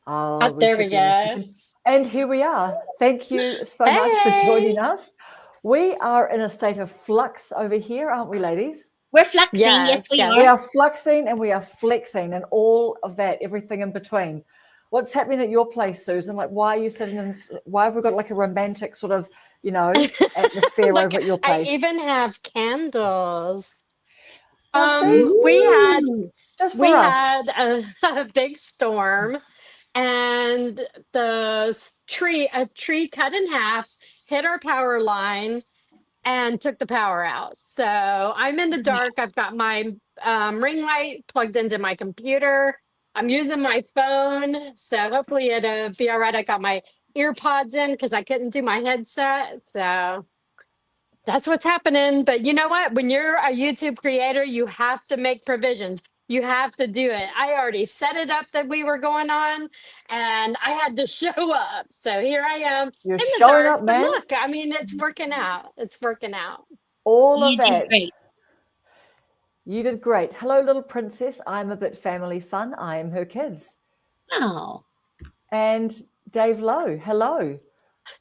Oh, there we go. And here we are. Thank you so much for joining us. We are in a state of flux over here, aren't we, ladies? We're flexing. Yes, we are. We are fluxing and we are flexing and all of that, everything in between. What's happening at your place, Susan? Like, why are you sitting in? Why have we got like a romantic sort of, atmosphere Look, over at your place? I even have candles. Oh, We had a big storm, and a tree cut in half, hit our power line, and took the power out. So I'm in the dark. I've got my ring light plugged into my computer. I'm using my phone, so hopefully it'll be all right. I got my ear pods in because I couldn't do my headset. So that's what's happening. But you know what? When you're a YouTube creator, you have to make provisions. You have to do it. I already set it up that we were going on, and I had to show up. So here I am. You're in the showing dark, up, man. But look, I mean, it's working out. It's working out. All of You that. did great. You did great. Hello, little princess. I'm a bit family fun. I am her kids. Oh. And Dave Lowe. Hello.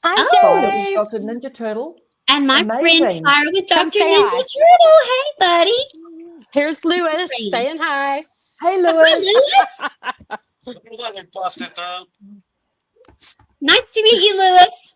Hi, Dave. Dr. Ninja Turtle. And my Amazing. friend Fire with Come Dr. say Ninja hi. Turtle. Hey, buddy. Here's Lewis Great. saying hi. Hey, Lewis. Hi, Lewis. Let me bust it through. Nice to meet you, Lewis.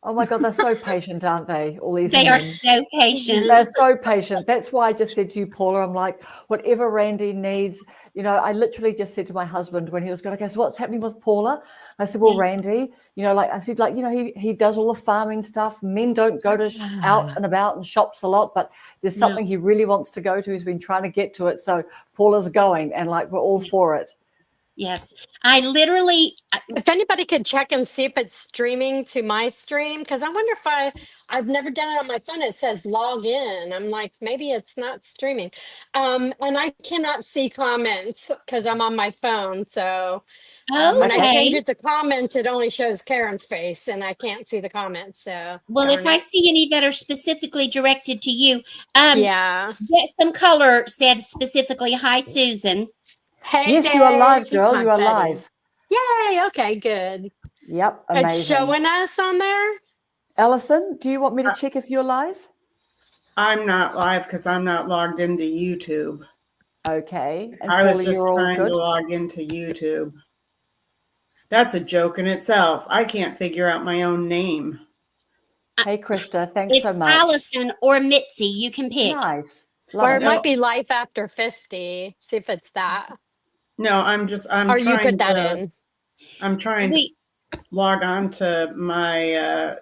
Oh my God, they're so patient, aren't they? All these They men. are so patient. They're so patient. That's why I just said to you, Paula, I'm like, whatever Randy needs, I literally just said to my husband when he was going, okay, so what's happening with Paula? I said, well, Randy, he does all the farming stuff. Men don't go to out and about and shops a lot, but there's something he really wants to go to. He's been trying to get to it. So Paula's going and we're all for it. Yes. I literally. If anybody could check and see if it's streaming to my stream, because I wonder if I've never done it on my phone. It says log in. I'm like, maybe it's not streaming. And I cannot see comments because I'm on my phone. So when I change it to comments, it only shows Karen's face and I can't see the comments. So if I see any that are specifically directed to you, yeah. Get some color said specifically, hi, Susan. Hey, yes, Dave. you are live, girl. You are live. Yay. Okay, good. Yep, amazing. It's showing us on there. Allison, do you want me to check if you're live? I'm not live because I'm not logged into YouTube. Okay. And I Paula, was just you're all trying good? to log into YouTube. That's a joke in itself. I can't figure out my own name. Hey, Krista, thanks so much. Allison or Mitzi. You can pick. Nice. Or it might be Life After 50. See if it's that. No, I'm or trying you put that to, in. I'm trying to log on to my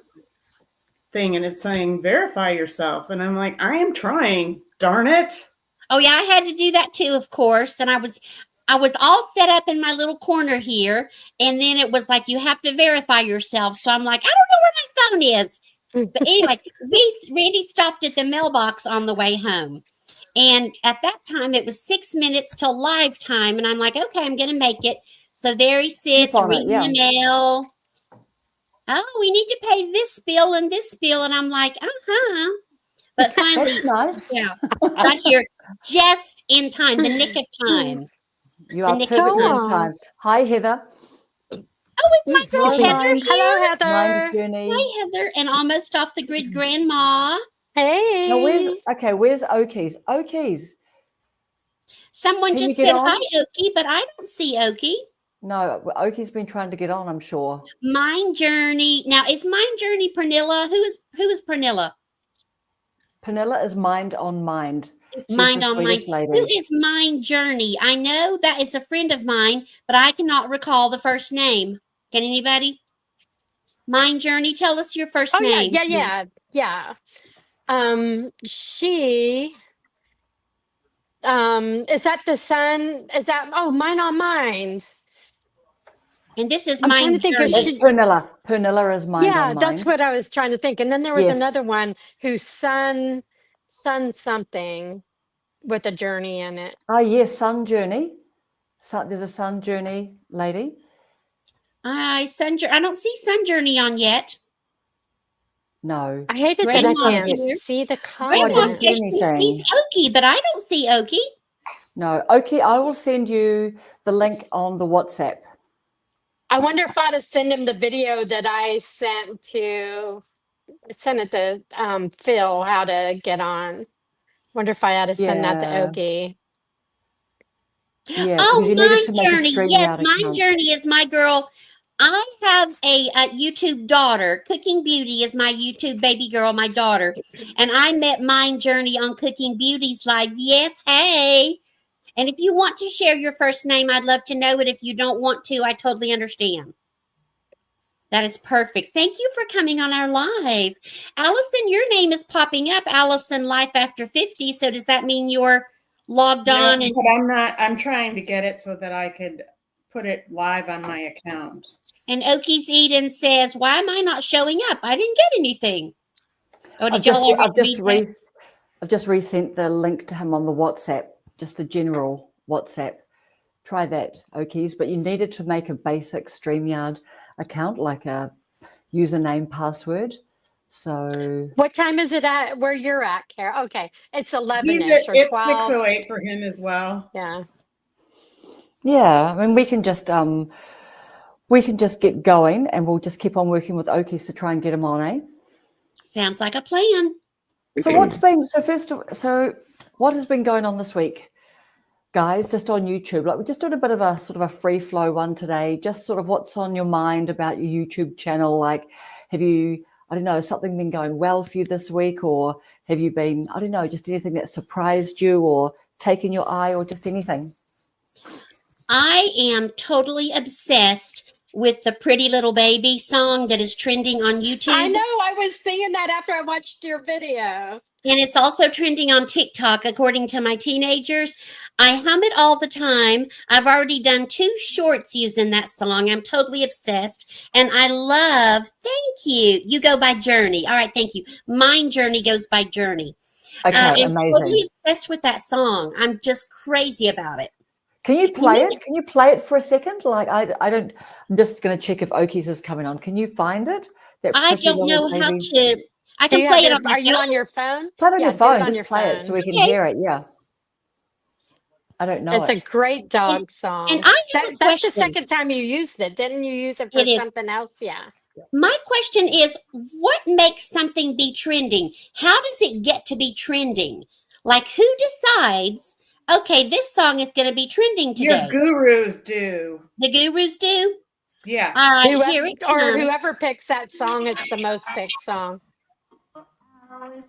thing and it's saying verify yourself. And I'm like, I am trying, darn it. Oh yeah, I had to do that too, of course. And I was all set up in my little corner here. And then it was like, you have to verify yourself. So I'm like, I don't know where my phone is. But anyway, Randy stopped at the mailbox on the way home. And at that time, it was 6 minutes till live time. And I'm like, okay, I'm going to make it. So there he sits reading the mail. Oh, we need to pay this bill and this bill. And I'm like, But finally, that's nice. Yeah, got here just in time, the nick of time. You are perfectly in time. Hi, Heather. Oh, it's my friend Heather here. Hello, Heather. Mine's Jenny. Hi, Heather. And almost off the grid grandma. Hey. Now, where's Okies? Okies. Someone just said hi, Okie, but I don't see Okie. No, Okie's been trying to get on, I'm sure. Mind Journey. Now, is Mind Journey Pernilla? Who is Pernilla? Pernilla is Mind on Mind. Mind on Mind. Who is Mind Journey? I know that is a friend of mine, but I cannot recall the first name. Can anybody? Mind Journey, tell us your first name. Yeah. She is that the sun? Is that Mind on Mind? And this is Mind Journey. It's Pernilla. Pernilla is Mind on Mind. Yeah, that's what I was trying to think. And then there was another one who's sun something with a journey in it. Oh yes, Sun Journey. There's a Sun Journey lady. I don't see Sun Journey on yet. No. I hate it that I can't see the comments. Grandma says she sees Okie, but I don't see Okie. No. Okay, I will send you the link on the WhatsApp. I wonder if I ought to send him the video that I sent it to Phil how to get on. Wonder if I ought to send that to Yeah. Okie. Yeah, Oh, because you needed to Mind make a Journey. Yes, StreamYard Mind account. Journey is my girl. I have a YouTube daughter. Cooking Beauty is my YouTube baby girl, my daughter. And I met Mind Journey on Cooking Beauty's live. Yes, hey. And if you want to share your first name, I'd love to know it. If you don't want to, I totally understand. That is perfect. Thank you for coming on our live. Allison, your name is popping up, Allison Life After 50. So does that mean you're logged on? No, but I'm not. I'm trying to get it so that I could put it live on my account. And Okie's Eden says, why am I not showing up? I didn't get anything. Oh, did y'all I've just read that? I've just resent the link to him on the WhatsApp, just the general WhatsApp. Try that, Okies. But you needed to make a basic StreamYard account, like a username, password. So What time is it at where you're at, Kara? Okay. It's 11ish or It's 12. 6:08 for him as well. Yeah. yeah, I mean we can just get going, and we'll just keep on working with Okies to try and get him on, eh? Sounds like a plan. So what has been going on this week, guys, just on YouTube? Like, we just doing a bit of a sort of a free flow one today, just sort of what's on your mind about your YouTube channel. Like, have you, I don't know, something been going well for you this week, or have you been, I don't know, just anything that surprised you or taken your eye, or just anything? I am totally obsessed with the Pretty Little Baby song that is trending on YouTube. I know. I was singing that after I watched your video. And it's also trending on TikTok, according to my teenagers. I hum it all the time. I've already done 2 shorts using that song. I'm totally obsessed. And I love, thank you. You go by Journey. All right, thank you. Mind Journey goes by Journey. Okay, I'm amazing. totally obsessed with that song. I'm just crazy about it. Can you play it? Can you play it for a second? Like, I don't, I'm just going to check if Okies is coming on. Can you find it? That I Pretty don't Little know how Baby? to. I can play it on my Are you phone. on your phone? Play it on Yeah, your do phone. it on Just your play it phone. so we can Okay. hear it. Yeah. I don't know It's a it. great dog song. And I have a That's the question. second time you used it. Didn't you use it for It is. something else? Yeah. My question is, what makes something be trending? How does it get to be trending? Like, who decides, okay, this song is going to be trending today? Your gurus do. The gurus do? Yeah. All right, here it comes. Or whoever picks that song, it's the most picked song. Is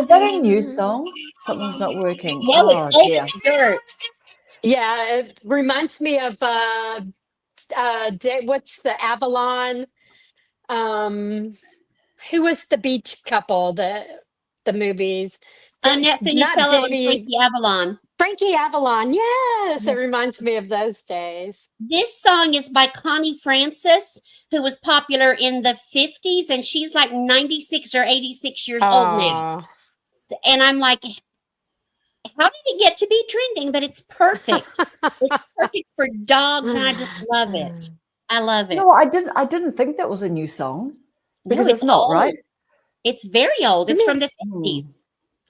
that a new song? Something's not working. No, Oh, it's old dear. as dirt. Yeah, it reminds me of what's the Avalon? Who was the beach couple? The movies. Annette Not Funicello and Debbie. Frankie Avalon. Frankie Avalon. Yes, it reminds me of those days. This song is by Connie Francis, who was popular in the 50s, and she's like 96 or 86 years old now. Oh. And I'm like, how did it get to be trending? But it's perfect. It's perfect for dogs, and I just love it. I love it. No, I didn't think that was a new song, because No, it's not, old. right? It's very old. It's from the 50s.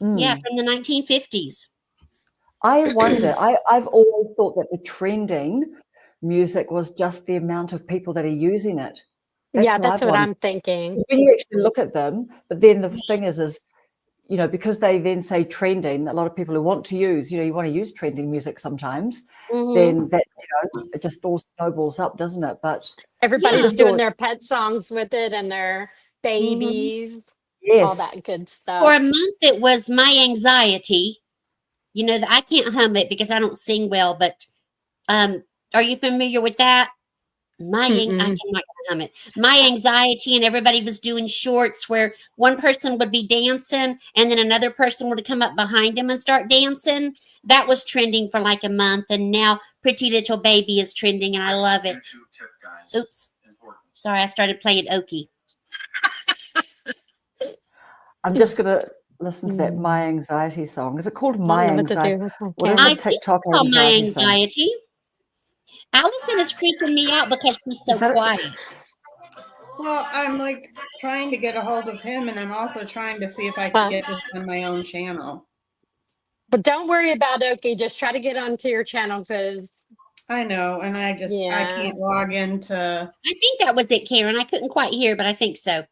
Mm. Yeah, from the 1950s. I wonder, I've always thought that the trending music was just the amount of people that are using it. That's I've what wondered. I'm thinking. When you actually look at them, but then the thing is, you know, because they then say trending, a lot of people who want to use, you know, you want to use trending music sometimes, then that, you know, it just all snowballs up, doesn't it? But Everybody's doing their pet songs with it and their babies, all that good stuff. For a month, it was My Anxiety. You know, I can't hum it because I don't sing well, but are you familiar with that? I'm not going to hum it. My Anxiety, and everybody was doing shorts where one person would be dancing and then another person would come up behind him and start dancing. That was trending for like a month, and now Pretty Little Baby is trending, and I love it. Oops. Sorry, I started playing Okie. I'm just going to listen to that My Anxiety song. Is it called My Anxiety? What is I the TikTok think it's called My anxiety song? Anxiety. Allison is freaking me out because she's so quiet. Well, I'm like trying to get a hold of him, and I'm also trying to see if I can get this on my own channel. But don't worry about Oki. Just try to get onto your channel because I know, and I can't log into. I think that was it, Karen. I couldn't quite hear, but I think so.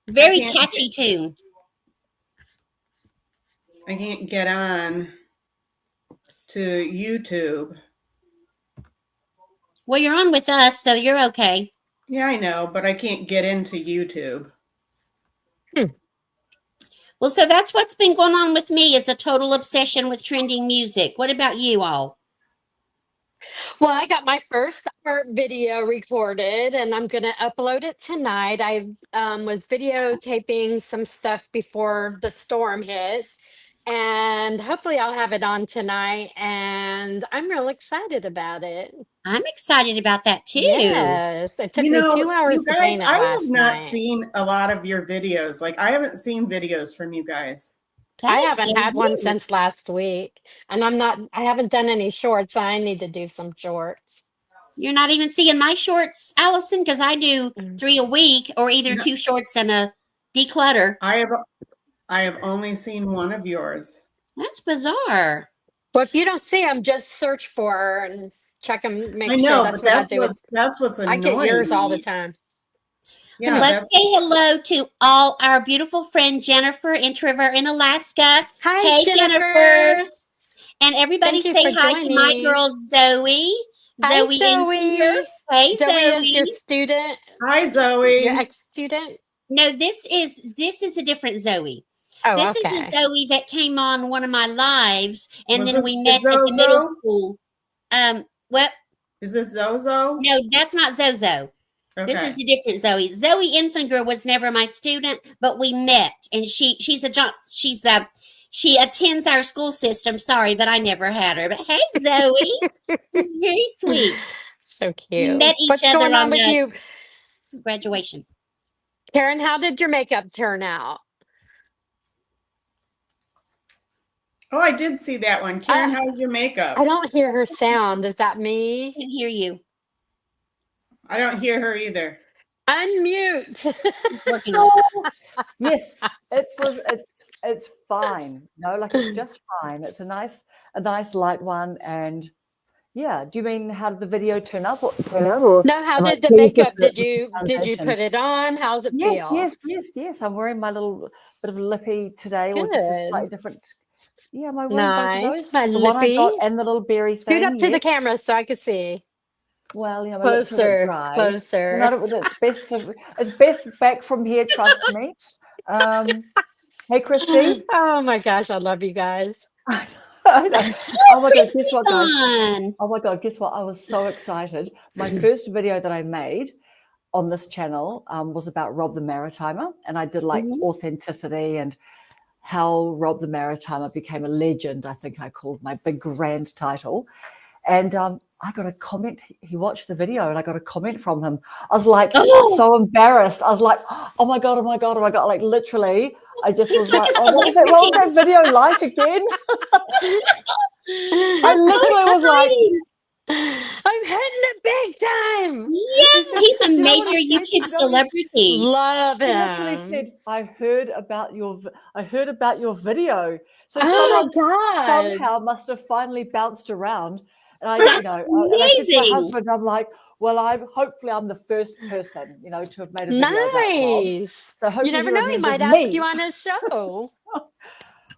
Very catchy tune. I can't get on to YouTube. Well, you're on with us, so you're okay. Yeah, I know, but I can't get into YouTube. Well, so that's what's been going on with me is a total obsession with trending music. What about you all? Well, I got my first art video recorded and I'm going to upload it tonight. I was videotaping some stuff before the storm hit, and hopefully I'll have it on tonight. And I'm real excited about it. I'm excited about that too. Yes. It took me 2 hours you guys, to paint it I last have not night. seen a lot of your videos. Like, I haven't seen videos from you guys. I haven't had one since last week, and I haven't done any shorts. I need to do some shorts. You're not even seeing my shorts, Allison, because I do 3 a week, or either 2 shorts and a declutter. I have only seen one of yours. That's bizarre. Well, if you don't see them, just search for her and check them. Make I know, sure but that's what I do. that's what's annoying. I get yours all the me. time. Yeah, let's say hello to all our beautiful friend Jennifer in Trevor in Alaska. Hi, hey, Jennifer. And everybody Thank you say for hi to my joining. girl Zoe. Hi, Zoe. Zoe. Hey, Zoe Zoe. is your student. Hi, Zoe. Your ex-student. No, this is a different Zoe. Oh, This okay. is a Zoe that came on one of my lives, and Was then this we the met at the Zozo? middle school. What? Is this Zozo? No, that's not Zozo. Okay. This is a different Zoe. Zoe Infinger was never my student, but we met, and she attends our school system. Sorry, but I never had her. But hey, Zoe, it's very sweet. So cute. We met each What's other going on on with the you, graduation. Karen? How did your makeup turn out? Oh, I did see that one. Karen, how's your makeup? I don't hear her sound. Is that me? I can hear you. I don't hear her either. Unmute. It's working on Yes, it's fine. No, like it's just fine. It's a nice light one, and yeah. Do you mean how did the video turn out? Or No, how am I did the pleased makeup? with Did you foundation? put it on? How's it feel? Yes. I'm wearing my little bit of lippy today, or just a Good. slightly different. Yeah, my one both of Nice. those. My The one I got lippy. and the little berry Scoot thing. up to the yes. camera so I can see. Well, my lips are a bit Closer. dry. Closer. It's best back from here. Trust me. Hey, Christy. Oh my gosh, I love you guys. I know. Oh my God, guess what, guys? on. Oh my God, guess what? I was so excited. My first video that I made on this channel was about Rob the Maritimer, and I did like authenticity and how Rob the Maritimer became a legend. I think I called my big grand title. And I got a comment. He watched the video, and I got a comment from him. I was like so embarrassed. I was like, oh my God. Like literally, I just was like, what was that video like again? I literally was like, I'm hitting it big time. Yeah, he's a You know what major he said? YouTube You know, celebrity. Love he literally him. said, I heard about your video. So Oh someone God. somehow must have finally bounced around. And I, That's and I said to my amazing. husband, I'm like, well, hopefully I'm the first person, to have made a video that long. Nice. So hopefully You never he know. He might remembers ask me. you on his show.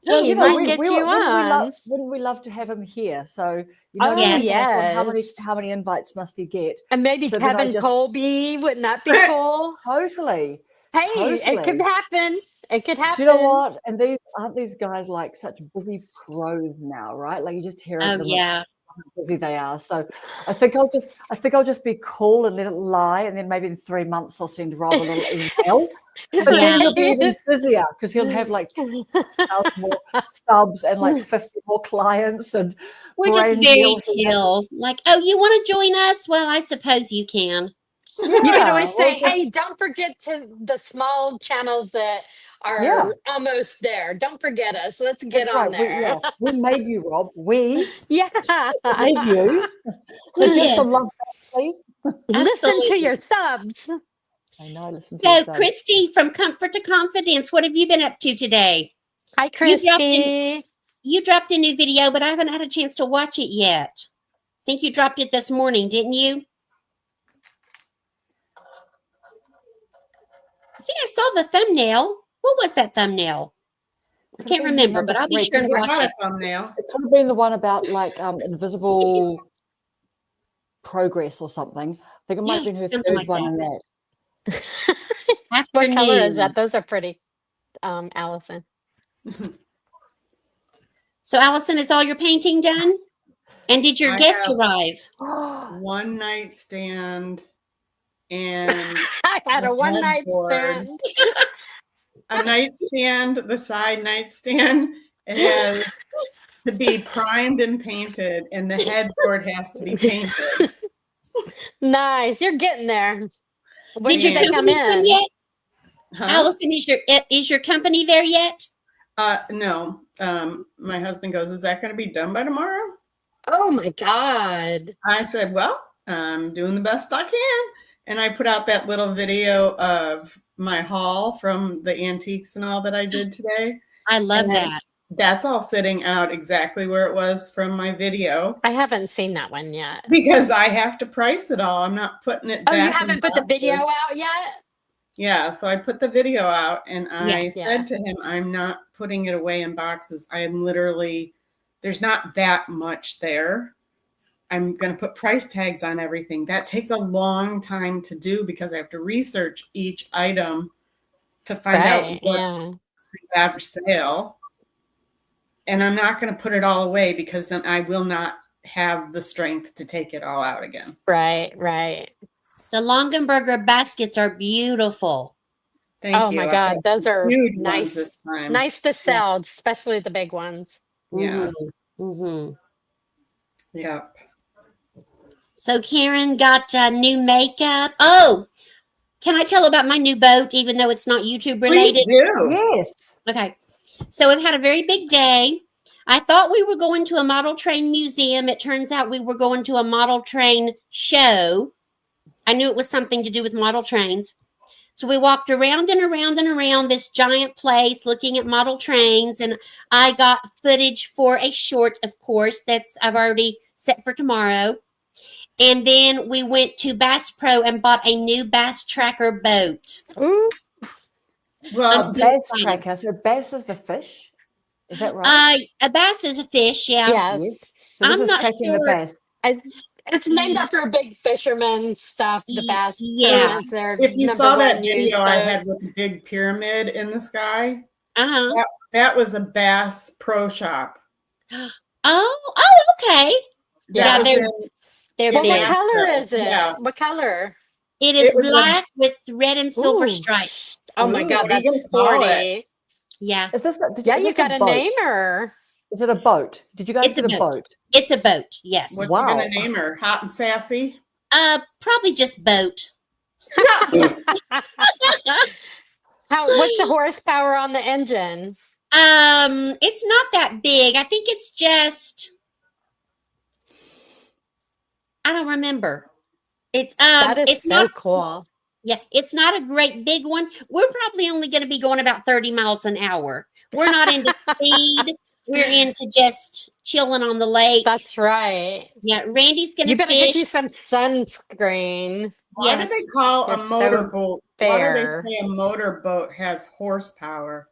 Well, He might get you on. Wouldn't we love to have him here? So Oh, yes. how many invites must he get? And maybe So then I Kevin just- Colby. Wouldn't that be cool? Totally. Hey, it could Totally. happen. It could Do happen. you know what? And aren't these guys like such busy pros now, right? Like you just hear of Oh them yeah. how busy they are. So I think I'll just be cool and let it lie, and then maybe in 3 months I'll send Rob a little email. But then he'll be even busier because he'll have like 2,000 more subs and like 50 more clients, and We're just brand very deals and chill. Like, oh, you want to join us? Well, I suppose you can. You can Yeah, always say, well, hey, don't forget to the small channels that are Yeah. almost there. Don't forget us. Let's get That's on right. there. We made you, Rob. We Yeah. made you. So Yeah. give some love back, please. Listen to Absolutely. your subs. I know. Listen to So, yourself. Christy from Comfort to Confidence, what have you been up to today? Hi, Christy. You dropped a new video, but I haven't had a chance to watch it yet. I think you dropped it this morning, didn't you? I think I saw the thumbnail. What was that thumbnail? I can't remember, but I'll be sure to watch Not it. a thumbnail. It could have been the one about like invisible progress or something. I think it might have been her something third like one that. in that. What color is Afternoon. that? Those are pretty, Allison. So, Allison, is all your painting done? And did your I guest have- arrive? One nightstand and I had a The one-night headboard. stand. a nightstand, the side nightstand. It has to be primed and painted, and the headboard has to be painted. Nice. You're getting there. When Did did your they come company come in? yet? Huh? Allison, is your company there yet? No. My husband goes, "Is that going to be done by tomorrow?" Oh my God. I said, "Well, I'm doing the best I can." And I put out that little video of my haul from the antiques and all that I did today. I love And then that. That's all sitting out exactly where it was from my video I haven't seen that one yet. because I have to price it all. I'm not putting it Oh, back. you in haven't put the video boxes. out yet? Yeah, so I put the video out and I Yeah. said to him, I'm not putting it away in boxes. I am literally, there's not that much there. I'm going to put price tags on everything. That takes a long time to do because I have to research each item to find out Right. what Yeah. they have for sale. And I'm not going to put it all away because then I will not have the strength to take it all out again. Right. Right. The Longenberger baskets are beautiful. Thank Oh you. my I've God. got Those are huge ones nice. this time. Nice to sell, especially the big ones. Yeah. Mm-hmm. Yep. So Karen got new makeup. Oh, can I tell about my new boat, even though it's not YouTube related? Please do. Yes. Okay. So we've had a very big day. I thought we were going to a model train museum. It turns out we were going to a model train show. I knew it was something to do with model trains. So we walked around and around and around this giant place looking at model trains. And I got footage for a short, of course, that's I've already set for tomorrow. And then we went to Bass Pro and bought a new Bass Tracker boat. Ooh. Well, I'm so Bass excited. tracker. So bass is the fish. Is that right? A bass is a fish, yeah. Yes. Yes. So this I'm is not tracking sure. the bass. It's named after a big fisherman stuff, the bass. Yeah. It's their if you number saw that one used video I boat. had with the big pyramid in the sky, Uh-huh. that was a Bass Pro Shop. Oh, okay. Yeah, That was they're- in- They're Well, big. what Yeah. color is it? Yeah. What color? It is It was a- black with red and silver Ooh. stripes. Oh my Ooh, God, what are you that's gonna call sporty. Yeah, Is this? Yeah, is you this got a boat? name her. Is it a boat? Did you guys It's get a a boat. boat? it's a boat. Yes. What Wow. you gonna name her? Hot and Sassy? Probably just boat. What's the horsepower on the engine? It's not that big. I think it's just. I don't remember. It's That is it's so not cool. Yeah, it's not a great big one. We're probably only going to be going about 30 miles an hour. We're not into speed. We're into just chilling on the lake. That's right. Yeah, Randy's going You to better get fish. you some sunscreen. Why Yes. do they call a They're so motorboat? Why do fair. they say a motorboat has horsepower?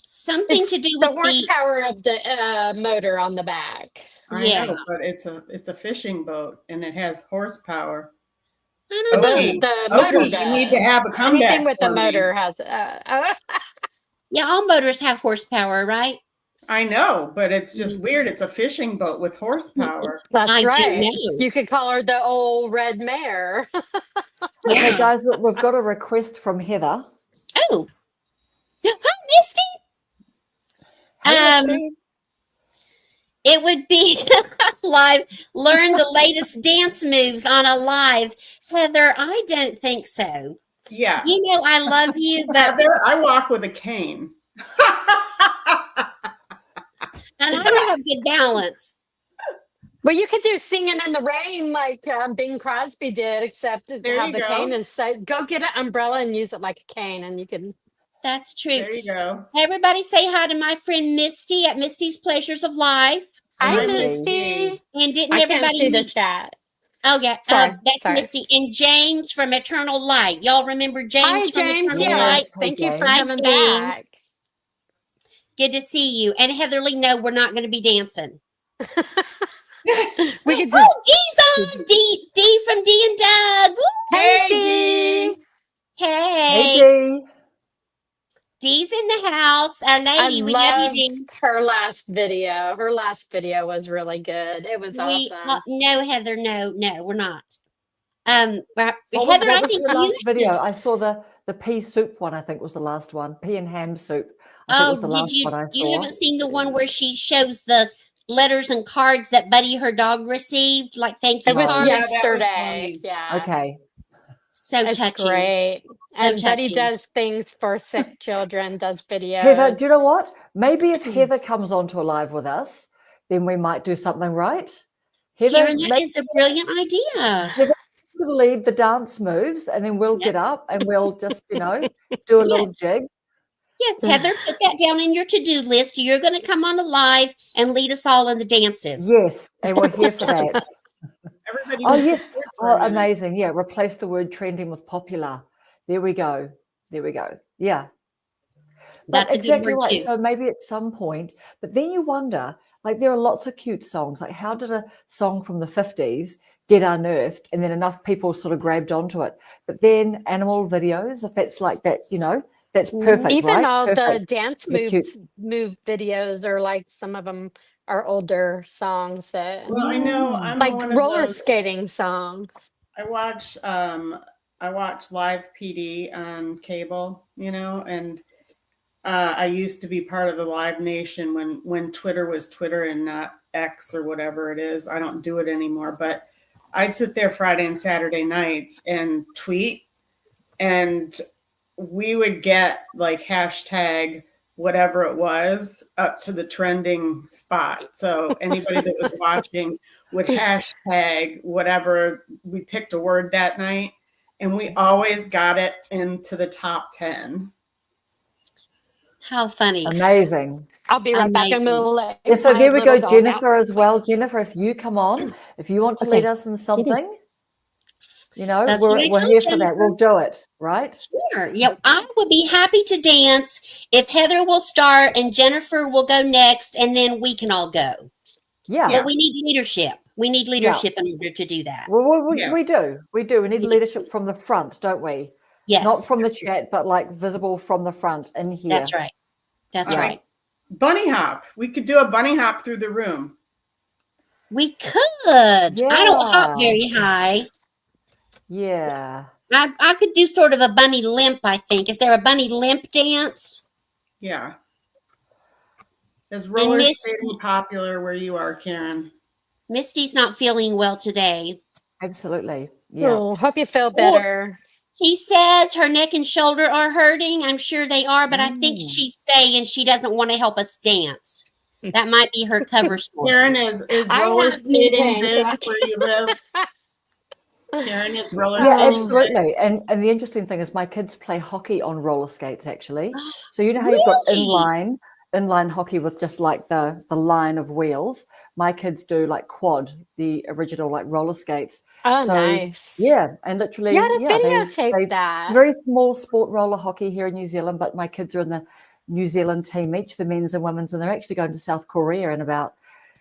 Something It's to do the with the. horsepower of the motor on the back. I Yeah. know, but it's a fishing boat and it has horsepower. I don't Okay. know. The Okay, motor you does. need to have a comeback. Anything with the for me. motor has. Yeah, all motors have horsepower, right? I know, but it's just weird. It's a fishing boat with horsepower. That's I do right. know. You could call her the old red mare. Okay, guys, we've got a request from Heather. Oh. Hi, Misty. It would be live. Learn the latest dance moves on a live. Heather, I don't think so. Yeah. You know I love you, but Heather, I walk with a cane. and I don't have good balance. Well, you could do Singing in the Rain like Bing Crosby did, except There have you the go. cane instead. Go get an umbrella and use it like a cane, and you can. That's true. There you go. Everybody say hi to my friend Misty at Misty's Pleasures of Life. Hi, Hi, Misty. And didn't I can't everybody see the meet? chat. Oh yeah, Sorry, that's sorry. Misty and James from Eternal Light. Y'all remember James Hi, from James. Eternal Yes. Light? Yes. Thank you for Hi, coming James. back. Good to see you. And Heatherly, no, we're not going to be dancing. We could do. Oh, D's on! D from D and Doug. Woo! Hey, Dee. Dee. Hey, Hey, Dee. D's in the house. Our I lady, we love you, loved D. her last video. Her last video was really good. It was awesome. No, Heather, no, we're not. But What Heather, I was think the you last should. video? I saw the pea soup one. I think was the last one. Pea and ham soup. I think was the Did last you? one I You saw. haven't seen the one where she shows the letters and cards that Buddy, her dog, received, like thank you It was cards. Yeah, that was yesterday. funny. Yeah. Okay. So It's touching. great. And Buddy touching. does things for sick children, does videos. Heather, do you know what? Maybe if Heather comes onto a live with us, then we might do something right. Heather, Karen, that is a brilliant idea. lead the dance moves, and then we'll get Yes. up and we'll just, do a little Yes. jig. Yes, Heather, put that down in your to-do list. You're going to come on the live and lead us all in the dances. Yes, and we're here for that. Everybody Oh, needs yes. support for a Oh, minute. amazing. Yeah, replace the word trending with popular. There we go. Yeah. That's a good word right. too. So maybe at some point, but then you wonder, like there are lots of cute songs. Like how did a song from the 50s get unearthed and then enough people sort of grabbed onto it? But then animal videos, if that's like that, that's perfect, Even right? all the Perfect. dance They're cute. move videos are like some of them are older songs that Well, I know I'm like one roller of those. skating songs. I watch live PD on cable, and I used to be part of the Live Nation when Twitter was Twitter and not X or whatever it is. I don't do it anymore, but I'd sit there Friday and Saturday nights and tweet, and we would get like hashtag whatever it was up to the trending spot. So anybody that was watching would hashtag whatever we picked a word that night, and we always got it into the top 10. How funny. Amazing. I'll be right back in a little late. Yeah, so My there we little go, dog Jennifer as well. Jennifer, if you come on, if you want to lead us in something, That's what I we're told here for that. Jennifer. We'll do it, right? Sure. Yeah, I would be happy to dance if Heather will start and Jennifer will go next, and then we can all go. Yeah. But we need leadership. We need leadership in order to do that. Well, we Yes. do. We do. We need leadership from the front, don't we? Yes. Not from the chat, but like visible from the front in here. That's right. That's Yeah. right. Bunny hop. We could do a bunny hop through the room. We could. I don't hop Yeah. very high. Yeah. I could do sort of a bunny limp, I think. Is there a bunny limp dance? Yeah. Is roller Misty- skating popular where you are, Karen? Misty's not feeling well today. Absolutely. Yeah. Oh, hope you feel better. She says her neck and shoulder are hurting. I'm sure they are, but I think she's saying she doesn't want to help us dance. That might be her cover story. Karen, is I roller have knee skating pain, big so I where you live? Karen, is roller Yeah, skating big? absolutely. And the interesting thing is my kids play hockey on roller skates actually. So you know how you've got Really? inline hockey with just like the line of wheels. My kids do like quad, the original like roller skates. Oh, So, nice. Yeah, and literally, You gotta yeah, videotape they that. very small sport roller hockey here in New Zealand, but my kids are in the New Zealand team, each the men's and women's, and they're actually going to South Korea in about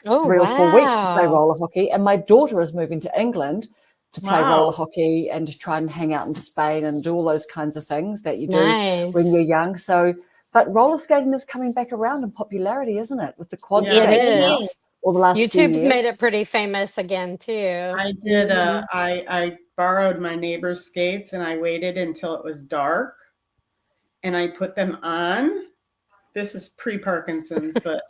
3 or 4 weeks to play wow. roller hockey. And my daughter is moving to England to play Wow. roller hockey and to try and hang out in Spain and do all those kinds of things that you do Nice. when you're young. So, but roller skating is coming back around in popularity, isn't it? With the quad Yeah, skates it now, is. or the last few YouTube's years. made it pretty famous again too. I did. I borrowed my neighbor's skates and I waited until it was dark, and I put them on. This is pre-Parkinson's, but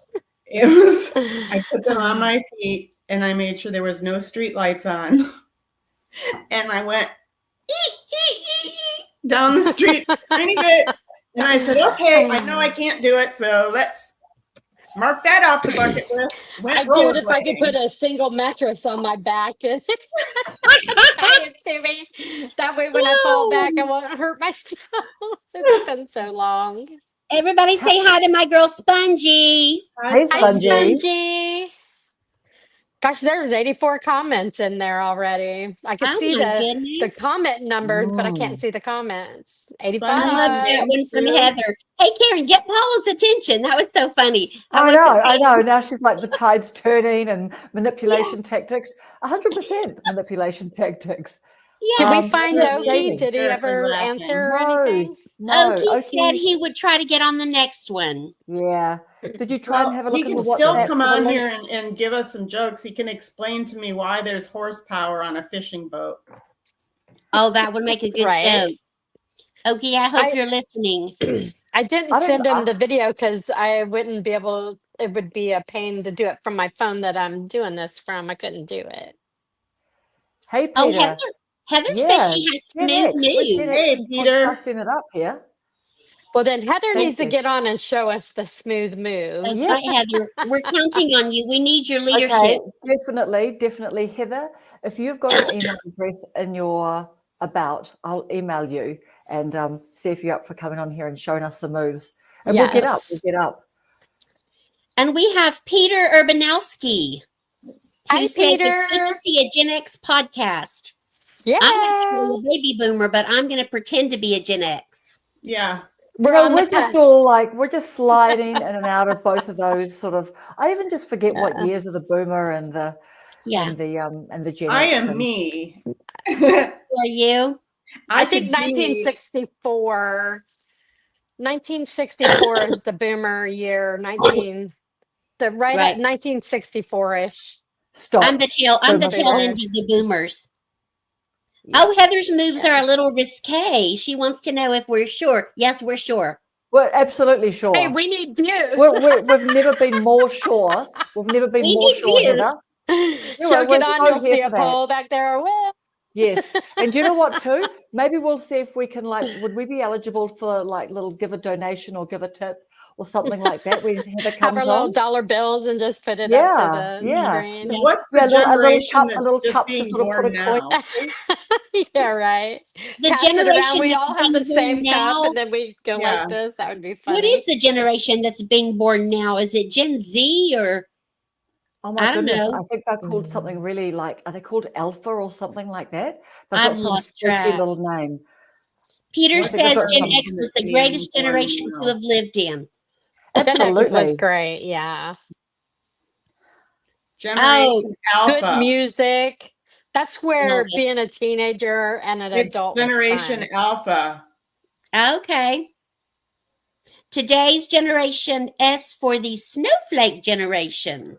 it was. I put them on my feet and I made sure there was no street lights on, and I went down the street a tiny bit, and I said, "Okay, I know I can't do it, so let's Mark that off the bucket list. I'd do it if I could put a single mattress on my back and tie it to me. That way, when I fall back, I won't hurt myself. It's been so long. Everybody say hi to my girl Spongy. Hey, Hi, Spongy. Spongy. Gosh, there's 84 comments in there already. I can see the comment numbers, but I can't see the comments. 85. I love that one from Heather. Hey, Karen, get Paula's attention. That was so funny. I know. Now she's like the tide's turning and manipulation tactics. 100% manipulation tactics. Yeah. Did we find Okie? Did he ever answer anything? No. Okie said he would try to get on the next one. Yeah. Did you try and have a look he at can the still WhatsApp come for the on link? here and give us some jokes. He can explain to me why there's horsepower on a fishing boat. Oh, that would make a good joke. Okie, I hope you're listening. I didn't send him the video because I wouldn't be able. It would be a pain to do it from my phone that I'm doing this from. I couldn't do it. Hey, Peter. Oh, Heather says she has smooth moves. Hey, Peter. Busting it up here. Well, then Heather needs to get on and show us the smooth move. That's right, Heather. We're counting on you. We need your leadership. Okay, definitely. Heather, if you've got an email address in your about, I'll email you and see if you're up for coming on here and showing us some moves. And we'll get up. And we have Peter Urbanowski. Hi, He says Peter. it's good to see a Gen X podcast. Yeah. I'm actually a baby boomer, but I'm going to pretend to be a Gen X. Yeah. We're just all like, we're just sliding in and out of both of those sort of. I even just forget what years of the boomer and the and the Gen X. I am me. Who are you? I think 1964. 1964 is the boomer year. At 1964-ish. Stop. I'm the tail end of the boomers. Oh, Heather's moves are a little risque. She wants to know if we're sure. Yes, we're sure. We're absolutely sure. Hey, we need views. We've never been more sure. We've never been more sure. So get on, you'll see a poll back there. Yes. And do you know what too? Maybe we'll see if we can would we be eligible for give a donation or give a tip or something like that when Heather comes have our little on? dollar bills and just put it up to the screen. What's the generation that's just being born now? Yeah, right. The Pass generation we that's all have the being same born now. cup and then we go like this. That would be funny. What is the generation that's being born now? Is it Gen Z or? Oh my goodness! I think they're called something really are they called Alpha or something like that? I've lost track. Little name. Peter says Gen X was the greatest generation to have lived in. Absolutely, Gen X was great. Yeah. Generation Alpha. Good music. That's where being a teenager and an adult. Generation Alpha. Okay. Today's generation S for the snowflake generation.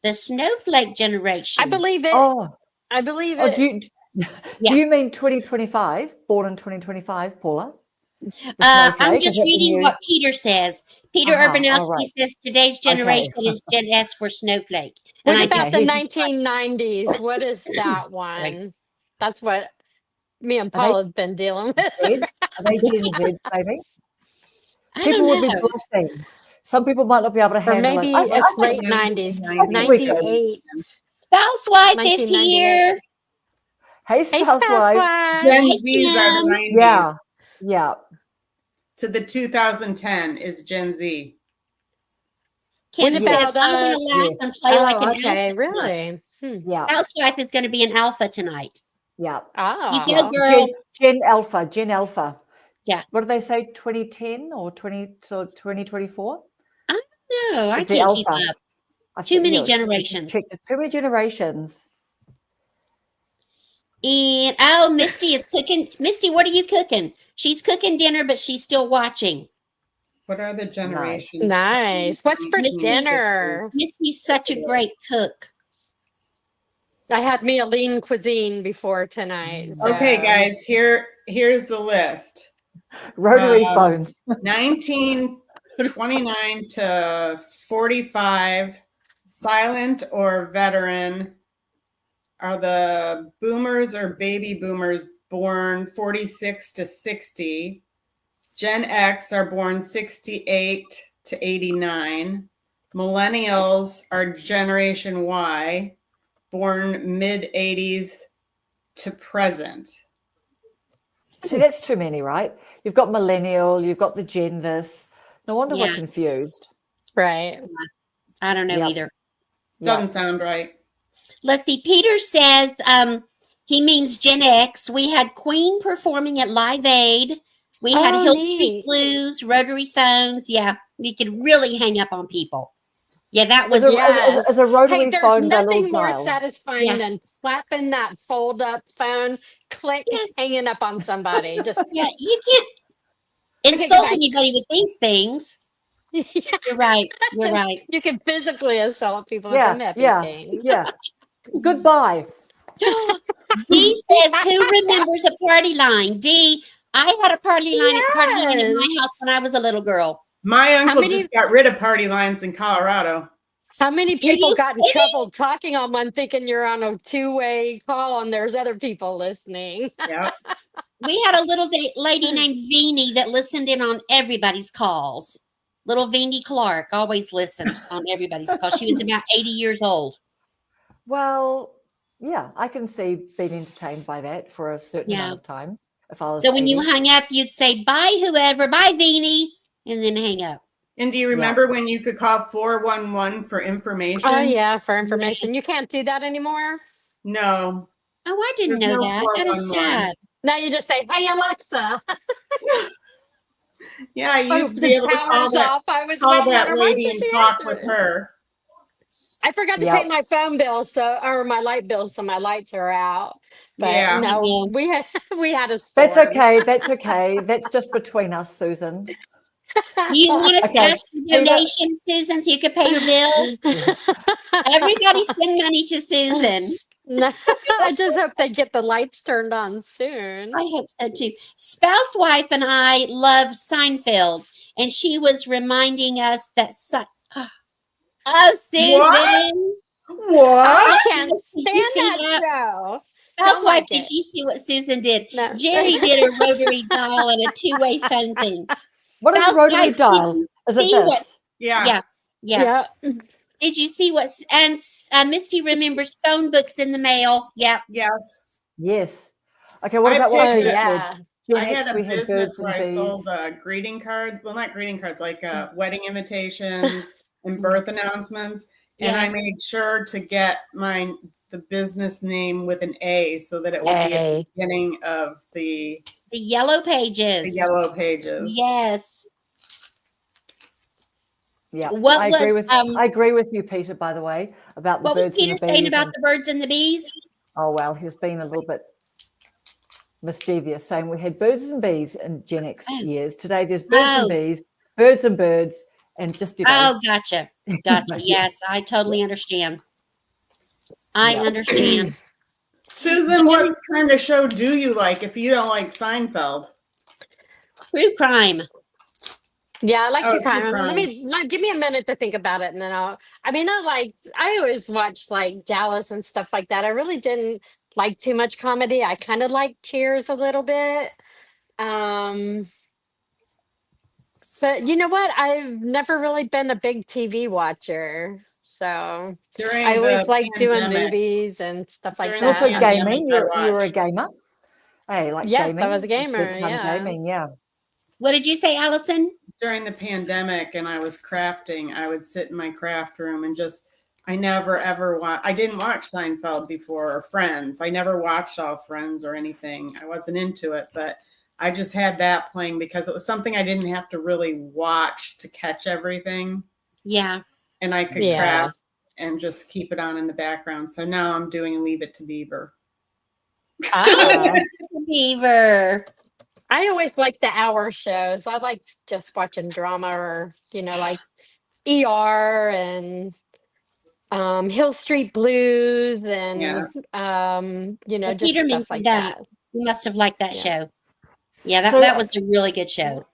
The snowflake generation. I believe it. I believe it. Do you mean 2025? Born in 2025, Paula? I'm just reading what Peter says. Peter Urbanowski says today's generation is Gen S for snowflake. What about the 1990s? What is that one? Right. That's what me and Paula's been dealing with. Are they Gen Z, maybe? People would be blushing. Some people might not be able to handle it. Or maybe it's late 90s. 98. Spousewife is here. Hey, Spousewife. Gen Zs are the 90s. Yeah. To the 2010 is Gen Z. Kim says, I'm going to laugh and play like an alpha. Really? Yeah. Spousewife is going to be an alpha tonight. Yeah. Oh. You go, girl. Gen Alpha. Yeah. What do they say? 2010 or 2024? I don't know. I can't keep up. Too many generations. Too many generations. And Misty is cooking. Misty, what are you cooking? She's cooking dinner, but she's still watching. What are the generations? Nice. What's for dinner? Misty's such a great cook. I had me a lean cuisine before tonight. So. Okay, guys, here's the list. Rotary phones. 1929 to 45, silent or veteran, are the boomers or baby boomers born 46 to 60. Gen X are born 68 to 89. Millennials are Generation Y, born mid 80s to present. See, that's too many, right? You've got millennial, you've got the Gen this. No wonder we're Yeah. confused. Right. I don't know Yep. either. Doesn't sound right. Let's see. Peter says he means Gen X. We had Queen performing at Live Aid. We had Oh, Hill Street neat. Blues, Rotary Phones. Yeah, we could really hang up on people. Yeah, that was As a, Yes. as a rotary Hey, there's phone, that nothing little more dial. satisfying Yeah. than slapping that fold up phone, click, Yes. hanging up on somebody. Just yeah. You can't Okay, insult goodbye. anybody with these things. Yeah, You're right. You're just- right. you can physically assault people with Yeah, them heavy yeah, things. yeah. Goodbye. D says, who remembers a party line? D, I had a party line at my Yes. house when I was a little girl. My uncle many- just got rid of party lines in Colorado. How many people you got in kidding? trouble talking on one thinking you're on a two-way call and there's other people listening? Yeah. We had a little lady named Veenie that listened in on everybody's calls. Little Veenie Clark always listened on everybody's calls. She was about 80 years old. Well, yeah, I can see being entertained by that for a certain Yeah. amount of time. If I was So when you 80. hung up, you'd say, bye, whoever, bye, Veenie, and then hang up. And do you remember when you could call 411 for information? Oh yeah, for information. You can't do that anymore. No. Oh, I didn't There's know no that. That is 411. sad. Now you just say, "Hey Alexa." Yeah, I used to be able to call Power's that, off. I was waiting on that her lady voice and she talk answered. with her. I forgot to Yep. pay my phone bill, or my light bill, so my lights are out. But Yeah. no, Yeah. we had a storm. That's okay. That's okay. That's just between us, Susan. Do you want us to Okay. ask for donations, Susan, so you can pay your bill? Everybody send money to Susan. No, I just hope they get the lights turned on soon. I hope so too. Spouse wife and I love Seinfeld, and she was reminding us that. Oh, Susan! What? I can't Did you stand see that that? show. Spouse Don't wife, like did it. you see what Susan did? No. Jerry did a rotary dial and a two-way phone thing. What is Spouse rotary wife, dial? did you Is it see what? this? Yeah. Yeah. Yeah. Did you see what? And Misty remembers phone books in the mail. Yeah. Yes. Yes. Okay, what I about what picked Peter it. Yeah. said? Gen I X, had a we had business birds where and I bees. sold greeting cards. Well, not greeting cards, like wedding invitations and birth announcements. And I Yes. made sure to get the business name with an A so that it would be at the A. beginning of the The yellow pages. yellow pages. Yes. Yeah, What I agree was, with I agree with you, Peter. By the way, about the What was birds Peter and the saying bees. about and- the birds and the bees? oh well, he's been a little bit mischievous, saying we had birds and bees in Gen X Oh. years. Today there's birds Oh. and bees, birds and birds, and just Oh, gotcha. Gotcha. Yes. Yes, I totally understand. I Yeah. understand. Susan, what kind of show do you like if you don't like Seinfeld? True crime. Yeah, I like Oh, to kind true of crime. give me a minute to think about it, and then I always watched like Dallas and stuff like that. I really didn't like too much comedy. I kind of like Cheers a little bit. But you know what? I've never really been a big TV watcher. So During I always the like doing pandemic. movies and stuff like During that. also Yeah. gaming. I You were a watched. gamer. Hey, like Yes, I gaming. was a It's good gamer, time yeah. gaming. Yeah. What did you say, Allison? During the pandemic and I was crafting, I would sit in my craft room and I never ever I didn't watch Seinfeld before or Friends. I never watched all Friends or anything. I wasn't into it, but I just had that playing because it was something I didn't have to really watch to catch everything. Yeah. And I could Yeah. craft and just keep it on in the background. So now I'm doing Leave It to Beaver. Ah. Beaver. I always like the hour shows. I like just watching drama or, like ER and Hill Street Blues and, Yeah. Well, just Peter stuff mentioned like that. that. You must have liked that Yeah. show. Yeah, that, So- that was a really good show.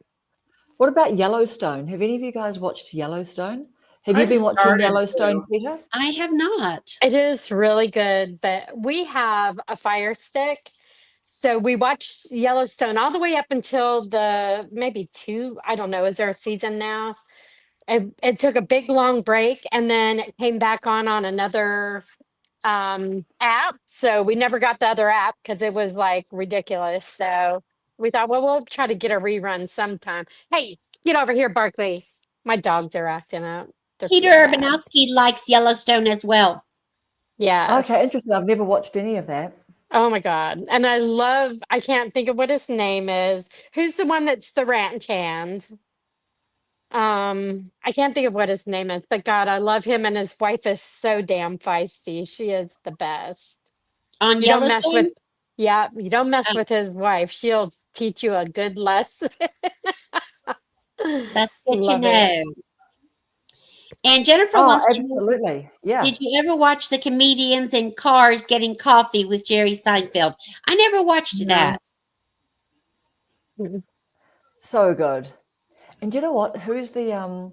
What about Yellowstone? Have any of you guys watched Yellowstone? Have you I've been watching started Yellowstone, to. Peter? I have not. It is really good, but we have a Fire Stick. So we watched Yellowstone all the way up until maybe two, I don't know, is there a season now? it took a big long break, and then it came back on another app. So we never got the other app because it was like ridiculous. So we thought, well, we'll try to get a rerun sometime. Hey, get over here, Barkley. My dogs are acting up. They're Peter feeling bad. Urbanowski likes Yellowstone as well. Yes. Okay, interesting. I've never watched any of that. Oh my God. And I can't think of what his name is. Who's the one that's the ranch hand? I can't think of what his name is, but God, I love him, and his wife is so damn feisty. She is the best. On You don't mess Yellowstone? with, yeah, you don't mess Oh. with his wife. She'll teach you a good lesson. That's good to Love it. know. And Jennifer Oh, wants to know, absolutely. Yeah. did you ever watch the comedians in cars getting coffee with Jerry Seinfeld? I never watched No. that. So good. And you know what? Who's the I'm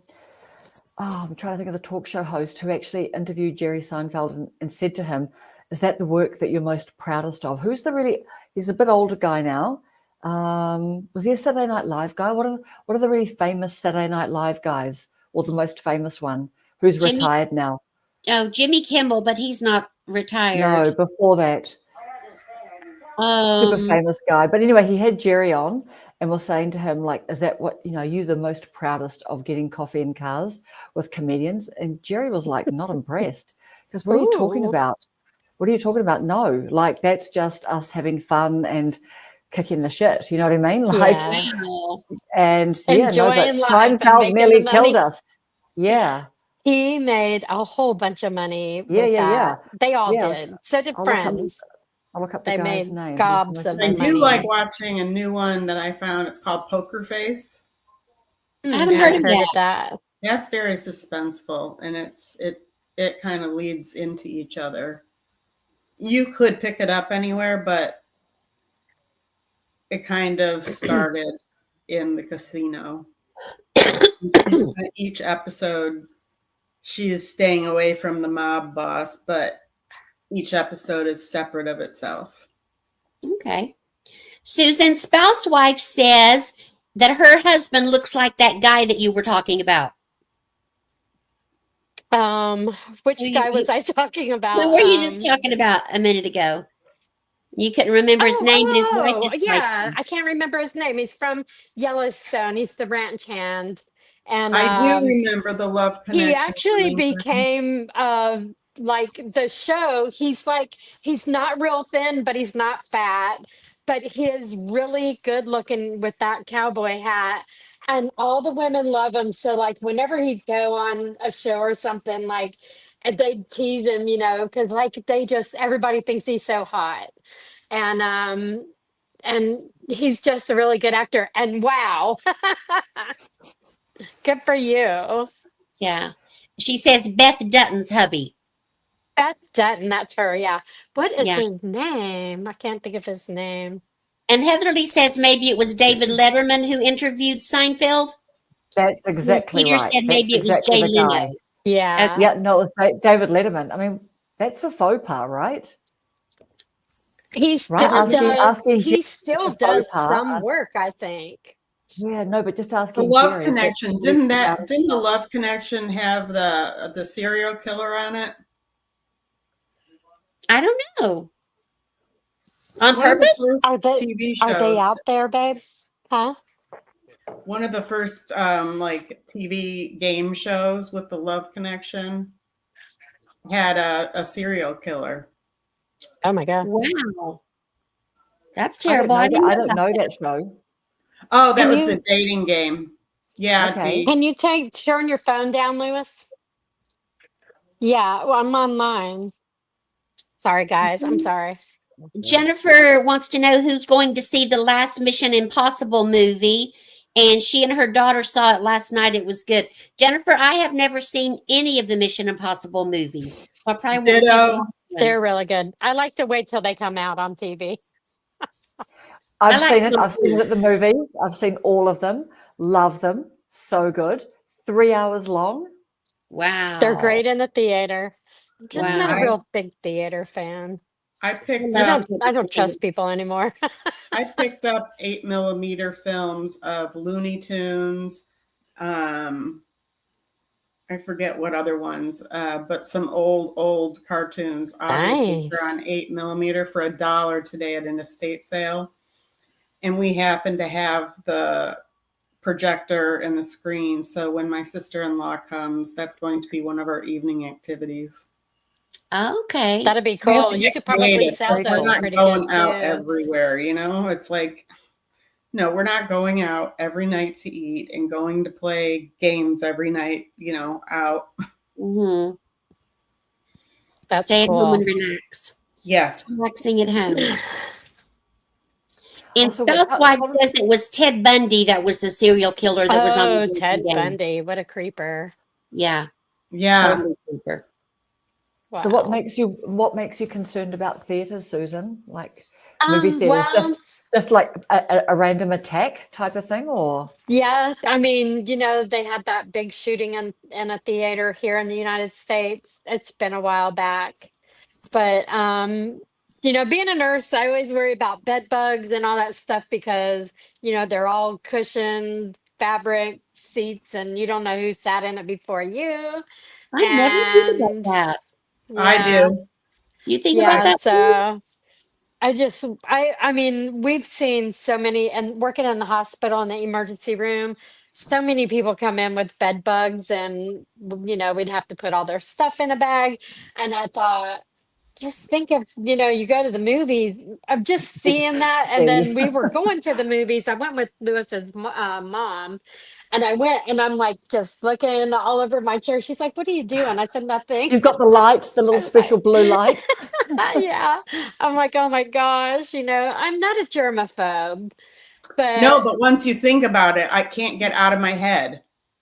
trying to think of the talk show host who actually interviewed Jerry Seinfeld and said to him, "Is that the work that you're most proudest of?" Who's the really? He's a bit older guy now. Was he a Saturday Night Live guy? What are the really famous Saturday Night Live guys, or the most famous one who's Jimmy- retired now? Oh, Jimmy Kimmel, but he's not retired. No, before that. Super Um, famous guy. But anyway, he had Jerry on and was saying to him, like, is that what, you the most proudest of getting coffee in cars with comedians? And Jerry was like, not impressed. Because what are you talking Ooh. about? What are you talking about? No, like, that's just us having fun and kicking the shit. You know what I mean? Like, Yeah. wow. and yeah, no, but Enjoying life and Seinfeld making nearly the killed money. us. Yeah. He made a whole bunch of money with Yeah. that. They all Yeah. did. So did I'll look up- Friends. I'll look up the They guy's made name. gobs Who's the of most I money. do like watching a new one that I found. It's called Poker Face. I haven't heard of Heard that. of that. That's very suspenseful, and it kind of leads into each other. You could pick it up anywhere, but it kind of started in the casino. Each episode, she's staying away from the mob boss, but each episode is separate of itself. Okay. Susan's spouse wife says that her husband looks like that guy that you were talking about. Which You- guy was I talking about? Who were you just talking about a minute ago? You couldn't remember his name, but his wife is yeah, nice. I can't remember his name. He's from Yellowstone. He's the ranch hand, and I do remember the Love Connection. he actually thing. became like the show. He's not real thin, but he's not fat. But he is really good looking with that cowboy hat, and all the women love him. So like whenever he'd go on a show or something, like they tease him, because like everybody thinks he's so hot, and he's just a really good actor. And wow, good for you. Yeah. She says Beth Dutton's hubby. Beth Dutton, that's her. Yeah. What is Yeah. his name? I can't think of his name. And Heatherly says maybe it was David Letterman who interviewed Seinfeld. That's exactly Peter right. said maybe That's it was exactly Jay the guy. Leno. Yeah. Okay. Yeah, no, it was David Letterman. I mean, that's a faux pas, right? He still Right, asking he Jerry still to does faux pas. some work, I think. Yeah, no, but just The asking Love Jerry, Connection didn't the Love Connection have the serial killer on it? I don't know. On One of the purpose? first Are they TV shows. are they out there, babe? Huh? One of the first like TV game shows with the Love Connection had a serial killer. Oh my god. Wow. That's I terrible. I didn't I know don't about know that. that show. Oh, that Can was you- the dating game. Yeah. Okay. Can you turn your phone down, Lewis? Yeah, well, I'm online. Sorry, guys. I'm sorry. Jennifer wants to know who's going to see the last Mission Impossible movie. And she and her daughter saw it last night. It was good. Jennifer, I have never seen any of the Mission Impossible movies. So I probably won't see the Ditto. last one. They're really good. I like to wait till they come out on TV. I've like seen it. them I've seen too. it at the movies. I've seen all of them. Love them. So good. 3 hours long. Wow. They're great in the theater. I'm just not a Wow. real big theater fan. I picked I up don't trust people anymore. I picked up 8mm films of Looney Tunes, I forget what other ones, but some old cartoons. Obviously, they're on Nice. 8mm for $1 today at an estate sale. And we happen to have the projector and the screen. So when my sister-in-law comes, that's going to be one of our evening activities. Okay. That'd be We have cool. to You get could probably creative. sell We're We're those not pretty going good out too. everywhere, you know? It's like, no, we're not going out every night to eat and going to play games every night, you know, out. Mm-hmm. That's Stay at home and cool. relax. Yes. Relaxing at home. And Also, Southwife says it was Ted Bundy that was the serial killer that was on Oh, the Ted Bundy. Bundy. What a creeper. Yeah. Yeah. Totally creeper. Wow. So what makes you concerned about theaters, Susan? Like movie theaters, Well, just like a random attack type of thing, or? yeah, I mean, they had that big shooting in a theater here in the United States. It's been a while back. But being a nurse, I always worry about bed bugs and all that stuff because, they're all cushioned fabric seats and you don't know who sat in it before you. I never think about And that. I yeah, do. You think about yeah, that? so I mean, we've seen so many, and working in the hospital in the emergency room, so many people come in with bed bugs, and we'd have to put all their stuff in a bag. And I thought, just think if you go to the movies, of just seeing that. And then we were going to the movies. I went with Lewis's mom, and I went, and I'm like just looking all over my chair. She's like, "What are you doing?" I said, "Nothing." You've got the light, the little special blue light. Yeah, I'm like, oh my gosh, I'm not a germaphobe, No, but but once you think about it, I can't get out of my head.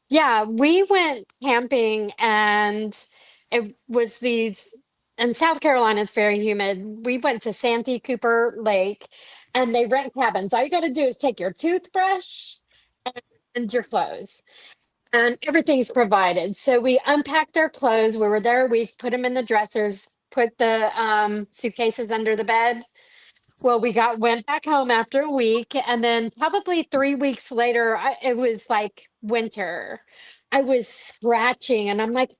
yeah, we went camping, and it was in South Carolina, it's very humid. We went to Santee Cooper Lake, and they rent cabins. All you got to do is take your toothbrush and your clothes, and everything's provided. So we unpacked our clothes. We were there a week, put them in the dressers, put the suitcases under the bed. Well, we went back home after a week, and then probably 3 weeks later, it was like winter. I was scratching, and I'm like,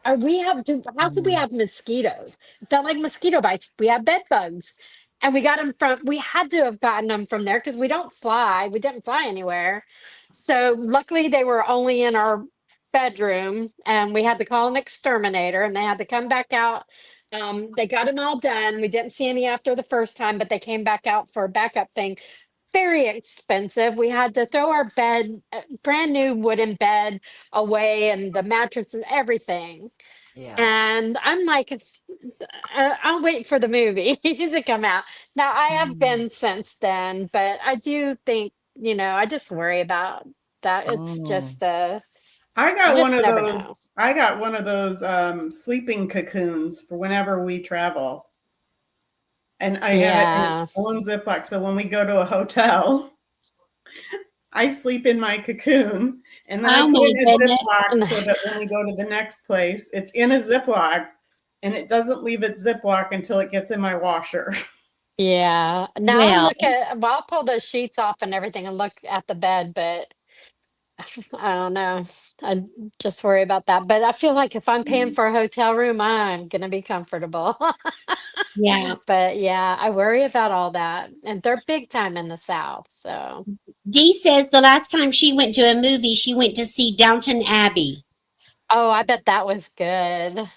how could we have mosquitoes? It's not like mosquito bites. We have bed bugs. And we had to have gotten them from there because we don't fly. We didn't fly anywhere. So luckily they were only in our bedroom, and we had to call an exterminator, and they had to come back out. They got them all done. We didn't see any after the first time, but they came back out for a backup thing. Very expensive. We had to throw our brand new wooden bed away, and the mattress and everything. Yeah. And I'm like, I'll wait for the movie to come out. Now, I have been since then, but I do think, I just worry about that. It's just, I you got just one of never those. know. I got one of those sleeping cocoons for whenever we travel. And I have it in Yeah. its own Ziploc. So when we go to a hotel, I sleep in my cocoon, and then I Oh put my it in a goodness. Ziploc so that when we go to the next place, it's in a Ziploc, and it doesn't leave its Ziploc until it gets in my washer. Yeah. Now Well, I'll pull the sheets off and everything and look at the bed, but I don't know. I just worry about that. But I feel like if I'm paying for a hotel room, I'm going to be comfortable. yeah. But yeah, I worry about all that. And they're big time in the South. So, Dee says the last time she went to a movie, she went to see Downton Abbey. oh, I bet that was good.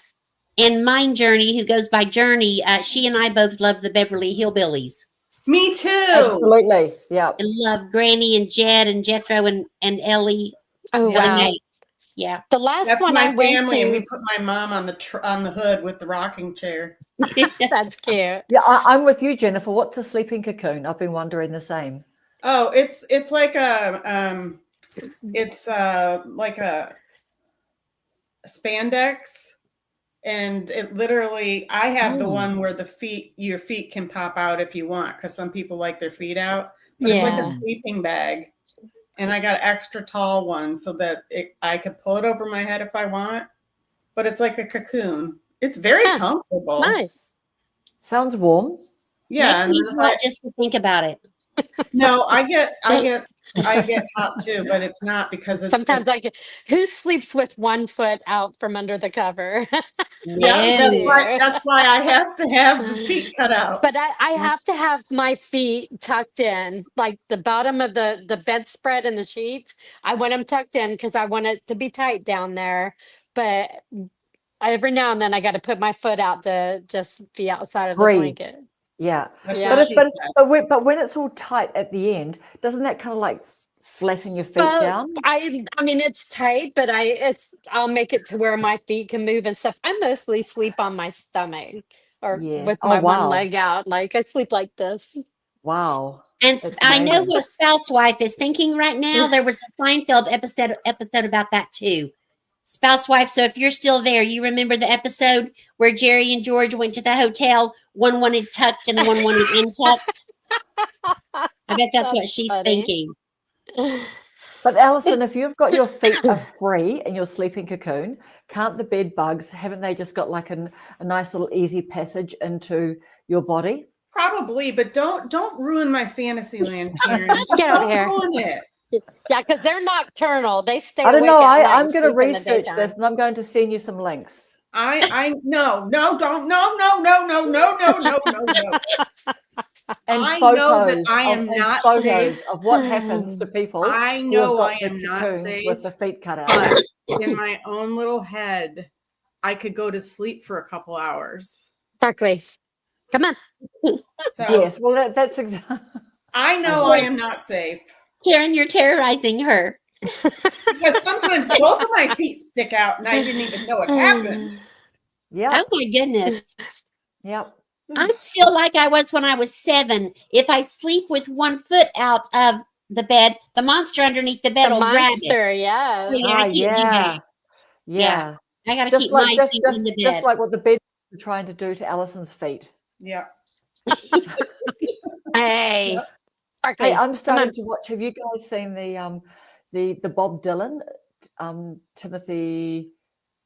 And Mine Journey, who goes by Journey, she and I both love the Beverly Hillbillies. Me too. Absolutely. Yeah. I love Granny and Jed and Jethro and Ellie. Oh, Ellie wow. Mae. Yeah. The last That's one I my went family, and we to, put my mom on the hood with the rocking chair. that's cute. Yeah, I'm with you, Jennifer. What's a sleeping cocoon? I've been wondering the same. Oh, it's like a like a spandex, and it literally, I have the one where your feet can pop out if you want, because some people like their feet out, but it's like a Yeah. sleeping bag. And I got extra tall one so that I could pull it over my head if I want, but it's like a cocoon. It's very Huh. comfortable. Nice. Sounds warm. Yeah. Makes And me then if hot just to think about it. no, I get hot too, but it's not because Sometimes I get, who sleeps with one foot out from under the cover? yeah, No. that's why I have to have the feet cut out. But I have to have my feet tucked in, like the bottom of the bedspread and the sheets. I want them tucked in because I want it to be tight down there. But every now and then I got to put my foot out to just be outside of the Breathe. blanket. Yeah. That's Yeah. what she said. But when it's all tight at the end, doesn't that kind of like flatten your feet Well, down? I mean it's tight, but I'll make it to where my feet can move and stuff. I mostly sleep on my stomach or Yeah. with Oh, my one wow. leg out. Like I sleep like this. Wow. And That's I know amazing. what Spouse Wife is thinking right now. There was a Seinfeld episode about that too. Spouse Wife. So if you're still there, you remember the episode where Jerry and George went to the hotel. One wanted tucked and one wanted untucked. I bet that's what she's funny. thinking. But Alison, if you've got your feet are free and you're sleeping cocoon, can't the bed bugs, haven't they just got like a nice little easy passage into your body? Probably, but don't ruin my fantasy land, Karen. Get over Don't here. ruin it. Yeah, because they're nocturnal. They stay. I don't awake know. at night I'm and going to sleep in the research daytime. this and I'm going to send you some links. I no, don't no. And I photos know that I am and not photos safe. of what happens to people. I who have know got I the am not cocoons safe. with the feet cut out. But in my own little head, I could go to sleep for a couple hours. Exactly. Come on. So Yes, well, that's exactly. I know I am not safe Karen, you're terrorizing her. because sometimes both of my feet stick out and I didn't even know it happened. Yeah, Oh my goodness. yep. I'm still like I was when I was 7. If I sleep with one foot out of the bed, the monster underneath the bed The will grab it. monster, yeah. Oh, yeah, I can't do that. Yeah. I got to Just keep like my feet in the bed. just like what the bed is trying to do to Alison's feet. Yeah. Hey. Yep. Sparkly, Hey, I'm come starting on. to watch. Have you guys seen the Bob Dylan, Timothy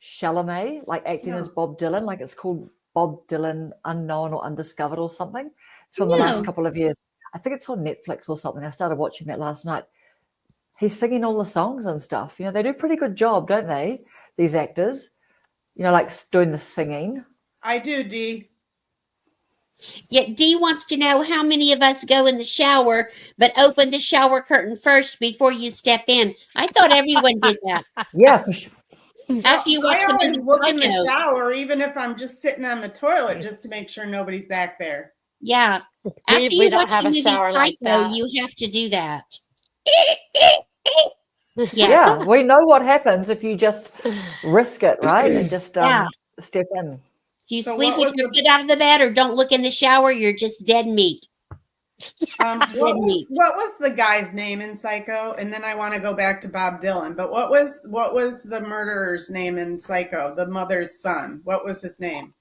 Chalamet, like acting No. as Bob Dylan? Like it's called Bob Dylan Unknown or Undiscovered or something. It's from the last No. couple of years. I think it's on Netflix or something. I started watching that last night. He's singing all the songs and stuff. You know, they do a pretty good job, don't they? These actors, you know, like doing the singing. I do, Dee. Yet Dee wants to know how many of us go in the shower, but open the shower curtain first before you step in. I thought everyone did that. Yeah, for sure. After you watch I the always movie look in the Psycho. shower, even if I'm just sitting on the toilet, just to make sure nobody's back there. Yeah. After We you don't watch have the a movie shower like Psycho, that. you have to do that. Yeah, we know what happens if you just risk it, right? And just Yeah. step in. If you So sleep what with was your the- foot out of the bed or don't look in the shower, you're just dead meat. What was the guy's name in Psycho? And then I want to go back to Bob Dylan. But what was the murderer's name in Psycho? The mother's son. What was his name?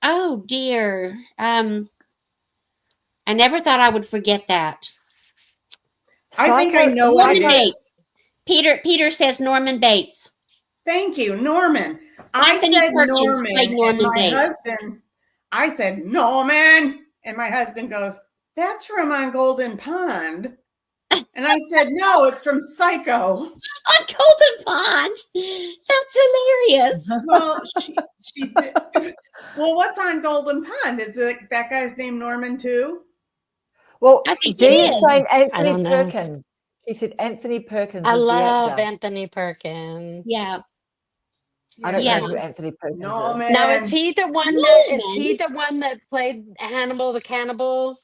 Oh dear. I never thought I would forget that. I think I know what Norman it is. Bates. Peter says Norman Bates. Thank you, Norman. I Anthony said Perkins Norman, played Norman and my Bates. husband. I said Norman, and my husband goes, "That's from On Golden Pond." And I said, "No, it's from Psycho." On Golden Pond. That's hilarious. Well, she did. Well, what's on Golden Pond? Is it that guy's name Norman too? Well, I think it Dee's is. saying I Anthony don't know. Perkins. He said Anthony Perkins I is love the actor. Anthony Perkins. Yeah. I don't Yeah. know who Anthony Perkins is. Norman. Now is he the one that played Hannibal the Cannibal?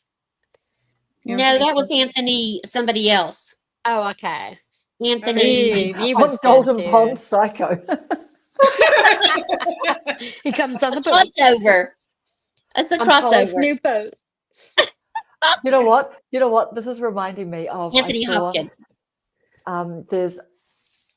No, that was Anthony, somebody else. Oh, okay. Anthony. He On was Golden good, too. Pond Psycho. He comes on the boat. Crossover. That's a On Paul's crossover. new boat. You know what? You know what? This is reminding me of Anthony I saw, Hopkins. There's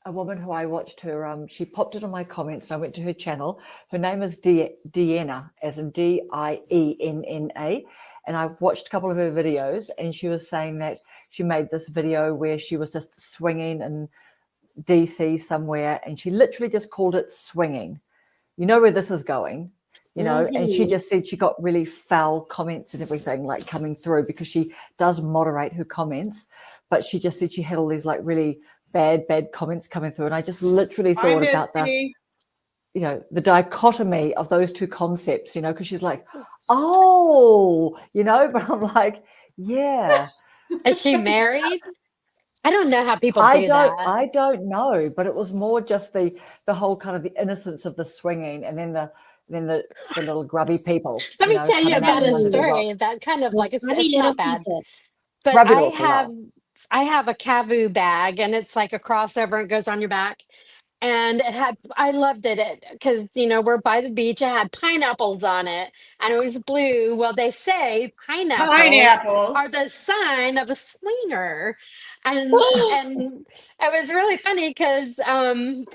a woman who I watched her. She popped it on my comments. And I went to her channel. Her name is Diena, as in Dienna. And I watched a couple of her videos, and she was saying that she made this video where she was just swinging in DC somewhere, and she literally just called it swinging. You know where this is going. you know, and she Mhm. just said she got really foul comments and everything like coming through because she does moderate her comments, but she just said she had all these like really bad comments coming through. And I just literally Hi, thought about Misty. you know, the dichotomy of those two concepts, you know, because she's like, oh, you know, but I'm like, yeah. Is she married? I don't know how people do that. I don't know, but it was more just the whole kind of the innocence of the swinging, and then the little grubby people. Let you me know, tell you coming out about a from under the rock. story that kind of like Those funny it's little not bad, people. but Grubby I little people. have a Cavu bag, and it's like a crossover and goes on your back. And I loved it because, you know, we're by the beach. It had pineapples on it and it was blue. Well, they say pineapples are Pineapples. the sign of a swinger. And it was really funny because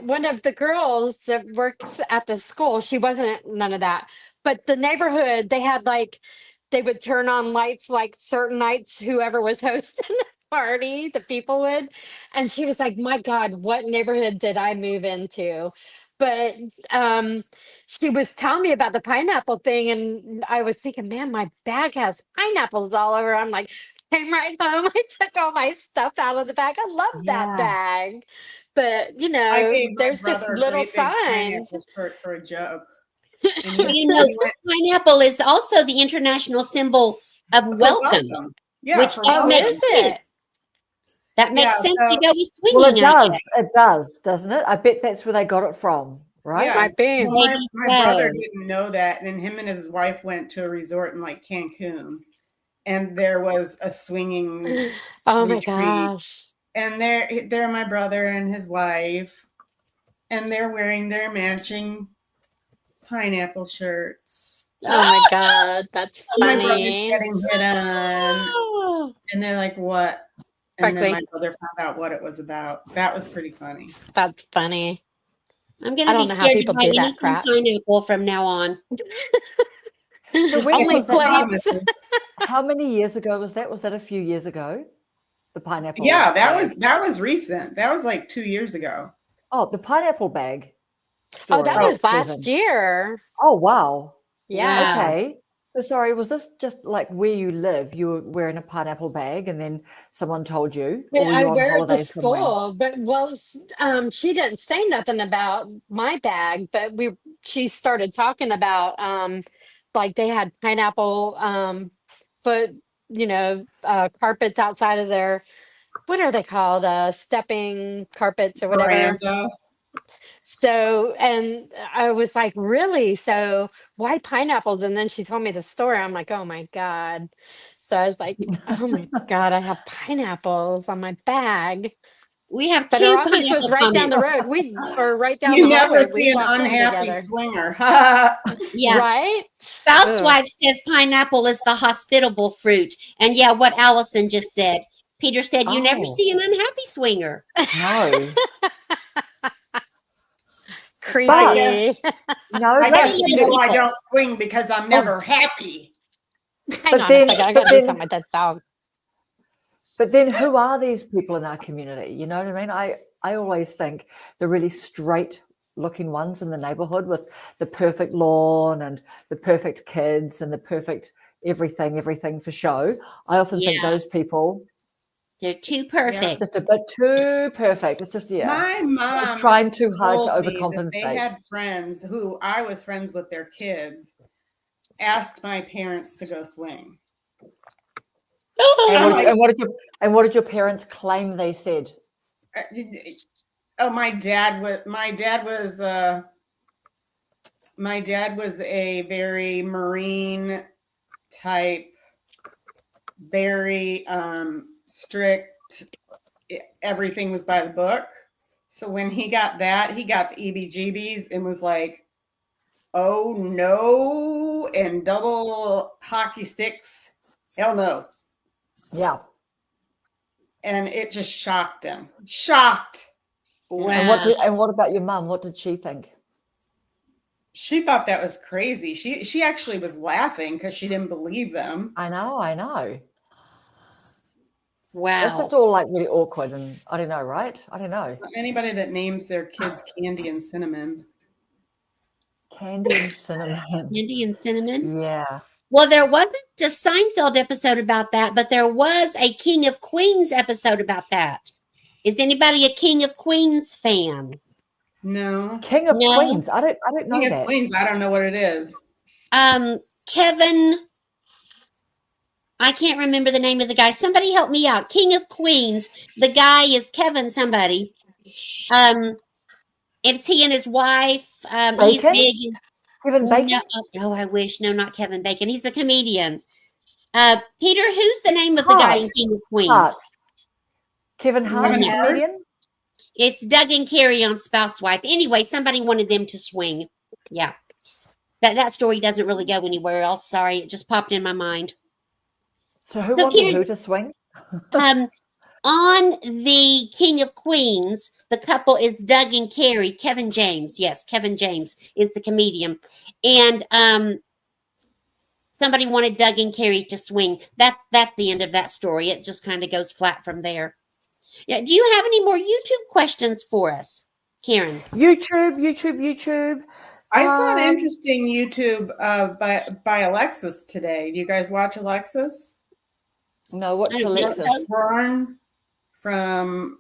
one of the girls that works at the school, she wasn't none of that. But the neighborhood, they had like, they would turn on lights like certain nights, whoever was hosting the party, the people would. And she was like, my God, what neighborhood did I move into? But she was telling me about the pineapple thing, and I was thinking, man, my bag has pineapples all over. I'm like, came right home. I took all my stuff out of the bag. I love that Yeah. bag. But you I know, gave my there's just brother a little great big signs. pineapple shirt for a joke. And Well, you know, pineapple is also the international symbol of for welcome, Yeah, which for that Oh, makes is sense. it? That makes Yeah, sense to so- go with Well, swinging, I guess. it does, doesn't it? I bet that's where they got it from, right? Yeah. Might be. Well, Maybe my brother so. didn't know that, and him and his wife went to a resort in like Cancun, and there was a swinging Oh my retreat. gosh. And there my brother and his wife, and they're wearing their matching pineapple shirts. Oh my God. That's And my brother's funny. getting hit on, and they're like, "What?" And then my Sparkly. brother found out what it was about. That was pretty funny. That's funny. I'm I going to be don't know how scared to people buy do that anything crap. pineapple from now on. So when Only was that? plates. How many years ago was that? Was that a few years ago? The pineapple. Yeah, bag? that was recent. That was like 2 years ago. Oh, the pineapple bag. Oh, that story, was last Susan. year. Oh, wow. Yeah. Wow. Okay. So sorry, was this just like where you live? You were wearing a pineapple bag, and then someone told you, or were I you on wear it to holiday somewhere? school, but well, she didn't say nothing about my bag, but she started talking about like they had pineapple foot, you know, carpets outside of their, what are they called? Stepping carpets or whatever. Veranda. So, and I was like, really? So, why pineapples? And then she told me the story. I'm like, oh my God. So I was like, oh my God, I have pineapples on my bag. We have But our 2 office was pineapple right down the comments. road. Or right down You the never hallway. see We an walked in unhappy together. swinger. Yeah. Right? Spouse Ugh. wife says pineapple is the hospitable fruit. And yeah, what Allison just said. Peter said, you never Oh. see an unhappy swinger. No. Creepy. But- guess- No, I but- guess you know I people. don't swing because I'm never happy. Hang but on then- a second. I but gotta do then- something with this dog. But then who are these people in our community? You know what I mean? I always think the really straight looking ones in the neighborhood with the perfect lawn and the perfect kids and the perfect everything for show. I often think Yeah. those people They're too perfect. just a bit too perfect. It's just, yeah. My mom Just trying too hard to told me that they overcompensate. had friends who I was friends with their kids asked my parents to go swing. And I'm what did your parents claim they said? Oh, my dad was a very Marine type, very strict. Everything was by the book. So when he got that, he got the EBGBs and was like, "Oh no!" and double hockey sticks. Hell no. Yeah. And it just shocked him. Shocked. Wow. And what about your mum? What did she think? She thought that was crazy. She actually was laughing because she didn't believe them. I know. Wow. It's just all like really awkward, and I don't know, right? I don't know. Anybody that names their kids Candy and Cinnamon. Candy and cinnamon. Candy and cinnamon. Yeah. Well, there wasn't a Seinfeld episode about that, but there was a King of Queens episode about that. Is anybody a King of Queens fan? No. King of No. Queens. I don't know King that. of Queens, I don't know what it is. Kevin, I can't remember the name of the guy. Somebody help me out. King of Queens. The guy is Kevin somebody. It's he and his wife. He's Bacon? big. Kevin Bacon? No, I wish. No, not Kevin Bacon. He's a comedian. Peter, who's the name of the guy in King of Queens? Hart. Kevin Hart, Kevin Hart? comedian? It's Doug and Carrie on Spouse Wife. Anyway, somebody wanted them to swing. Yeah. That story doesn't really go anywhere else. Sorry, it just popped in my mind. So who So wanted Karen- who to swing? On the King of Queens, the couple is Doug and Carrie. Kevin James. Yes, Kevin James is the comedian. And somebody wanted Doug and Carrie to swing. That's the end of that story. It just kind of goes flat from there. Yeah, do you have any more YouTube questions for us, Karen? YouTube. I saw an interesting YouTube by Alexis today. Do you guys watch Alexis? No, what's I don't think Alexis? so. Born from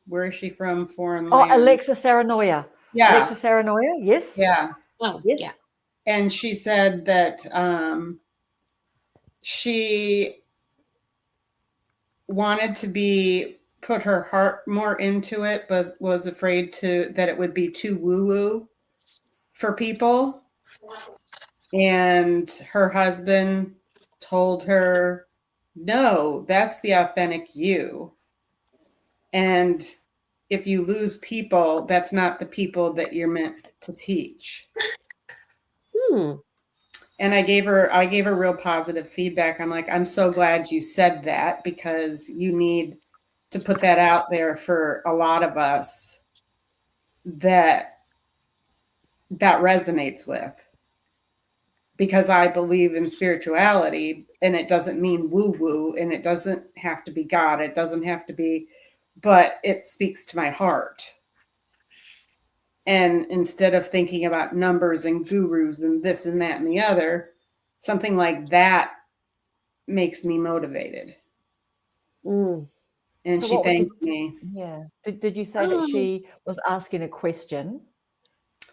where is she from? Foreign Oh, land. Alexa Saranoia. Yeah, Alexa Saranoia, yes. yeah. Oh, Yes. yeah. And she said that she wanted to put her heart more into it, but was afraid that it would be too woo-woo for people. And her husband told her, no, that's the authentic you. And if you lose people, that's not the people that you're meant to teach. And I gave her real positive feedback. I'm like, I'm so glad you said that, because you need to put that out there for a lot of us that resonates with. Because I believe in spirituality, and it doesn't mean woo-woo, and it doesn't have to be God. It doesn't have to be, but it speaks to my heart. And instead of thinking about numbers and gurus and this and that and the other, something like that makes me motivated. And So she thanked me. Yeah. Did you say that she was asking a question?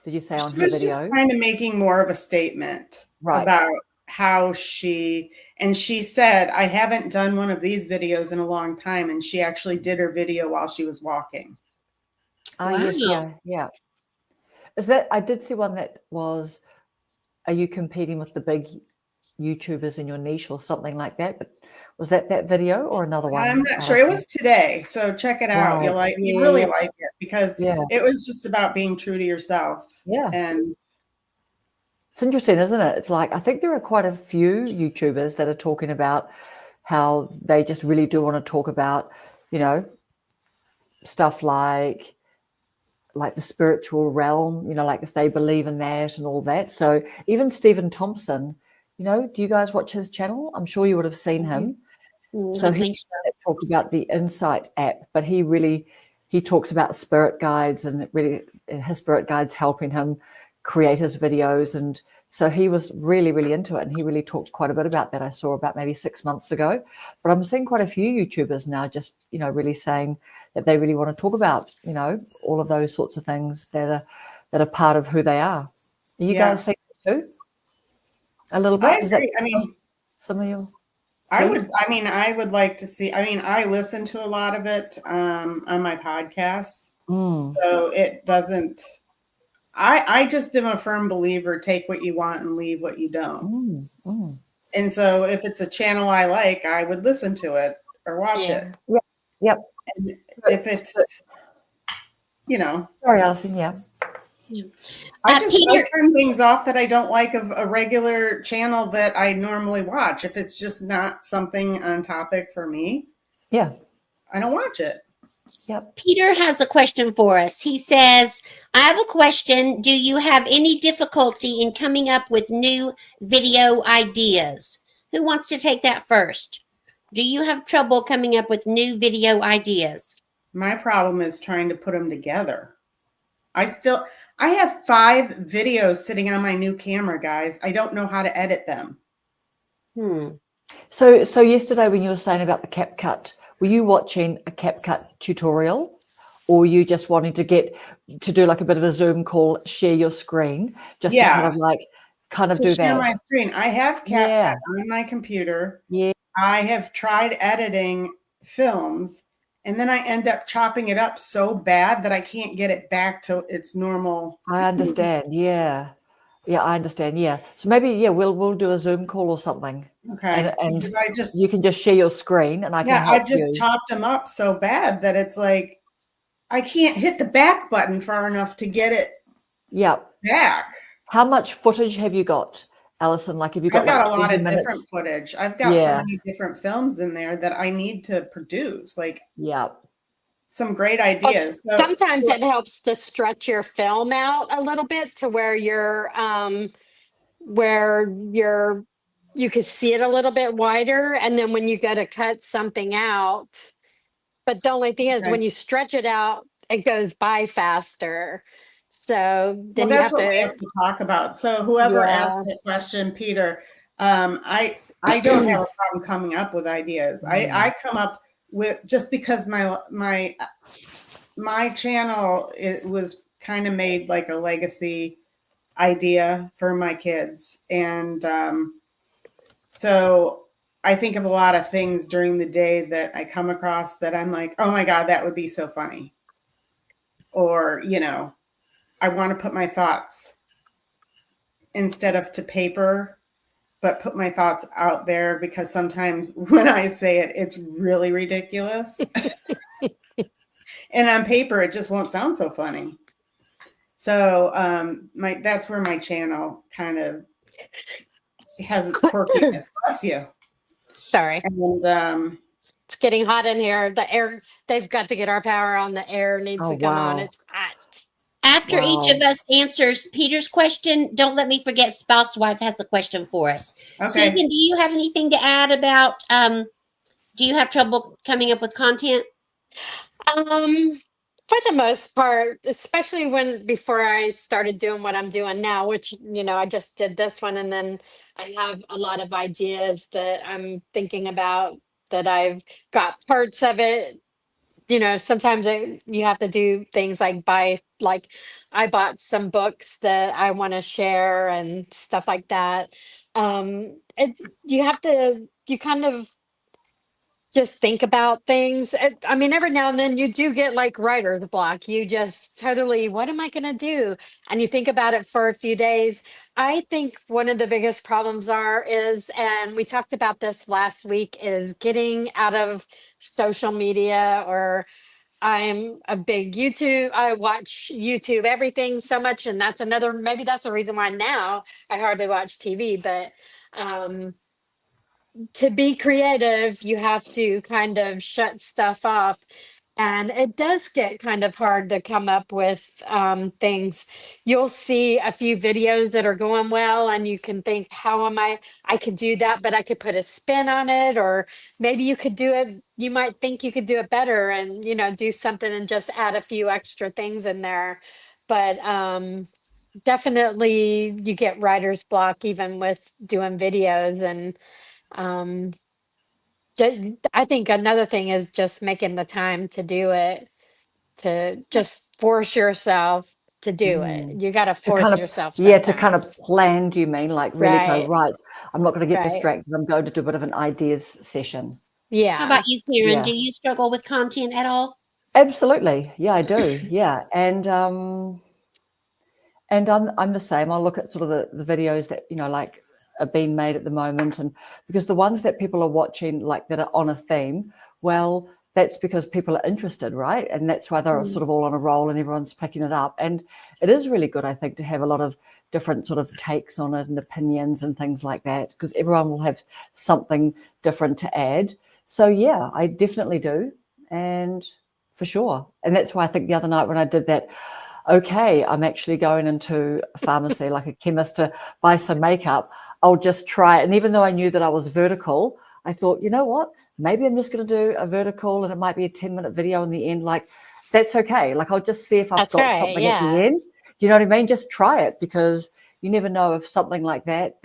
Did you say on She her was video? just kind of making more of a statement about how she said, I haven't done one of these videos in a long time. And she actually did her video while she was walking. Yes, yeah. Is that, I did see one that was, are you competing with the big YouTubers in your niche or something like that? But was that video or another one? I'm not sure. It was today. So check it out. Right. You really like it, because Yeah. it was just about being true to yourself. Yeah. And it's interesting, isn't it? It's like, I think there are quite a few YouTubers that are talking about how they just really do want to talk about, stuff like the spiritual realm, like if they believe in that and all that. So even Stephen Thompson, do you guys watch his channel? I'm sure you would have seen him. So he talked about the Insight app, but he talks about spirit guides, and really his spirit guides helping him create his videos. And so he was really, really into it. And he really talked quite a bit about that. I saw about maybe 6 months ago, but I'm seeing quite a few YouTubers now just, really saying that they really want to talk about, all of those sorts of things that are part of who they are. You guys see it too? A little bit? I agree. I mean, some of you. I would like to see, I listen to a lot of it on my podcasts. So it doesn't, I just am a firm believer, take what you want and leave what you don't. And so if it's a channel I like, I would listen to it or watch it. Yep. And if it's, Sorry, Alison, yeah. I turn things off that I don't like of a regular channel that I normally watch. If it's just not something on topic for me, I don't watch it. Yep. Peter has a question for us. He says, I have a question. Do you have any difficulty in coming up with new video ideas? Who wants to take that first? Do you have trouble coming up with new video ideas? My problem is trying to put them together. I have 5 videos sitting on my new camera, guys. I don't know how to edit them. So yesterday when you were saying about the CapCut, were you watching a CapCut tutorial, or were you just wanting to do like a bit of a Zoom call, share your screen, just to kind of to do share that? my screen. I have CapCut on my computer. Yeah. I have tried editing films, and then I end up chopping it up so bad that I can't get it back to its normal. I understand. Yeah. Yeah, I understand. Yeah. So maybe, we'll do a Zoom call or something. Okay. And Because you can just share your screen and I can help I've just you. chopped them up so bad that it's like I can't hit the back button far enough to get it back. How much footage have you got, Alison? Like, have you got, I've got like a lot 20 of minutes? different footage. I've got so many different films in there that I need to produce. Like, some great ideas. So sometimes it helps to stretch your film out a little bit to where you can see it a little bit wider, and then when you go to cut something out, but the only thing is when you stretch it out, it goes by faster. So then that's what we have to talk about. So whoever asked that question, Peter, I don't have a problem coming up with ideas. I come up with, just because my channel, it was kind of made like a legacy idea for my kids, and so I think of a lot of things during the day that I come across that I'm like, oh my God, that would be so funny. Or, I want to put my thoughts instead of to paper, but put my thoughts out there, because sometimes when I say it, it's really ridiculous. And on paper, it just won't sound so funny. So that's where my channel kind of has its quirkiness. Bless you. Sorry. And it's getting hot in here. The air, they've got to get our power on. The air needs to come on. It's hot. After each of us answers Peter's question, don't let me forget Spouse Wife has a question for us. Okay. Susan, do you have anything to add about, do you have trouble coming up with content? For the most part, especially before I started doing what I'm doing now, which, I just did this one, and then I have a lot of ideas that I'm thinking about, that I've got parts of it. Sometimes you have to do things like I bought some books that I want to share and stuff like that. You kind of just think about things. I mean, every now and then you do get like writer's block. You just totally, what am I going to do? And you think about it for a few days. I think one of the biggest problems and we talked about this last week, is getting out of social media. Or I'm a big I watch YouTube, everything so much. And maybe that's the reason why now I hardly watch TV, but, to be creative, you have to kind of shut stuff off. And it does get kind of hard to come up with things. You'll see a few videos that are going well, and you can think, I could do that, but I could put a spin on it. Or maybe you could do it, you might think you could do it better, and, do something and just add a few extra things in there. But definitely you get writer's block even with doing videos. And I think another thing is just making the time to do it, to just force yourself to do it. You got to force yourself. To kind of plan. Do you mean like really go, right? I'm not going to get Right. distracted. I'm going to do a bit of an ideas session. Yeah. How about you, Karen? Do you struggle with content at all? Absolutely. Yeah, I do. Yeah. And I'm the same. I'll look at sort of the videos that, like are being made at the moment, and because the ones that people are watching, like that are on a theme, well, that's because people are interested, right? And that's why they're sort of all on a roll and everyone's picking it up. And it is really good, I think, to have a lot of different sort of takes on it and opinions and things like that, because everyone will have something different to add. So yeah, I definitely do. And for sure. And that's why I think the other night when I did that, okay, I'm actually going into a pharmacy, like a chemist, to buy some makeup. I'll just try it. And even though I knew that I was vertical, I thought, you know what? Maybe I'm just going to do a vertical, and it might be a 10-minute video in the end. Like, that's okay. Like, I'll just see if I've got something at the end. Do you know what I mean? Just try it, because you never know if something like that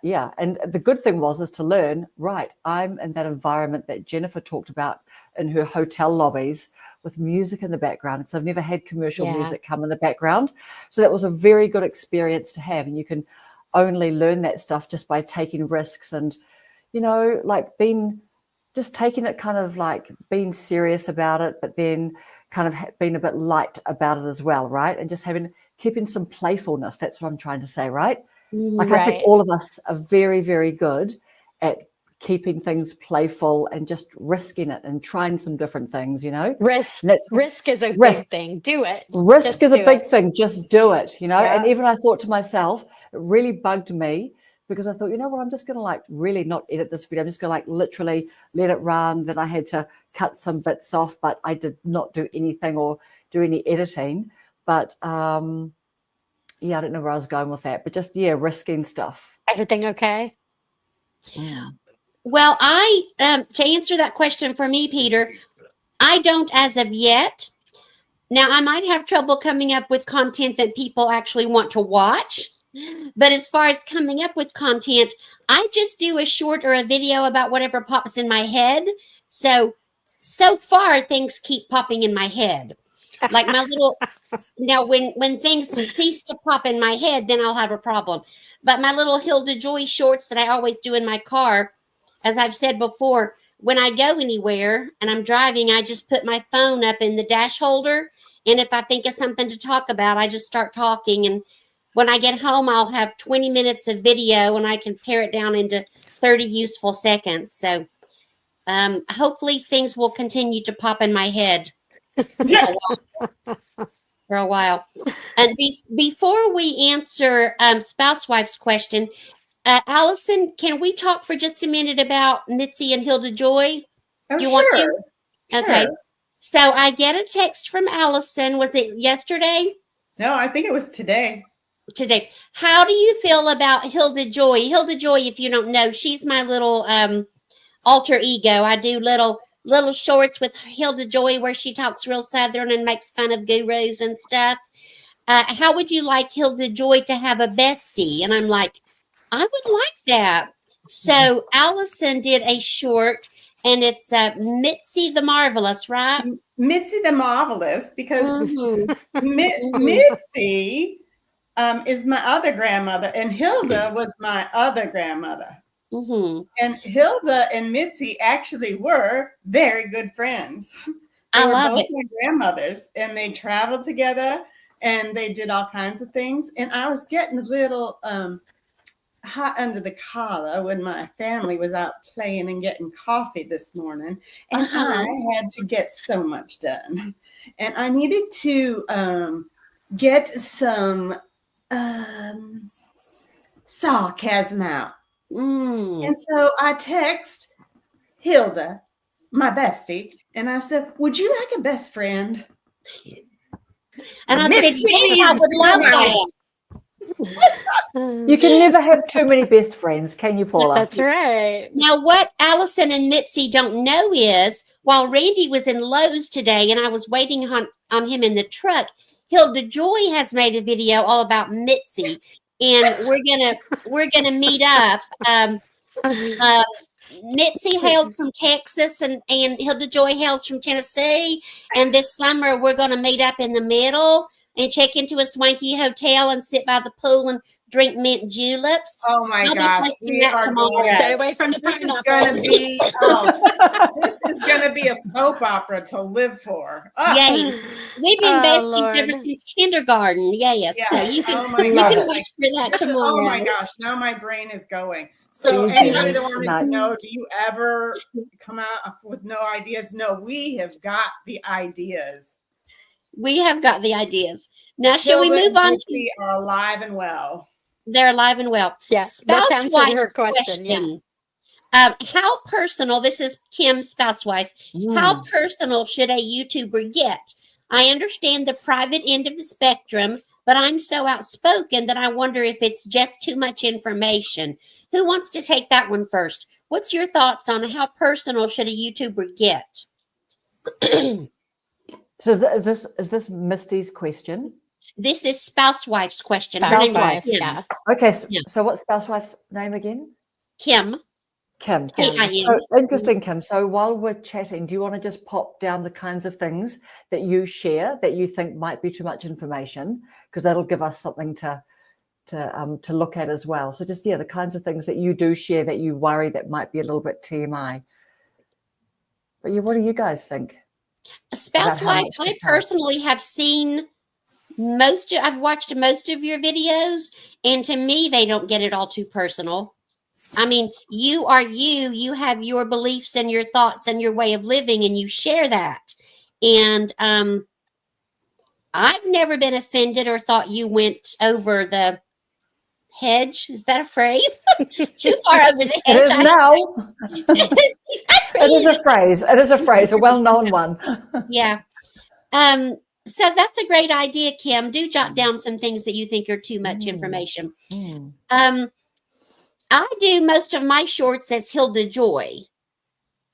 yeah. And the good thing is to learn, right, I'm in that environment that Jennifer talked about in her hotel lobbies with music in the background. So I've never had commercial music come in the background. So that was a very good experience to have. And you can only learn that stuff just by taking risks and, you know, like just taking it kind of like being serious about it, but then kind of being a bit light about it as well, right? And just keeping some playfulness. That's what I'm trying to say, right? Like I think all of us are very, very good at keeping things playful and just risking it and trying some different things, you know. Risk is a big thing. Do it. Risk is a big thing. Just do it, you know. And even I thought to myself, it really bugged me, because I thought, you know what, I'm just going to like really not edit this video. I'm just going to like literally let it run. Then I had to cut some bits off, but I did not do anything or do any editing. But yeah, I don't know where I was going with that, but just, risking stuff. Everything okay? Yeah. Well, to answer that question for me, Peter, I don't as of yet. Now, I might have trouble coming up with content that people actually want to watch. But as far as coming up with content, I just do a short or a video about whatever pops in my head. So far, things keep popping in my head. Like my little, now when things cease to pop in my head, then I'll have a problem. But my little Hilda Joy shorts that I always do in my car, as I've said before, when I go anywhere and I'm driving, I just put my phone up in the dash holder. And if I think of something to talk about, I just start talking. And when I get home, I'll have 20 minutes of video and I can pare it down into 30 useful seconds. So hopefully things will continue to pop in my head for a while. And before we answer Spousewife's question, Allison, can we talk for just a minute about Mitzi and Hilda Joy? Oh, you sure. Want to? Okay. Sure. So I get a text from Allison. Was it yesterday? No, I think it was today. Today. How do you feel about Hilda Joy? Hilda Joy, if you don't know, she's my little alter ego. I do little shorts with Hilda Joy where she talks real Southern and makes fun of gurus and stuff. How would you like Hilda Joy to have a bestie? And I'm like, I would like that. So Allison did a short, and it's Mitzi the Marvelous, right? Mitzi the Marvelous, because Mitzi is my other grandmother, and Hilda was my other grandmother. Mm-hmm. And Hilda and Mitzi actually were very good friends. I love it. My grandmothers, and they traveled together, and they did all kinds of things. And I was getting a little hot under the collar when my family was out playing and getting coffee this morning, and I had to get so much done, and I needed to get some sarcasm out. And so I text Hilda, my bestie, and I said, would you like a best friend? And I said, yes, I would love that. You can never have too many best friends, can you, Paula? That's right. Now, what Allison and Mitzi don't know is, while Randy was in Lowe's today and I was waiting on him in the truck, Hilda Joy has made a video all about Mitzi, and we're gonna meet up. Mitzi hails from Texas, and Hilda Joy hails from Tennessee. And this summer, we're gonna meet up in the middle and check into a swanky hotel and sit by the pool and drink mint juleps. Oh my gosh, stay away from the this is pineapple. this is gonna be a soap opera to live for. Yes, we've been besties ever since kindergarten. Yes, so you can watch for that tomorrow. Oh my gosh, now my brain is going. So anybody that wanted to know, do you ever come out with no ideas? No, we have got the ideas. We have got the ideas. Now, shall we move on to? We are alive and well. They're alive and well. Yes, that's answered her question. Yeah. How personal? This is Kim's spousewife. How personal should a YouTuber get? I understand the private end of the spectrum, but I'm so outspoken that I wonder if it's just too much information. Who wants to take that one first? What's your thoughts on how personal should a YouTuber get? So is this Misty's question? This is spouse wife's question. Her Spouse name is wife, Kim. yeah. Okay, so, Yeah. so what's spouse wife's name again? Kim. Kim. K-I-M. So interesting, Kim. So while we're chatting, do you want to just pop down the kinds of things that you share that you think might be too much information? Because that'll give us something to look at as well. So just the kinds of things that you do share that you worry that might be a little bit TMI. But what do you guys think? A spouse About how wife, much to I pay. personally have seen I've watched most of your videos, and to me, they don't get it all too personal. I mean, you are you have your beliefs and your thoughts and your way of living, and you share that. And I've never been offended or thought you went over the hedge. Is that a phrase? Too far over the hedge. It is now. It It is a phrase, a well-known one. Yeah. So that's a great idea, Kim. Do jot down some things that you think are too much information. I do most of my shorts as Hilda Joy.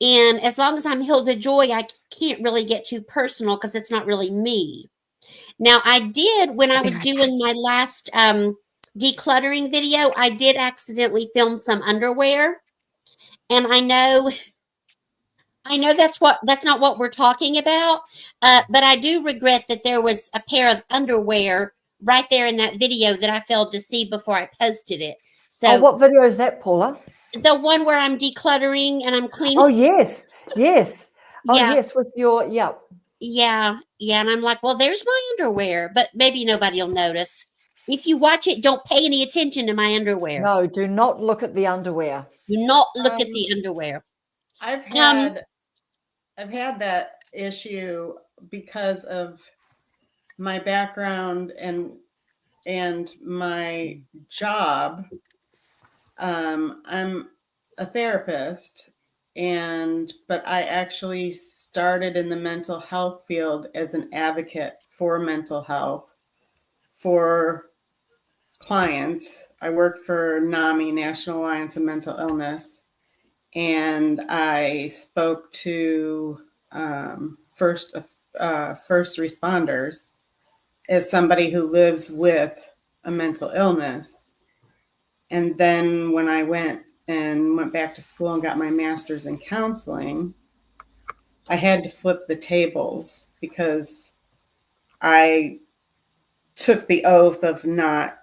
And as long as I'm Hilda Joy, I can't really get too personal because it's not really me. Now, I did, when I was doing my last decluttering video, I did accidentally film some underwear. And I know that's not what we're talking about, but I do regret that there was a pair of underwear right there in that video that I failed to see before I posted it. So, what video is that, Paula? The one where I'm decluttering and I'm cleaning. Oh yes. Oh Yeah. yes, with your Yeah, and I'm like, well, there's my underwear, but maybe nobody will notice. If you watch it, don't pay any attention to my underwear. No, do not look at the underwear. Do not look at the underwear. I've had that issue because of my background and my job. I'm a therapist, but I actually started in the mental health field as an advocate for mental health for clients. I worked for NAMI, National Alliance of Mental Illness, and I spoke to first responders as somebody who lives with a mental illness. And then when I went back to school and got my master's in counseling, I had to flip the tables because I took the oath of not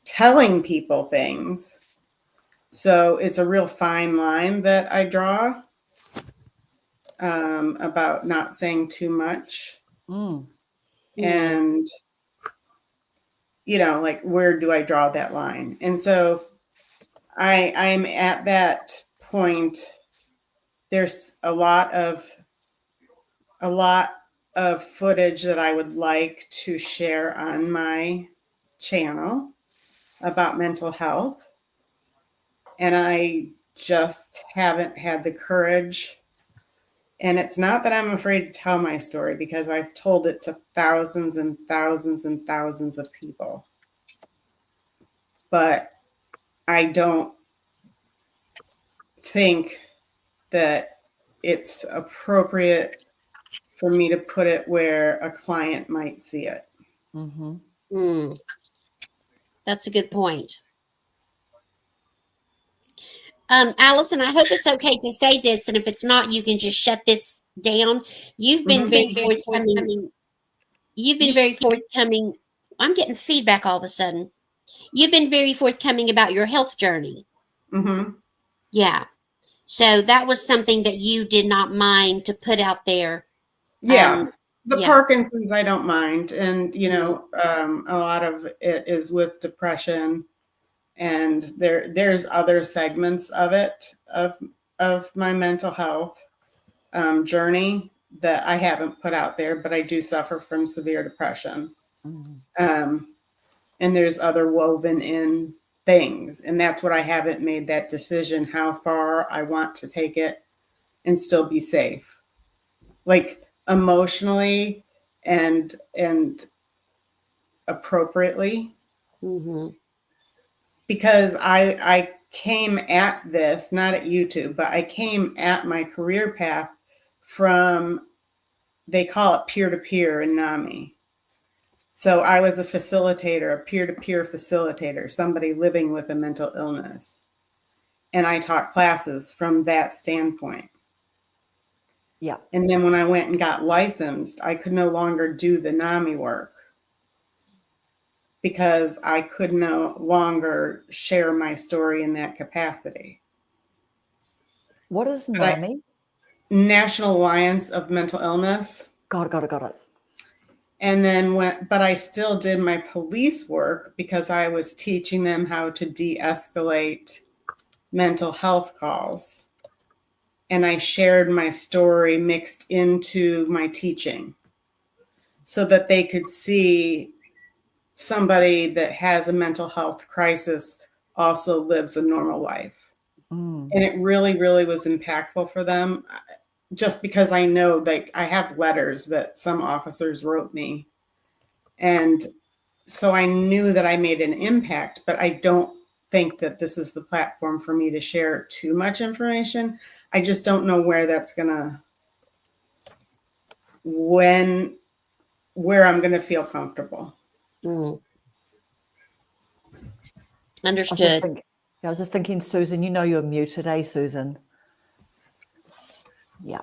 telling people things. So it's a real fine line that I draw about not saying too much. And, like, where do I draw that line? And so I'm at that point. There's a lot of footage that I would like to share on my channel about mental health. And I just haven't had the courage. And it's not that I'm afraid to tell my story, because I've told it to thousands and thousands and thousands of people. But I don't think that it's appropriate for me to put it where a client might see it. That's a good point. Allison, I hope it's okay to say this, and if it's not, you can just shut this down. You've been very forthcoming. You've been very forthcoming. I'm getting feedback all of a sudden. You've been very forthcoming about your health journey. Yeah. So that was something that you did not mind to put out there. The Parkinson's, I don't mind. And, a lot of it is with depression. And there's other segments of it, of my mental health journey that I haven't put out there, but I do suffer from severe depression. And there's other woven in things. And that's what I haven't made that decision, how far I want to take it and still be safe. Like emotionally and appropriately. Because I came at this, not at YouTube, but I came at my career path from, they call it peer-to-peer in NAMI. So I was a facilitator, a peer-to-peer facilitator, somebody living with a mental illness. And I taught classes from that standpoint. Yeah. And then when I went and got licensed, I could no longer do the NAMI work because I could no longer share my story in that capacity. What is NAMI? National Alliance of Mental Illness. Got it. And then but I still did my police work because I was teaching them how to de-escalate mental health calls. And I shared my story mixed into my teaching so that they could see somebody that has a mental health crisis also lives a normal life. And it really, really was impactful for them, just because I know, like, I have letters that some officers wrote me. And so I knew that I made an impact, but I don't think that this is the platform for me to share too much information. I just don't know where that's gonna, where I'm gonna feel comfortable. Understood. I was just thinking, Susan, you know you're muted, eh, Susan? Yeah.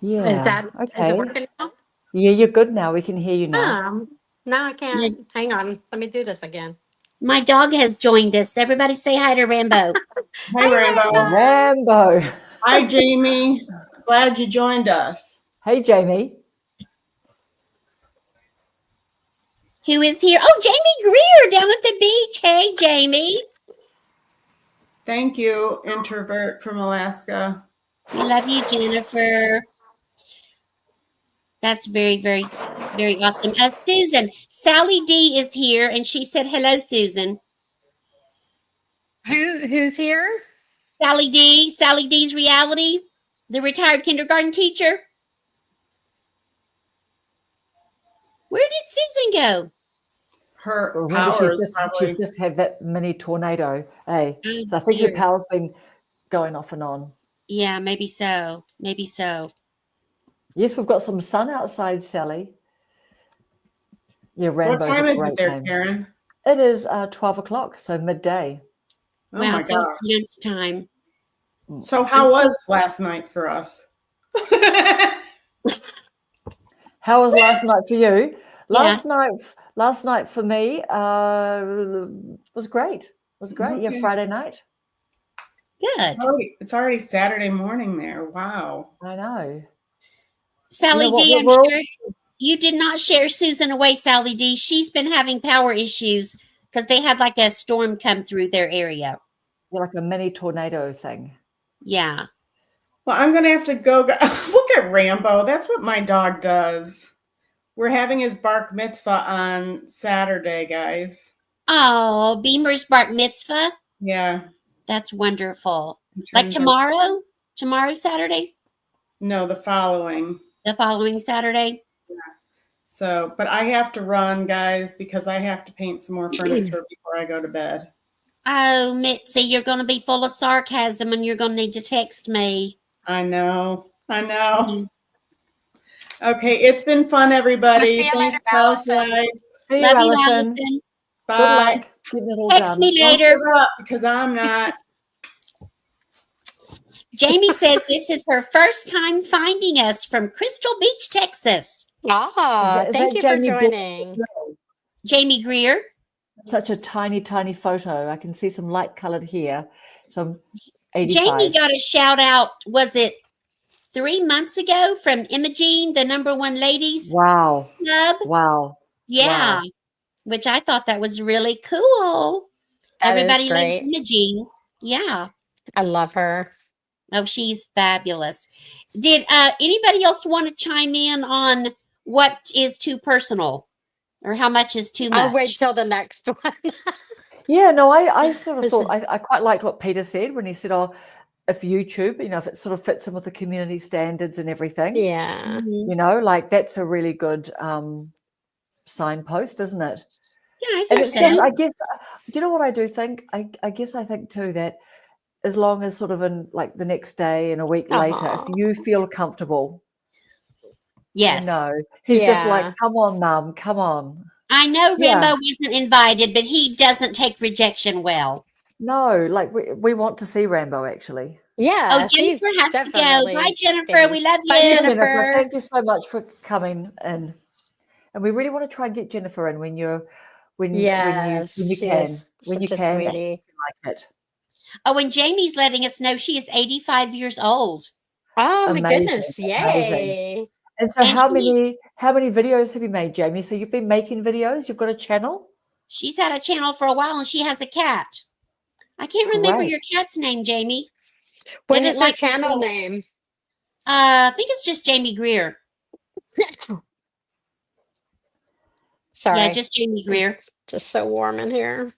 Yeah. Is okay? Is it working now? Yeah, you're good now. We can hear you now. No, I can't. Hang on. Let me do this again. My dog has joined us. Everybody say hi to Rambo. Hi, Rambo. Rambo. Hi, Jamie. Glad you joined us. Hey, Jamie. Who is here? Oh, Jamie Greer down at the beach. Hey, Jamie. Thank you, introvert from Alaska. We love you, Jennifer. That's very, very, very awesome. Susan, Sally D is here, and she said, hello, Susan. Who's here? Sally D. Sally D's Reality, the retired kindergarten teacher. Where did Susan go? Her Maybe powers she's just had that mini tornado, eh? So I think your power's been going off and on. Yeah, maybe so. Maybe so. Yes, we've got some sun outside, Sally. Yeah, Rambo's what time is a it there, great name. Karen? It is 12 o'clock, so midday. Oh Wow, my so God. it's lunchtime. So how was last night for us? How was last night for you? Yeah. Last night for me was great. It was great. Okay. Yeah, Friday night. Good. It's already Saturday morning there. Wow. I know. Sally You know what, D, I'm we're all- sure you did not share Susan away, Sally D. She's been having power issues because they had like a storm come through their area. Yeah, like a mini tornado thing. Yeah. Well, I'm going to have to go. Look at Rambo. That's what my dog does. We're having his bar mitzvah on Saturday, guys. Oh, Beamer's Bar Mitzvah. Yeah. That's wonderful. Like tomorrow? Tomorrow, Saturday? No, the following. The following Saturday? Yeah. So, but I have to run, guys, because I have to paint some more furniture before I go to bed. Oh, Mitzi, you're going to be full of sarcasm and you're going to need to text me. I know. Okay, it's been fun, everybody. We'll see you later, Thanks, Allison. Allison. See you, Love you, Allison. Allison. Bye. Good luck. Getting it all Text done. me Don't later. give up because I'm not. Jamie says this is her first time finding us from Crystal Beach, Texas. Ah, Is thank that you for Jamie joining. Jamie Greer. Such a tiny, tiny photo. I can see some light colored here. Some 85. Jamie got a shout out, was it 3 months ago from Imogene, the #1 ladies Wow. club? Wow. Yeah. Wow. Which I thought that was really cool. That is Everybody loves great. Imogene. Yeah. I love her. Oh, she's fabulous. Did anybody else want to chime in on what is too personal or how much is too much? I'll wait till the next one. Yeah, no, I sort of thought I quite liked what Peter said when he said, oh, if YouTube, if it sort of fits in with the community standards and everything, Yeah. Mhm. like that's a really good signpost, isn't it? Yeah, I And think it's so. just, I guess, do you know what I do think? I guess I think too that as long as sort of in like the next day and a week later, if Aw. you feel comfortable Yes. I know. He's just like, Yeah. come on, Mum, come on. I know Yeah. Rambo wasn't invited, but he doesn't take rejection well. No, like we want to see Rambo actually. Yeah. Oh, Jennifer has to go. Bye, Jennifer. We love Bye, you. Jennifer. Thank you so much for coming in. And we really want to try and get Jennifer in when you Yes, can. she When is you such a can, sweetie. like it. Oh, and Jamie's letting us know she is 85 years old. Oh my Amazing, goodness. amazing. Yay. And so And how many videos have you made, Jamie? So you've been making videos, you've got a channel? She's had a channel for a while and she has a cat. I can't remember Great. your cat's name, Jamie. What And is it your likes to channel go- name? I think it's just Jamie Greer. Sorry. Yeah, just Jamie Greer. Just so warm in here.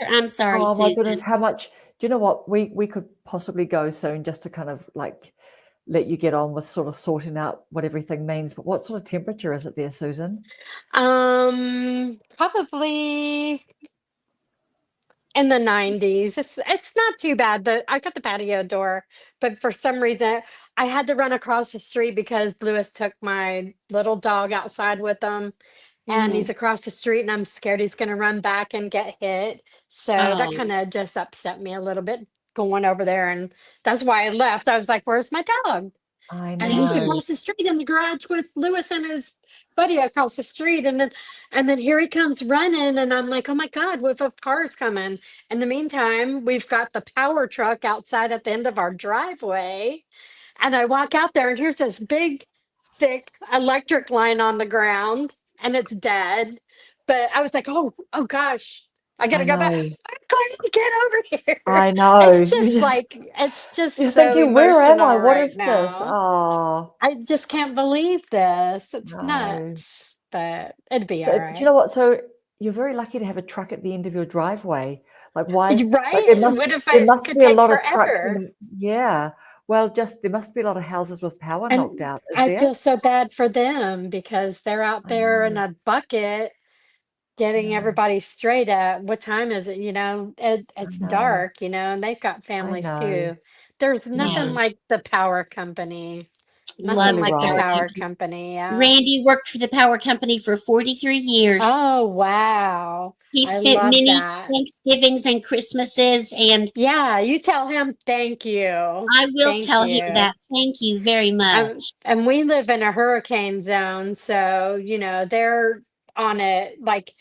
I'm sorry, Oh my Susan. goodness, how much do you know what we could possibly go soon just to kind of like let you get on with sort of sorting out what everything means. But what sort of temperature is it there, Susan? Probably in the 90s. It's not too bad. I got the patio door, but for some reason I had to run across the street because Lewis took my little dog outside with him. And he's across the street, and I'm scared he's going to run back and get hit. So that Oh. kind of just upset me a little bit going over there. And that's why I left. I was like, where's my dog? I And he's know. across the street in the garage with Lewis and his buddy across the street. And then here he comes running. And I'm like, oh my God, what if a car's coming? In the meantime, we've got the power truck outside at the end of our driveway. And I walk out there, and here's this big, thick electric line on the ground, and it's dead. But I was like, oh gosh, I gotta go back. know. I'm going to get over here. I know. It's You just like it's just you're so thinking, where am I? emotional What right is this? now. Oh, I just can't believe this. It's no. nuts, but it'd be So all do right. you know what? So you're very lucky to have a truck at the end of your driveway. Like why is Right? like there must What if there it must could be a take lot of trucks forever? yeah. Well, just there must be a lot of houses with power And knocked out, is I there? feel so bad for them because they're out I there in know. a bucket getting Yeah, everybody straight at what time is it? I It's know. dark, and they've got I families know. too. There's nothing Yeah. like the power company. Love Nothing the like the power power company. company. Yeah. Randy worked for the power company for 43 years. Oh, wow. He I spent love many that. Thanksgivings and Christmases, and Yeah, you tell him thank you. I will Thank tell him you. that. Thank you very much. And we live in a hurricane zone, so they're on it. Like,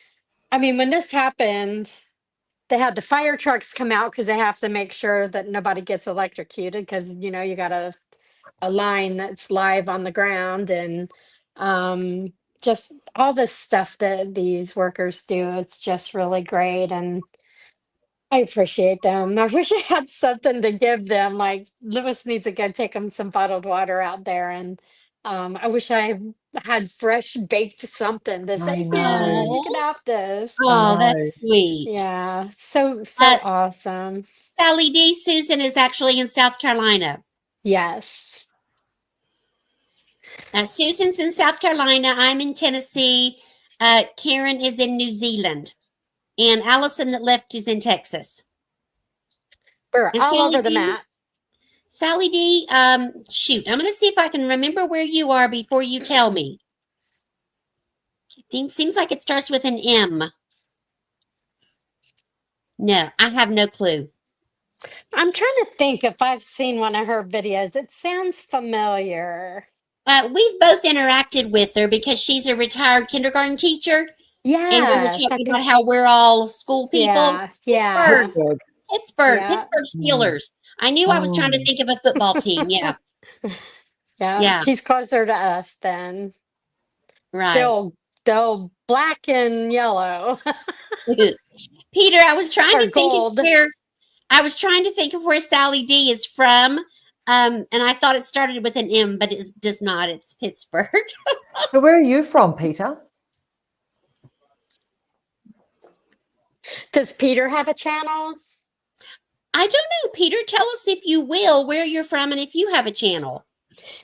I mean, when this happened, they had the fire trucks come out because they have to make sure that nobody gets electrocuted because you got a line that's live on the ground, and just all this stuff that these workers do. It's just really great, and I appreciate them. I wish I had something to give them. Like Lewis needs to go take him some bottled water out there, and I wish I had fresh baked something to I say, know. you can have this. I Oh, that's know. sweet. Yeah, so Uh, awesome. Sally D. Susan is actually in South Carolina. Yes. Susan's in South Carolina. I'm in Tennessee. Karen is in New Zealand. And Allison that left is in Texas. We're And all Sally over the D? map. Sally D, shoot, I'm going to see if I can remember where you are before you tell me. Seems like it starts with an M. No, I have no clue. I'm trying to think if I've seen one of her videos. It sounds familiar. We've both interacted with her because she's a retared kindergarten teacher. Yeah. And we were talking about how we're all school people. Yeah. Pittsburgh Yeah. Steelers. I knew I was trying to think of a football team. Yeah. Yeah. She's closer to us then. Right. Still black and yellow. Peter, I was trying Or to think gold. of where Sally D is from. And I thought it started with an M, but it does not. It's Pittsburgh. So where are you from, Peter? Does Peter have a channel? I don't know, Peter. Tell us if you will where you're from and if you have a channel.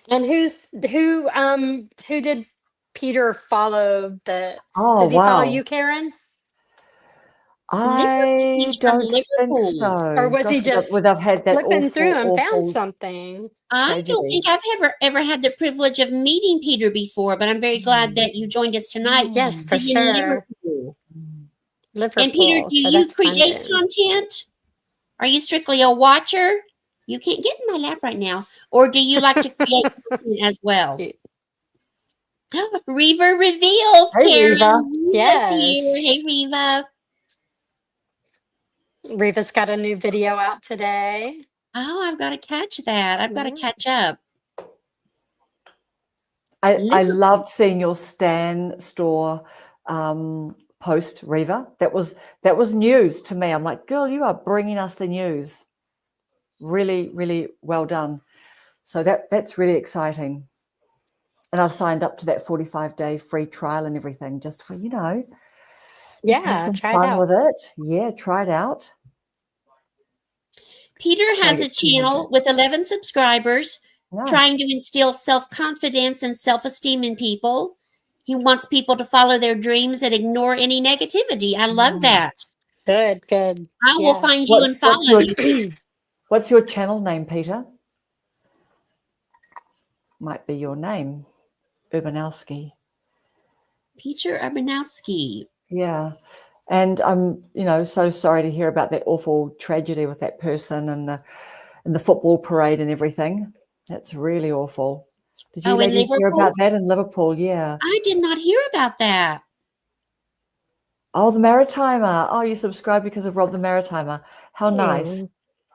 And who did Peter follow? Oh, Does he follow wow. you, Karen? I He's from don't think Liverpool. so. Or was he just I've had that flipping through and awful found something? I don't tragedy. think I've ever had the privilege of meeting Peter before, but I'm very glad that you joined us tonight. Yes, for He's in sure. Liverpool. Liverpool. And Peter, do so you that's fun create then. content? Are you strictly a watcher? You can't get in my lap right now. Or do you like to create content as well? Cute. Reva reveals, Hey, Karen. Reva. Reva's Yes. here. Hey, Reva. Reva's got a new video out today. Oh, I've got to catch that. I've got to Yeah. catch up. I loved seeing your Stan store post, Reva. That was news to me. I'm like, girl, you are bringing us the news. Really, really well done. So that's really exciting. And I've signed up to that 45-day free trial and everything, just for just have Yeah, some try it fun out. with it. Yeah, try it out. Peter has a get some more channel with 11 subscribers, Nice. trying to instill self-confidence and self-esteem in people. He wants people to follow their dreams and ignore any negativity. I love that. Good, good. I will Yeah. find you and follow you. What's your channel name, Peter? Might be your name, Urbanowski. Peter Urbanowski. Yeah. And I'm, so sorry to hear about that awful tragedy with that person and the football parade and everything. That's really awful. Did you Oh, in ladies hear Liverpool? about that in Liverpool? Yeah. I did not hear about that. Oh, the Maritimer. Oh, you subscribed because of Rob the Maritimer. How nice.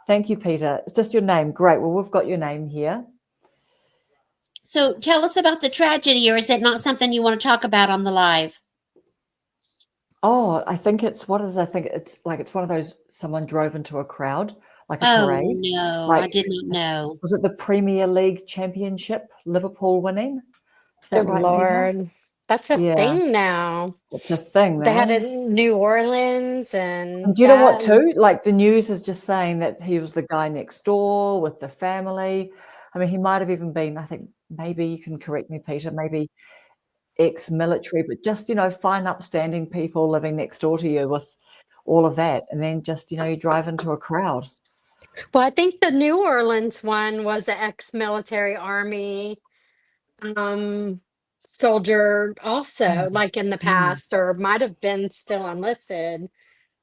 Thank you, Peter. It's just your name. Great. Well, we've got your name here. So tell us about the tragedy, or is it not something you want to talk about on the live? Oh, I think it's one of those, someone drove into a crowd, like a Oh, parade. no, I did not know. Was it the Premier League Championship, Liverpool winning? Is that Good right, Peter? Lord. That's a Yeah. thing now. It's a thing, man. They had it in New Orleans and do you know what too? Like the news is just saying that he was the guy next door with the family. I mean, he might have even been, I think maybe you can correct me, Peter, maybe ex-military, but just, fine, upstanding people living next door to you with all of that. And then just, you drive into a crowd. Well, I think the New Orleans one was an ex-military army soldier also, like in the past, or might have been still enlisted.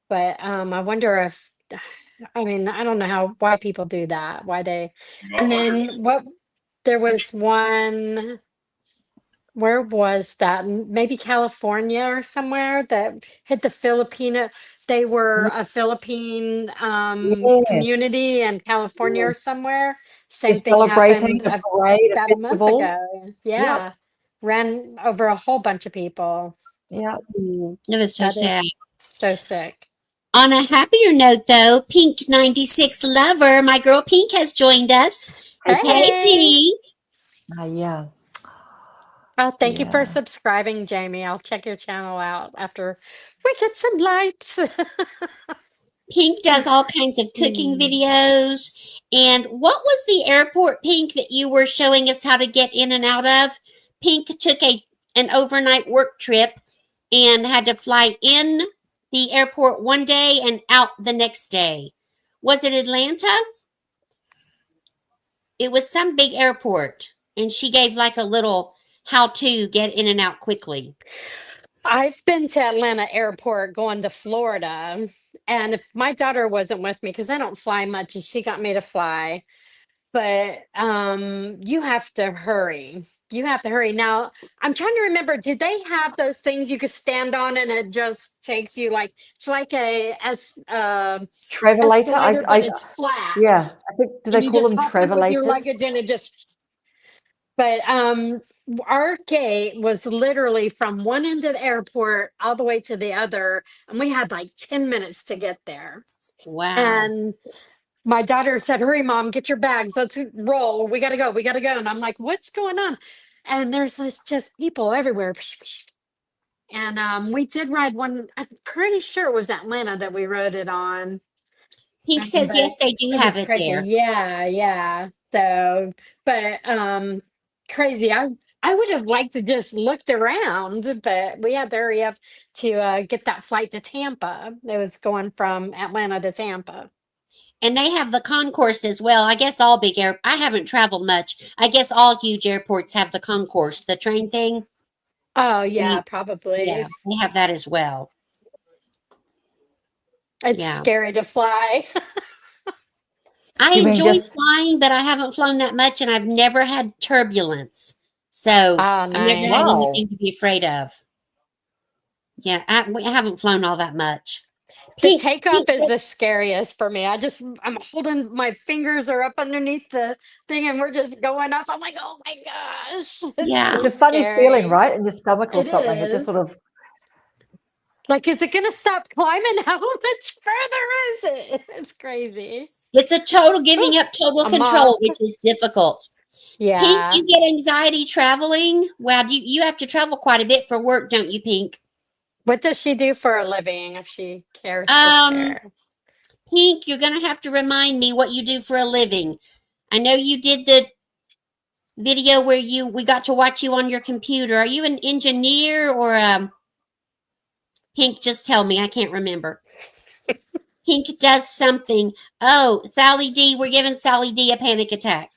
But I wonder if, I don't know why people do that, why they, and then there was one, where was that? Maybe California or somewhere that hit the Filipino. They were a Philippine community in California or somewhere. Same thing celebrating happened a parade, a about a month festival. ago. Yeah. Ran over a whole bunch of people. Yeah. It is so That is sad. so sick. On a happier note, though, Pink 96 Lover, my girl Pink, has joined us. Hey. Hey, Pink. Yeah. Oh, thank you for Yeah. subscribing, Jamie. I'll check your channel out after we get some lights. Pink does all kinds of cooking videos. And what was the airport, Pink, that you were showing us how to get in and out of? Pink took an overnight work trip and had to fly in the airport one day and out the next day. Was it Atlanta? It was some big airport. And she gave like a little how to get in and out quickly. I've been to Atlanta Airport going to Florida, and if my daughter wasn't with me because I don't fly much, and she got me to fly. But you have to hurry. You have to hurry. Now, I'm trying to remember, did they have those things you could stand on and it just takes you it's like Travelator. escalator, but it's flat. Yeah. I think, do they call them Your travelators? luggage and it just. But our gate was literally from one end of the airport all the way to the other, and we had like 10 minutes to get there. Wow. And my daughter said, "Hurry, Mom, get your bags. Let's roll. We gotta go. We gotta go." And I'm like, "What's going on?" And there's just people everywhere. And we did ride one. I'm pretty sure it was Atlanta that we rode it on. Pink says yes, they do have it crazy. there. Yeah. So, but crazy. I I would have liked to just looked around, but we had to hurry up to get that flight to Tampa. It was going from Atlanta to Tampa. And they have the concourse as well. I guess all big I haven't traveled much. I guess all huge airports have the concourse, the train thing. Oh yeah, probably. Yeah, they have that as well. It's scary to fly. I enjoy flying, but I haven't flown that much, and I've never had turbulence. So I've never had anything to be afraid of. Yeah, I haven't flown all that much. The takeoff is the scariest for me. I'm holding, my fingers are up underneath the thing and we're just going up. I'm like, oh my gosh. Yeah. It's a funny feeling, right? In your stomach or something. It just sort of. Like, is it going to stop climbing? How much further is it? It's crazy. It's a total giving up total control, which is difficult. Yeah. Pink, you get anxiety traveling? Wow, you have to travel quite a bit for work, don't you, Pink? What does she do for a living, if she cares to share? Pink, you're going to have to remind me what you do for a living. I know you did the video where we got to watch you on your computer. Are you an engineer or Pink, just tell me. I can't remember. Pink does something. Oh, Sally D. We're giving Sally D a panic attack.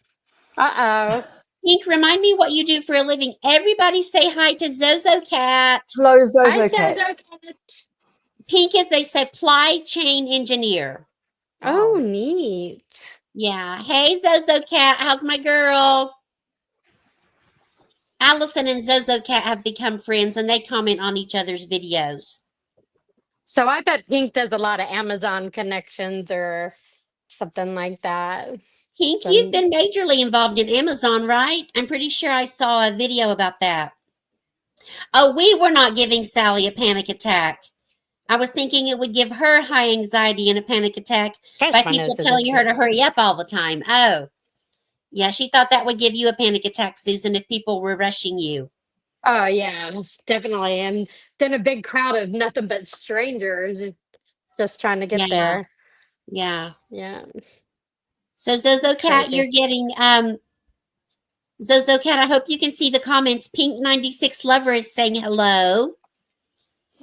Uh-oh. Pink, remind me what you do for a living. Everybody say hi to Zozo Cat. Hello, Zozo Cat. Pink is a supply chain engineer. Oh, neat. Yeah. Hey, Zozo Cat. How's my girl? Allison and Zozo Cat have become friends, and they comment on each other's videos. So I bet Pink does a lot of Amazon connections or something like that. Pink, you've been majorly involved in Amazon, right? I'm pretty sure I saw a video about that. Oh, we were not giving Sally a panic attack. I was thinking it would give her high anxiety and a panic attack by people telling her to hurry up all the time. Oh, yeah, she thought that would give you a panic attack, Susan, if people were rushing you. Oh, yeah, definitely. And then a big crowd of nothing but strangers just trying to get there. Yeah. Yeah. So Zozo Cat, you're getting Zozo Cat, I hope you can see the comments. Pink 96 Lover is saying hello.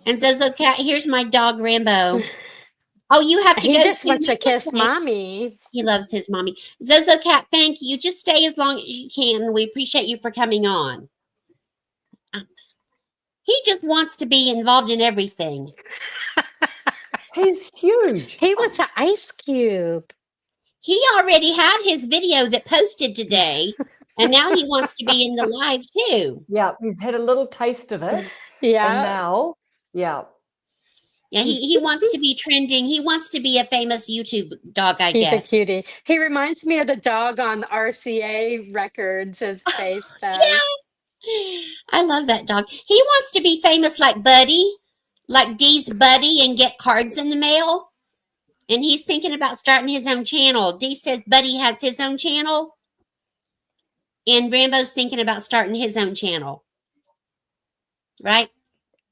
And Zozo Cat, here's my dog Rambo. Oh, you have to go. He just wants to kiss mommy. He loves his mommy. Zozo Cat, thank you. Just stay as long as you can. We appreciate you for coming on. He just wants to be involved in everything. He's huge. He wants an ice cube. He already had his video that posted today, and now he wants to be in the live too. Yeah, he's had a little taste of it. Yeah. And now, yeah. Yeah, he wants to be trending. He wants to be a famous YouTube dog, I guess. He's a cutie. He reminds me of the dog on RCA Records, his face does. Yeah. I love that dog. He wants to be famous like Buddy, like Dee's Buddy, and get cards in the mail. And he's thinking about starting his own channel. Dee says Buddy has his own channel. And Rambo's thinking about starting his own channel. Right?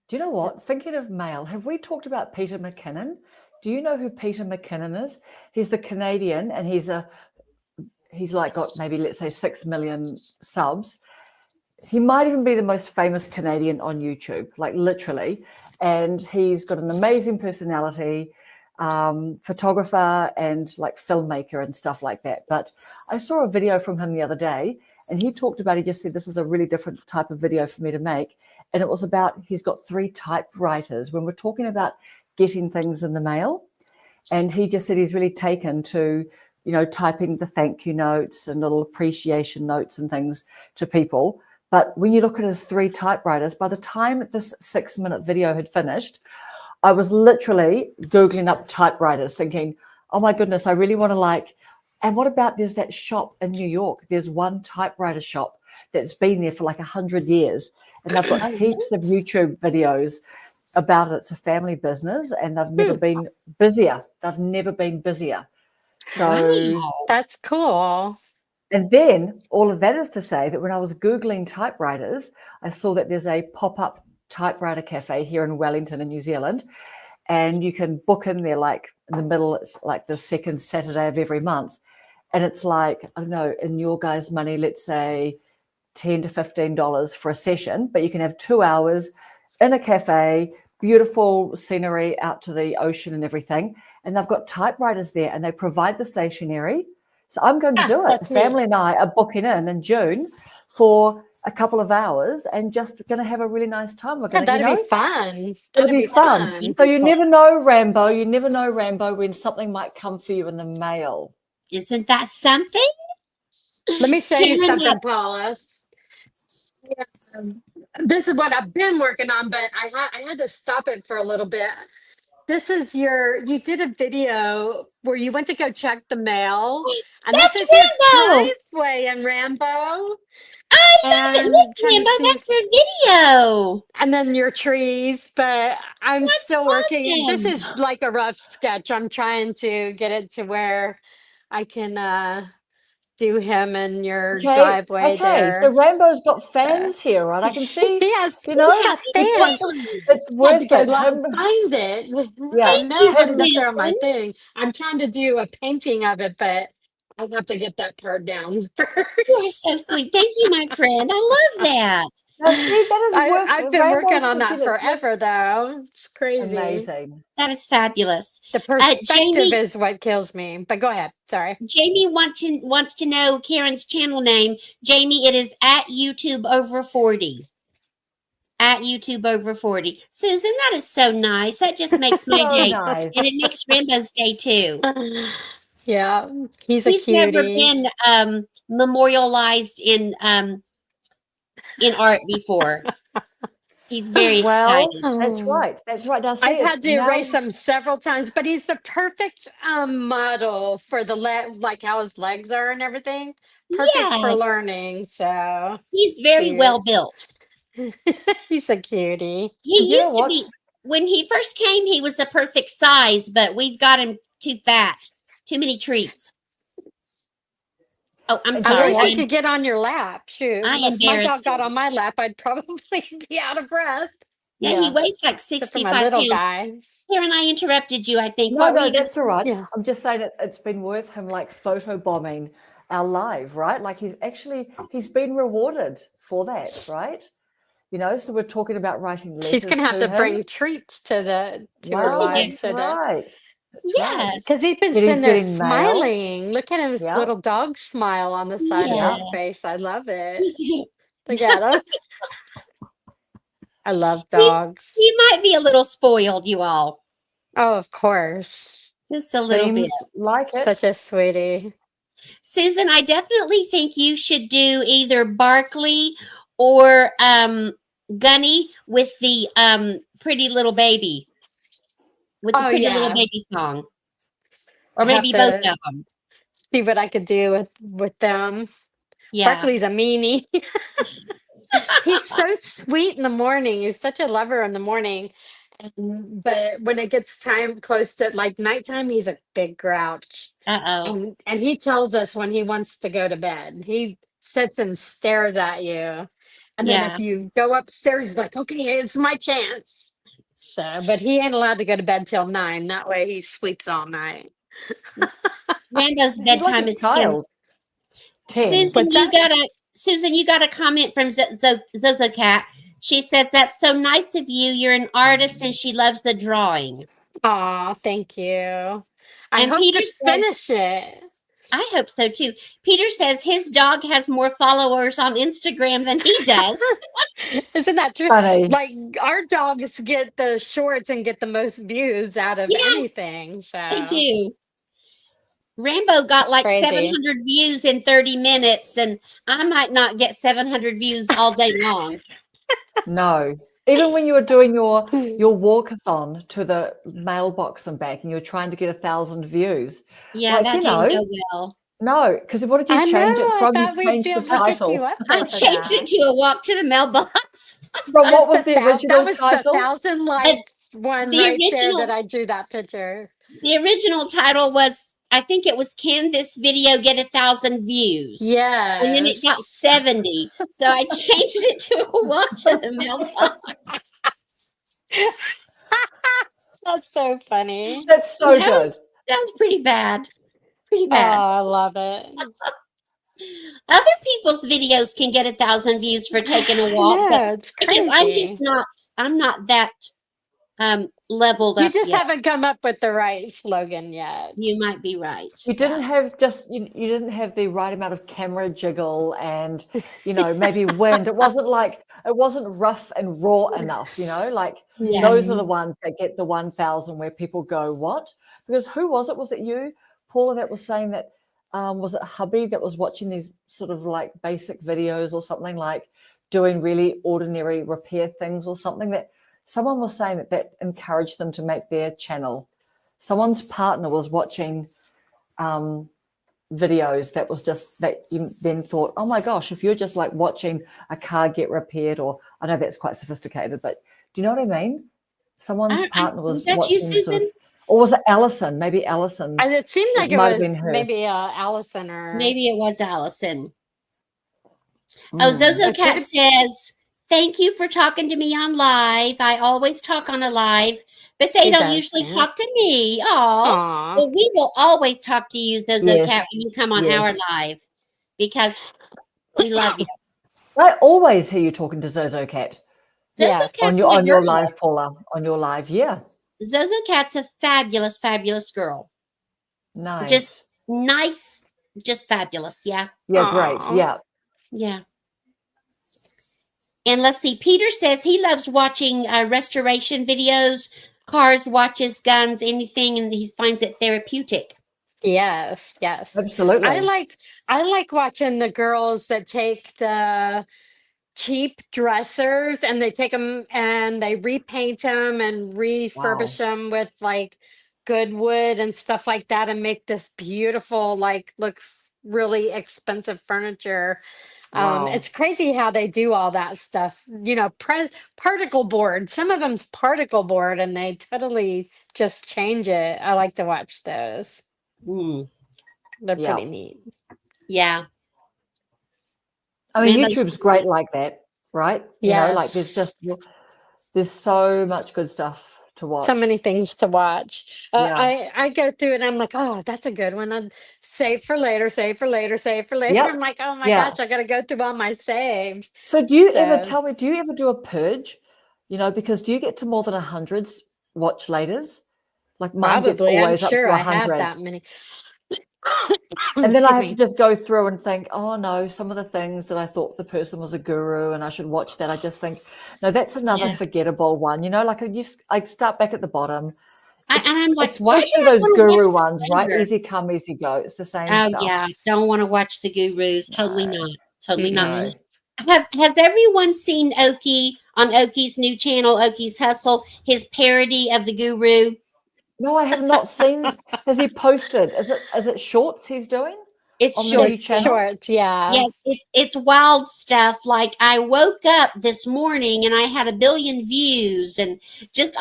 Do you know what? Thinking of mail, have we talked about Peter McKinnon? Do you know who Peter McKinnon is? He's the Canadian, and he's like got maybe, let's say, 6 million subs. He might even be the most famous Canadian on YouTube, like literally. And he's got an amazing personality, photographer and like filmmaker and stuff like that. But I saw a video from him the other day, and he just said, this is a really different type of video for me to make. And it was about, he's got 3 typewriters when we're talking about getting things in the mail. And he just said he's really taken to, typing the thank you notes and little appreciation notes and things to people. But when you look at his 3 typewriters, by the time this 6-minute video had finished, I was literally Googling up typewriters thinking, oh my goodness, I really want to and what about there's that shop in New York? There's one typewriter shop that's been there for like 100 years. And they've got heaps of YouTube videos about it. It's a family business and they've never been busier. They've never been busier. So that's cool. And then all of that is to say that when I was Googling typewriters, I saw that there's a pop-up typewriter cafe here in Wellington in New Zealand. And you can book in there like in the middle, it's like the second Saturday of every month. And it's like, I don't know, in your guys' money, let's say $10 to $15 for a session, but you can have 2 hours in a cafe, beautiful scenery out to the ocean and everything. And they've got typewriters there and they provide the stationery. So I'm going to do it. that's The family and I are booking in June for a couple of hours and just going to have a really nice time. We're going to, that'd be fun. it'll That'd be fun. fun. So you never know, Rambo. You never know, Rambo, when something might come for you in the mail. Isn't that something? Let me show you Karen, something, Paula. Yeah, this is what I've been working on, but I had to stop it for a little bit. This is you did a video where you went to go check the mail. And That's this is your Rambo. driveway in Rambo. I love it. Look, trying to Rambo, see- that's your video. And then your trees, but I'm That's still working. This awesome. is like a rough sketch. I'm trying to get it to where I can do him in your driveway there. So Rambo's got fans here, right? I can see, Yes, you know, he's got fans. it's I had worth to go it. find it. Yeah. I know Thank it's you, up there on my Susan. thing. I'm trying to do a painting of it, but I have to get that part down first. You are so sweet. Thank you, my friend. I love that. Now, see, that is worth I've been Rambo's working on that something that's forever, though. It's crazy. amazing. That is fabulous. The perspective Jamie- is what kills me. But go ahead. Sorry. Jamie wants to know Karen's channel name. Jamie, it is at YouTube over 40. At YouTube over 40. Susan, that is so nice. That just makes my So day. nice. And it makes Rambo's day too. Yeah, he's a He's cutie. never been memorialized in art before. He's very Well, excited. that's right. That's right. Now, see, I've had to now- erase him several times, but he's the perfect model for the like how his legs are and everything. Perfect for Yes. learning. So He's very cute. well built. he's a cutie. He You know used to what? be, when he first came, he was the perfect size, but we've got him too fat. Too many treats. Oh, I'm At At sorry. least he I'm- could get on your lap. Shoot. I If my embarrassed dog got him. on my lap, I'd probably be out of breath. yeah, he Yeah. weighs like Except for 65 my little pounds. guy. Karen, I interrupted you, I think. No, What were no, you gonna- that's all right. Yeah. I'm just saying it's been worth him like photobombing our live, right? Like he's been rewarded for that, right? You know, so we're talking about writing letters. She's gonna have to him. bring treats to her Wow, live that's so that right. That's right. Yes. because he's been Getting- sitting there getting mail. smiling. Look at his Yeah. little dog smile on the side of Yeah. his face. I love it. Look at him. I love dogs. He might be a little spoiled, you all. Oh, of course. Just a little Seems bit. like it. Such a sweetie. Susan, I definitely think you should do either Barkley or Gunny with the pretty little baby. With the Oh, pretty little yeah. baby song. Or I have maybe both to- of them. See what I could do with them. Yeah. Barkley's a meanie. He's so sweet in the morning. He's such a lover in the morning. But when it gets time close to like nighttime, he's a big grouch. Uh-oh. And he tells us when he wants to go to bed. He sits and stares at you. And then Yeah. if you go upstairs, he's like, okay, it's my chance. So, but he ain't allowed to go to bed till 9. That way he sleeps all night. Rambo's He's like bedtime a is 10. child. 10. Susan, What's you got a comment from Zozo Cat. She says that's so nice of you. You're an artist, and she loves the drawing. Aw, thank you. I And hope Peter to says- finish it. I hope so too. Peter says his dog has more followers on Instagram than he does. Isn't that true? Funny. Like our dogs get the shorts and get the most views out of Yes, anything. So They do. Rambo got like crazy. 700 views in 30 minutes, and I might not get 700 views all day long. No. Even when you were doing your walkathon to the mailbox and back and you were trying to get 1,000 views. Yeah, Like, that you didn't know, go well. No, because what did you I change know, it I from? thought You we'd changed be the able to get title. you up I there for changed that. it to a walk to the mailbox. From what was the That original was title? the 1,000 likes one the right original- there that I drew that picture. The original title was, I think it was, Can This Video Get 1,000 Views? Yeah. And then it got 70. So I changed it to a walk to the mailbox. That's so funny. That's so That was- good. That was pretty bad. Pretty Oh, bad. I love it. Other people's videos can get 1,000 views for taking a walk, but No, it's because crazy. I'm not that leveled You up just yet. haven't come up with the right slogan yet. You might be right. You didn't have you didn't have the right amount of camera jiggle and maybe wind. It wasn't rough and raw enough, like those are the ones that get the 1,000 where people go, what? Because who was it? Was it you, Paula, that was saying that was it hubby that was watching these sort of like basic videos or something, like doing really ordinary repair things or something, that someone was saying that encouraged them to make their channel. Someone's partner was watching videos that was just that you then thought, oh my gosh, if you're just like watching a car get repaired, or I know that's quite sophisticated, but do you know what I mean? Someone's partner was that watching you, Susan? Or was it Allison? Maybe Allison. And it seemed like it might have was been hers. maybe Allison or Maybe it was Allison. Oh, Zozo Cat says, thank you for talking to me on live. I always talk on a live, but they don't usually talk to me. Oh, well, we will always talk to you, Zozo Cat, when you come on our live, because we love you. I always hear you talking to Zozo Cat. Zozo Cat's on your live, Paula. On your live, Zozo Cat's a fabulous, fabulous girl. Nice. Just nice, just fabulous. Yeah. Yeah, great. Yeah. Yeah. And let's see, Peter says he loves watching restoration videos, cars, watches, guns, anything, and he finds it therapeutic. Yes. Absolutely. I like watching the girls that take the cheap dressers and they take them and they repaint them and refurbish them with like good wood and stuff like that and make this beautiful, like, looks really expensive furniture. It's crazy how they do all that stuff. Particle board. Some of them's particle board and they totally just change it. I like to watch those. They're pretty neat. Yeah. I mean, YouTube's great like that, right? Yeah. Like there's so much good stuff to watch. So many things to watch. I go through it and I'm like, oh, that's a good one. I'll save for later. Yep. I'm like, oh my gosh, I got to go through all my saves. So do you ever do a purge? Because do you get to more than 100 watch laters? Like mine gets always up to 100. I have that many. And then I have to just go through and think, oh no, some of the things that I thought the person was a guru and I should watch that, I just think, no, that's another forgettable one. Like I start back at the bottom. And I'm like, especially those guru ones, right? Easy come, easy go. It's the same stuff. Oh yeah, don't want to watch the gurus. Totally not. Totally not. Has everyone seen Oki on Oki's new channel, Oki's Hustle, his parody of the guru? No, I have not seen. Has he posted? Is it shorts he's doing? It's shorts, yeah. Yes, it's wild stuff. Like I woke up this morning and I had 1 billion views and just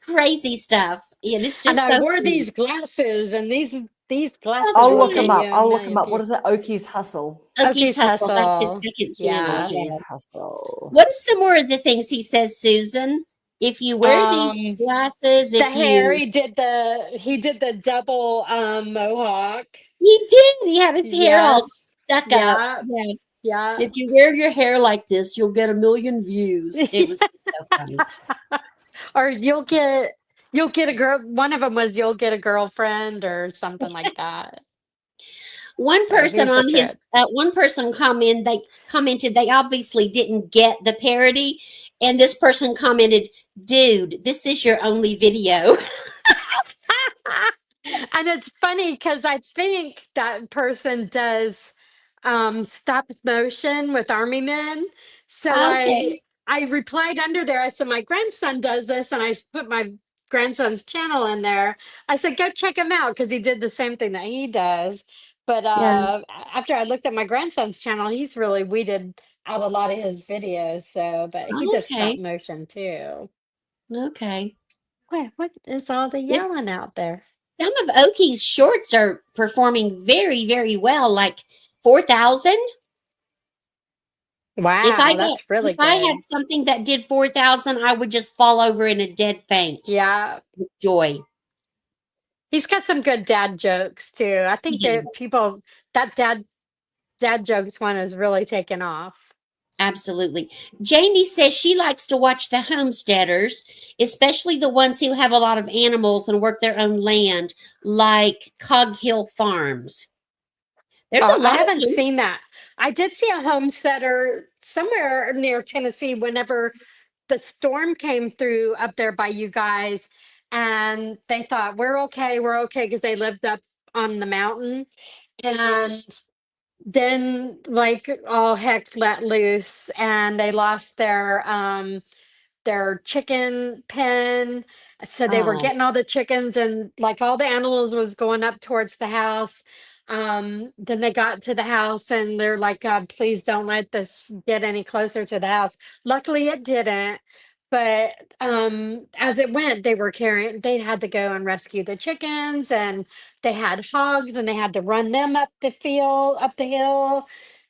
crazy stuff. And it's just I wore these glasses and these glasses. I'll look him up. What is it? Oki's Hustle. Oki's Hustle. That's his second channel. Oki's Hustle. What are some more of the things he says, Susan? If you wear these glasses, he did the double mohawk. He did. He had his hair all stuck up. Yeah. If you wear your hair like this, you'll get 1 million views. It was so funny. Or you'll get a girl. One of them was you'll get a girlfriend or something like that. One person commented they obviously didn't get the parody, and this person commented, "Dude, this is your only video." And it's funny because I think that person does stop motion with Army Men. So I replied under there. I said, my grandson does this, and I put my grandson's channel in there. I said, go check him out because he did the same thing that he does. But after I looked at my grandson's channel, he's really weeded out a lot of his videos. So, but he does stop motion too. Okay. What is all the yelling out there? Some of Oki's shorts are performing very, very well, like 4,000. Wow, that's really good. If I had something that did 4,000, I would just fall over in a dead faint. Yeah. With joy. He's got some good dad jokes too. I think that dad jokes one has really taken off. Absolutely. Jamie says she likes to watch the homesteaders, especially the ones who have a lot of animals and work their own land, like Cog Hill Farms. There's a lot I haven't seen that. I did see a homesteader somewhere near Tennessee whenever the storm came through up there by you guys, and they thought we're okay because they lived up on the mountain, and then like all heck let loose and they lost their chicken pen, so they were Oh, getting all the chickens and like all the animals was going up towards the house. Then they got to the house and they're like, God, please don't let this get any closer to the house. Luckily it didn't, but as it went they had to go and rescue the chickens, and they had hogs and they had to run them up the hill.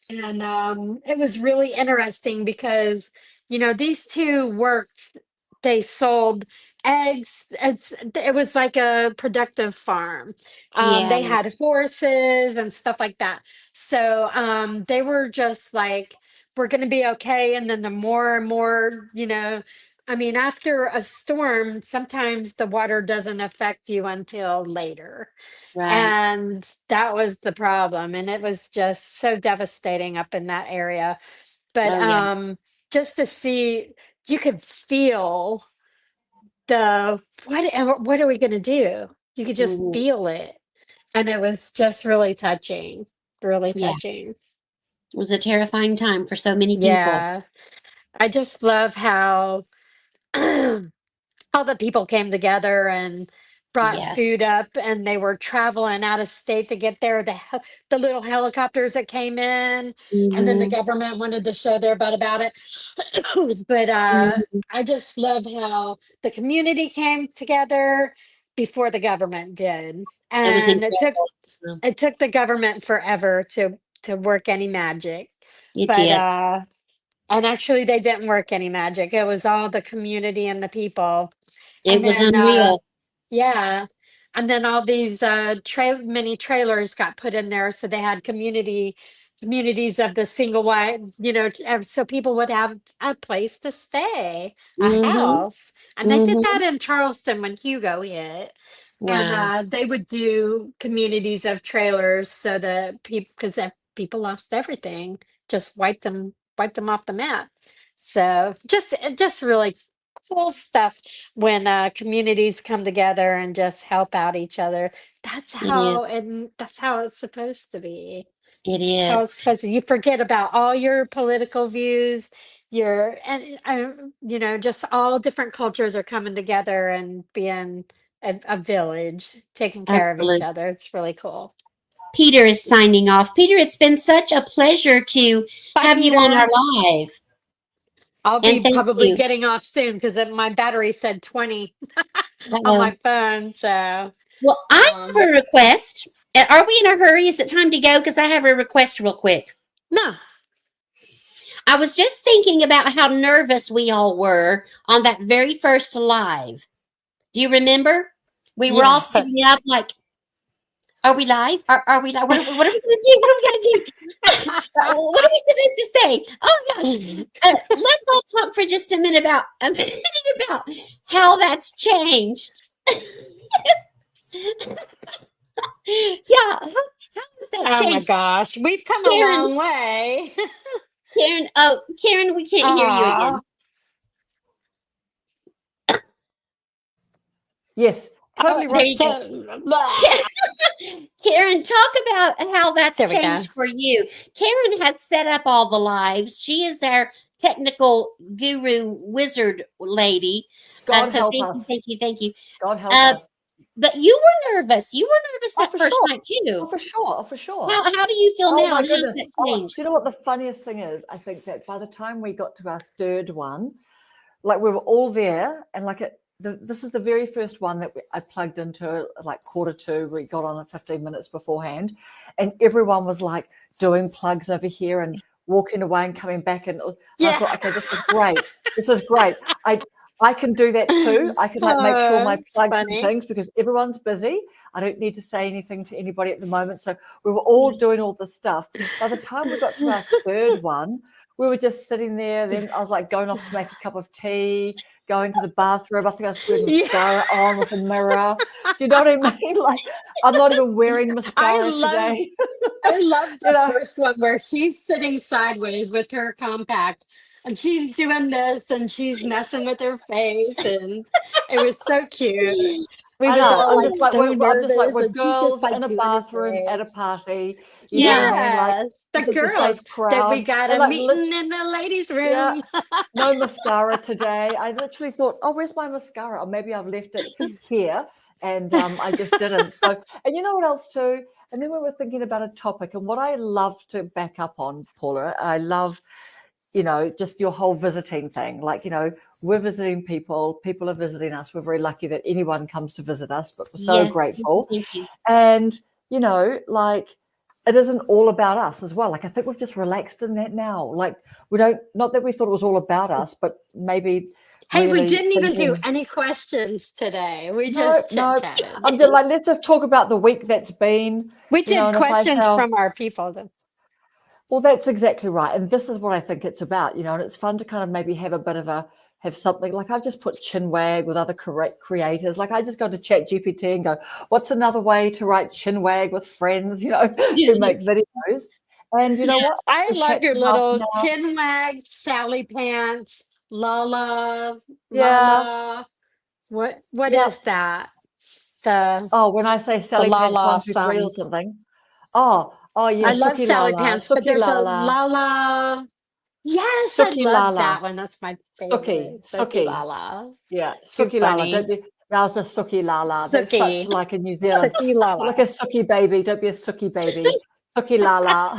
And it was really interesting because, these two worked, they sold eggs. It was like a productive farm. yeah, They had horses and stuff like that. So they were just like, we're going to be okay. And then the more and more, I mean, after a storm, sometimes the water doesn't affect you until later. right. And that was the problem. And it was just so devastating up in that area. But Oh, yes. just to see, you could feel the what are we gonna do? You could just Mhm. feel it. And it was just really touching. Really Yeah, touching. it was a terrifying time for so many people. Yeah. I just love how all the people came together and brought Yes. food up, and they were traveling out of state to get there. The little helicopters that came in, and then the Hmm. government wanted to show their butt about it. But Hmm. I just love how the community came together before the government did, It was and incredible. it took the government forever to work any magic. It But did. and actually they didn't work any magic. It was all the community and the people. It And was then unreal. yeah. And then all these mini trailers got put in there, so they had communities of the single wide, so people would have a place to stay, a Hmm. house. And they did Hmm. that in Charleston when Hugo hit. And Wow. they would do communities of trailers so that people lost everything, just wiped them off the map. So just really cool stuff when communities come together and just help out each other. It is. That's how it's supposed to be. It That's how is. it's supposed to. You forget about all your political views, your and just all different cultures are coming together and being a village, taking care of each Absolutely. other. It's really cool. Peter is signing off. Peter, it's been such a pleasure to Bye, have you on our Peter. live. I'll And be thank probably you. getting off soon because my battery said 20 on Uh-oh. my phone. So, Well, I have um, a request. Are we in a hurry? Is it time to go? Because I have a request real quick. no. I was just thinking about how nervous we all were on that very first live. Do you remember? We were all Yeah. sitting up like, are we live? Are we live? What are we going to do? What are we going to do? What are we supposed to say? Oh gosh. Let's all talk for just a minute about how that's changed. Yeah. How has that Oh my changed? gosh. We've come a Karen, long way. Karen, we can't hear you again. Aw. Yes, totally There right. you go. Karen, talk about how that's There we go. changed for you. Karen has set up all the lives. She is our technical guru wizard lady. God So help thank us. you, thank you, thank you. God help us. But you were nervous. You were nervous Oh, that for first sure. night Oh, too. for sure. Oh, for sure. How do you feel Oh now? my And how's goodness. that Oh, changed? you know what the funniest thing is? I think that by the time we got to our third one, like we were all there, and like this is the very first one that I plugged into like 1:45. We got on at 15 minutes beforehand, and everyone was like doing plugs over here and walking away and coming back, and I Yeah. thought, okay, this is great. This is great. I can do that too. I can like make sure my It's plugs and funny. things because everyone's busy. I don't need to say anything to anybody at the moment. So we were all doing all this stuff. By the time we got to our third one, we were just sitting there. Then I was like going off to make a cup of tea, going to the bathroom. I think I was putting Yeah. mascara on with a mirror. Do you know what I mean? Like I'm not even wearing mascara today. I love the You know? first one where she's sitting sideways with her compact and she's doing this and she's messing with her face and it was so cute. We I was know. all I'm just like so I'm just like nervous, we're and she's just girls like in a doing her bathroom thing. at a party. You know Yeah. what I mean? Like Yes, the this is a girls safe that crowd. we got And, a like, meeting in the ladies' Yeah. room. No mascara today. I literally thought, oh, where's my mascara? Or maybe I've left it here, and I just didn't. So, and you know what else too? And then we were thinking about a topic, and what I love to back up on, Paula, I love, just your whole visiting thing. Like, we're visiting people are visiting us. We're very lucky that anyone comes to visit us, but we're so Yes. grateful. Thank you. And, like it isn't all about us as well. Like I think we've just relaxed in that now. Like we don't, not that we thought it was all about us, but maybe Hey, we really didn't even do thinking, any questions today. We no, just no. chit-chatted. I'm just like, let's just talk about the week that's been. We you know, did and if I questions tell- from our people, though. Well, that's exactly right. And this is what I think it's about, and it's fun to kind of maybe have a bit of have something like I've just put chinwag with other creators. Like I just go to Chat GPT and go, what's another way to write chinwag with friends, who make videos. And you know what? I We love chat your for half little an hour. chin wag, Sally Pants, Lala, Yeah. Mama. What Yeah. is that? The Oh, when I say Sally Pants Lala 1, 2, 3 or song. something. Oh, yeah. I love Suki Sally Lala, Pants, but Suki there's a Lala, Lala. Yes, I Suki love Lala. that one. That's my favorite. Suki. Lala. Yeah, Too Suki Lala. funny. Don't be. That was the Suki Lala. That's Suki. such like a New Zealand. Suki Lala. Like a Suki baby. Don't be a Suki baby. Suki Lala.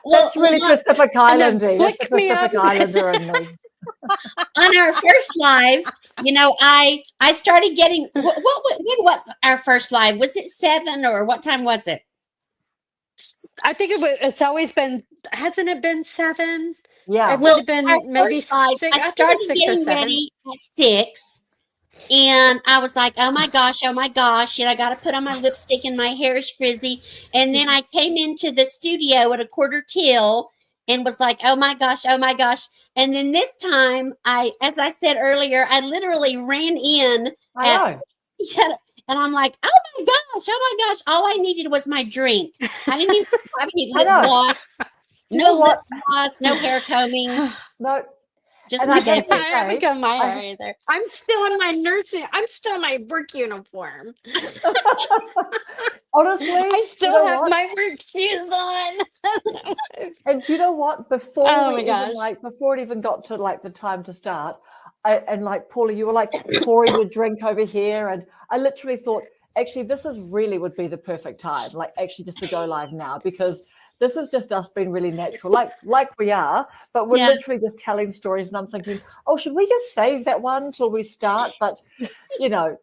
Well, That's really well, Pacific And then Islander. That's the flick me Pacific up. Islander in me. on our first live, I started getting when was our first live? Was it 7 or what time was it? I think it's always been, hasn't it been 7? Yeah. It would have been our maybe first live, 6. I I think started it's 6 or getting 7. ready at 6. And I was like, oh my gosh. And I got to put on my lipstick and my hair is frizzy. And then I came into the studio at 1:45 and was like, oh my gosh. And then this time, as I said earlier, I literally ran in. I know. Yeah, and I'm like, oh my gosh. All I needed was my drink. I didn't even have any lip know. gloss. You know No lip what? gloss, no hair combing. No. Just And my I have to hair. I haven't say, got my I- hair either. I'm still in my nursing. I'm still in my work uniform. honestly, I still you know have what? my work shoes on. And do you know what? Before Oh we my gosh. even before it even got to the time to start, and Paula, you were like pouring your drink over here, and I literally thought, actually, this is really would be the perfect time, actually just to go live now, because this is just us being really natural, like we are, but we're Yeah. literally just telling stories. And I'm thinking, oh, should we just save that one till we start? But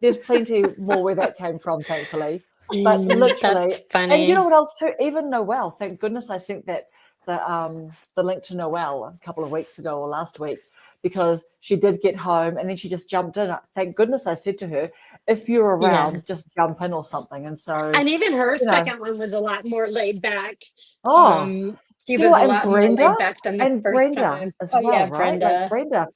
there's plenty more where that came from, thankfully. But literally, That's funny. and you know what else too? Even Noelle, thank goodness I sent that the link to Noelle a couple of weeks ago or last week, because she did get home and then she just jumped in. Thank goodness I said to her, if you're around, just jump in or something. And so, And even her you know. second one was a lot more laid back. She you was know, a and lot more Brenda, laid back than the and first Brenda time. as Oh well, yeah, right? Brenda. Like Brenda,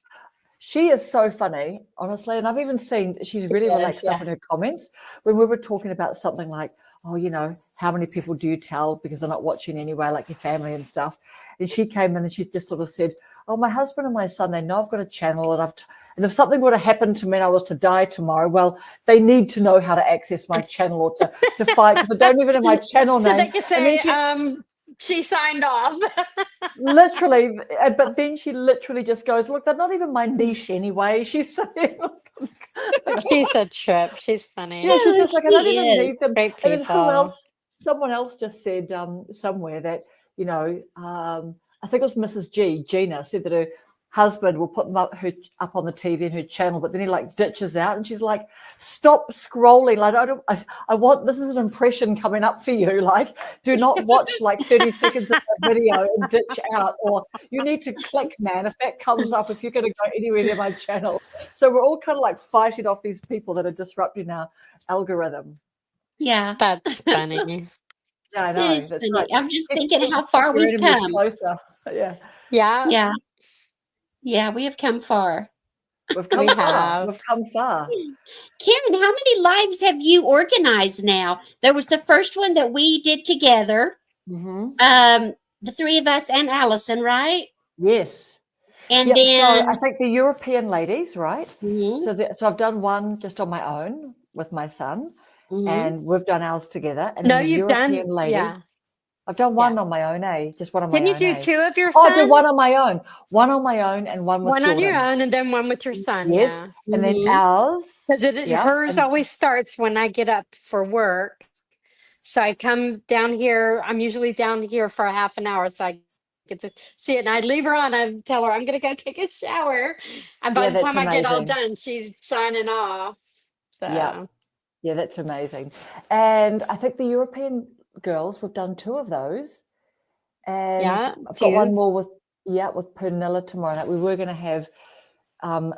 she is so funny, honestly. And I've even seen she's really relaxed up in her comments when we were talking about something like, oh, how many people do you tell because they're not watching anyway, like your family and stuff. And she came in and she just sort of said, oh, my husband and my son, they know I've got a channel and and if something were to happen to me and I was to die tomorrow, well, they need to know how to access my channel or to fight, because they don't even have my channel So name. they could And then say, she signed off. literally, but then she literally just goes, look, they're not even my niche anyway. She's saying, She's a trip. She's funny. yeah, she's just like, I don't she even is. need them. Great And then who people. else? Someone else just said somewhere that, I think it was Mrs. Gina said that her husband will put them up on the TV in her channel, but then he like ditches out, and she's like, "Stop scrolling! Like I want this is an impression coming up for you. Like, do not watch like 30 seconds of the video and ditch out, or you need to click, man. If that comes up, if you're going to go anywhere near my channel." So we're all kind of like fighting off these people that are disrupting our algorithm. Yeah, That's funny. Yeah, I know. that is That's funny. right. I'm just thinking how far Your we've enemy's come. closer. Yeah. Yeah. Yeah, yeah, we have come far. We've come We far. have. We've come far. Karen, how many lives have you organized now? There was the first one that we did together, Mm-hmm. the three of us and Allison, right? Yes. And Yep, then so I think the European ladies, right? Mhm, So I've done one just on my own with my son, mhm. and we've done ours together. And No, then the you've European done. ladies, Yeah. I've done one on my own, just one on Didn't my you own, do two of your Oh, I did sons? one on my own, and one with One on your Jordan. own and then one with your son. Yes, Yeah. and then Mhm. ours. Because Yeah, hers and always starts when I get up for work. So I come down here. I'm usually down here for a half an hour, so I get to see it. And I leave her on. I tell her I'm gonna go take a shower, and by yeah, the that's time I get all amazing. done, she's signing off. Yeah, So yeah, that's amazing. And I think the European girls, we've done two of those. And yeah, I've got one two. more with Pernilla tomorrow night. We were going to have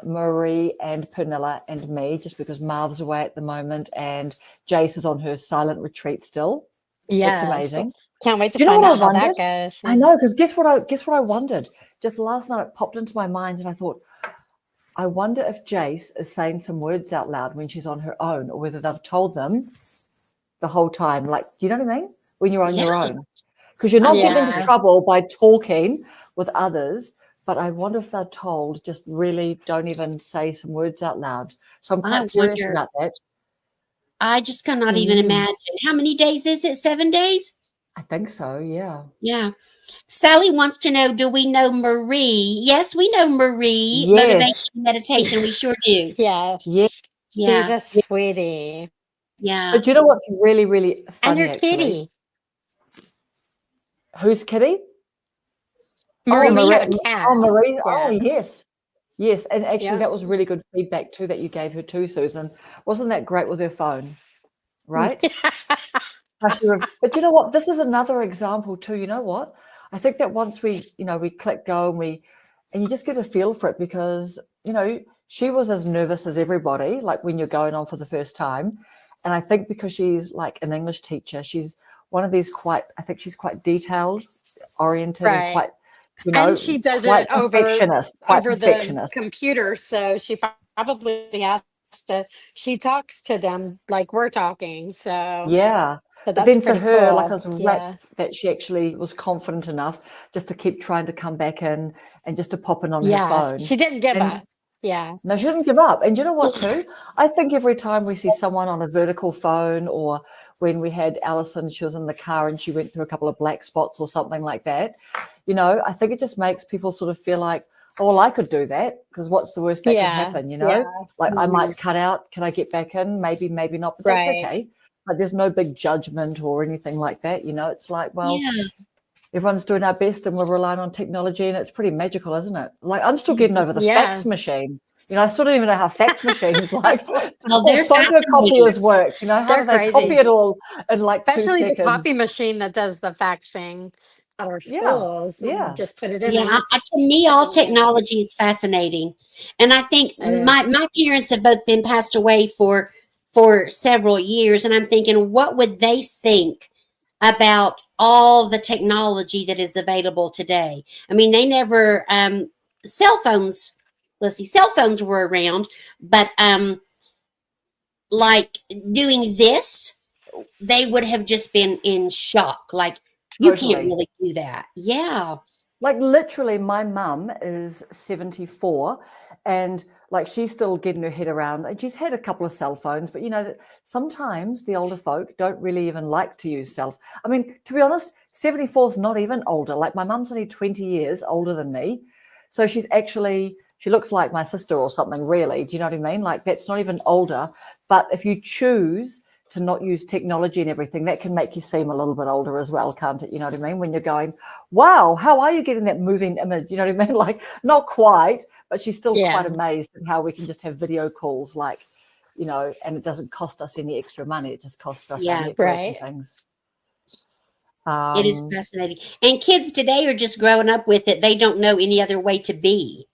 Marie and Pernilla and me, just because Marv's away at the moment and Jace is on her silent retreat still. It's Yes. amazing. Can't wait to Do you know find what I out how that wondered? goes. I know, because guess what I wondered? Just last night it popped into my mind, and I thought, I wonder if Jace is saying some words out loud when she's on her own, or whether they've told them the whole time. Like, you know what I mean? When you're on your Yeah. own. Because you're not getting into Yeah. trouble by talking with others, but I wonder if they're told, just really don't even say some words out loud. So I'm I quite curious wonder. about that. I just cannot even imagine. How many days is it? 7 days? I think so, yeah. Yeah. Sally wants to know, do we know Marie? Yes, we know Marie. Yes. Motivation meditation. We sure do. Yes. Yeah. She's Yeah. a sweetie. Yeah. But you know what's really, really And funny, your actually? kitty. Who's Kitty? Marie, we have a Marie. cat. Oh, Marie. Yeah. Oh, yes. Yes, and actually Yeah. that was really good feedback too that you gave her too, Susan. Wasn't that great with her phone? Right? But you know what? This is another example too. You know what? I think that once we click go and you just get a feel for it, because, she was as nervous as everybody, like when you're going on for the first time. And I think because she's like an English teacher, she's one of these I think she's quite detailed oriented and Right. quite, And she does quite it over perfectionist, the computer, so she probably has to. She talks to them like we're talking. So Yeah. so But that's then for pretty her, cool. like, I was Yeah. rapt that she actually was confident enough just to keep trying to come back in and just to pop in on her Yeah. phone. She didn't give And up. Yeah. no, she didn't give up. And you know what, too? I think every time we see someone on a vertical phone, or when we had Alison, she was in the car and she went through a couple of black spots or something like that, I think it just makes people sort of feel like, oh, well, I could do that, because what's the worst that Yeah. can happen, Yeah. Like, I might cut out. Can I get back in? Maybe, maybe not. But that's Right. okay. Like, there's no big judgment or anything like that. It's like, well, Yeah. everyone's doing our best and we're relying on technology, and it's pretty magical, isn't it? Like, I'm still getting over the Yeah. fax machine. I still don't even know how fax machines like Well, they're photocopiers work. How They're do they crazy. copy it all in like Especially 2 the seconds? copy machine that does the faxing at our Yeah. schools. Yeah. Just put it in. Yeah, and to me, all technology is fascinating, and I think It is. my parents have both been passed away for several years, and I'm thinking, what would they think about all the technology that is available today? I mean, they never cell phones. Let's see, cell phones were around, but like doing this, they would have just been in shock. Like, you can't Totally. really do that. Yeah. Like, literally, my mum is 74, and like, she's still getting her head around, and she's had a couple of cell phones, but that sometimes the older folk don't really even like to use I mean, to be honest, 74 is not even older. Like, my mum's only 20 years older than me. So she looks like my sister or something, really. Do you know what I mean? Like, that's not even older. But if you choose to not use technology and everything, that can make you seem a little bit older as well, can't it? You know what I mean? When you're going, wow, how are you getting that moving image? You know what I mean? Like, not quite, but she's still quite amazed at how we can just have video calls, like, you know, and it doesn't cost us any extra money. It just costs us our network and things. It is fascinating. And kids today are just growing up with it. They don't know any other way to be.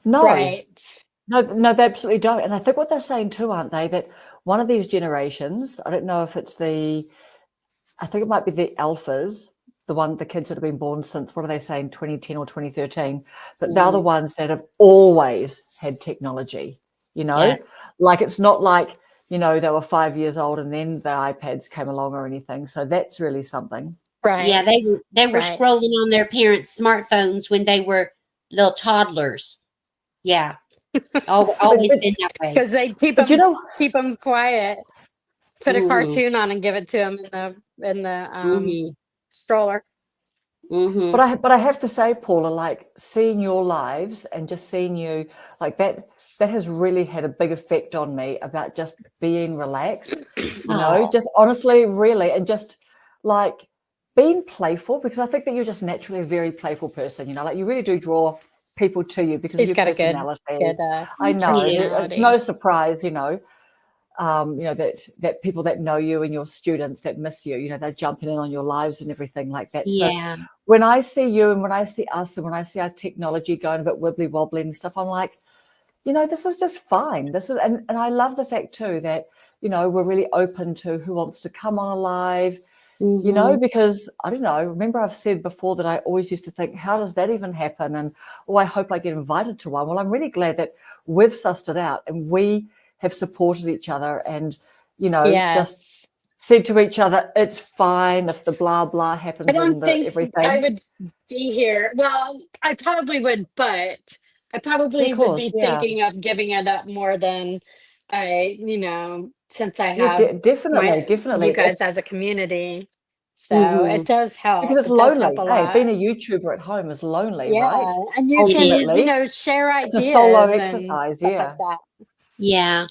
No. Right. No, they absolutely don't. And I think what they're saying too, aren't they, that one of these generations, I don't know if it's I think it might be the alphas, the kids that have been born since, what are they saying, 2010 or 2013, but they're the ones that have always had technology, you know? Yes. Like, it's not like, you know, they were 5 years old and then the iPads came along or anything. So that's really something. Right. Yeah, they were scrolling on their parents' smartphones when they were little toddlers. Yeah. Always been that way. Because they keep them quiet. Put a cartoon on and give it to them in the stroller. Mm-hmm. But I have to say, Paula, like, seeing your lives and just seeing you like that has really had a big effect on me about just being relaxed, you know, just honestly, really, and just like being playful, because I think that you're just naturally a very playful person, you know, like you really do draw people to you because of your personality. I know it's no surprise, you know, that people that know you and your students that miss you, you know, they're jumping in on your lives and everything like that. Yeah. So when I see you and when I see us and when I see our technology going a bit wibbly wobbly and stuff, I'm like, you know, this is just fine. This is, and I love the fact too that, you know, we're really open to who wants to come on a live, you know, because I don't know, remember I've said before that I always used to think, how does that even happen? And, I hope I get invited to one. Well, I'm really glad that we've sussed it out and we have supported each other and, you know, just said to each other, it's fine if the blah, blah happens. I don't think everything. I would be here. Well, I probably would, but I probably would be thinking of giving it up more than since I have definitely you guys as a community. So it does help. Because it's lonely. Hey, being a YouTuber at home is lonely, right? And you can, share ideas. It's a solo exercise, like that. Yeah.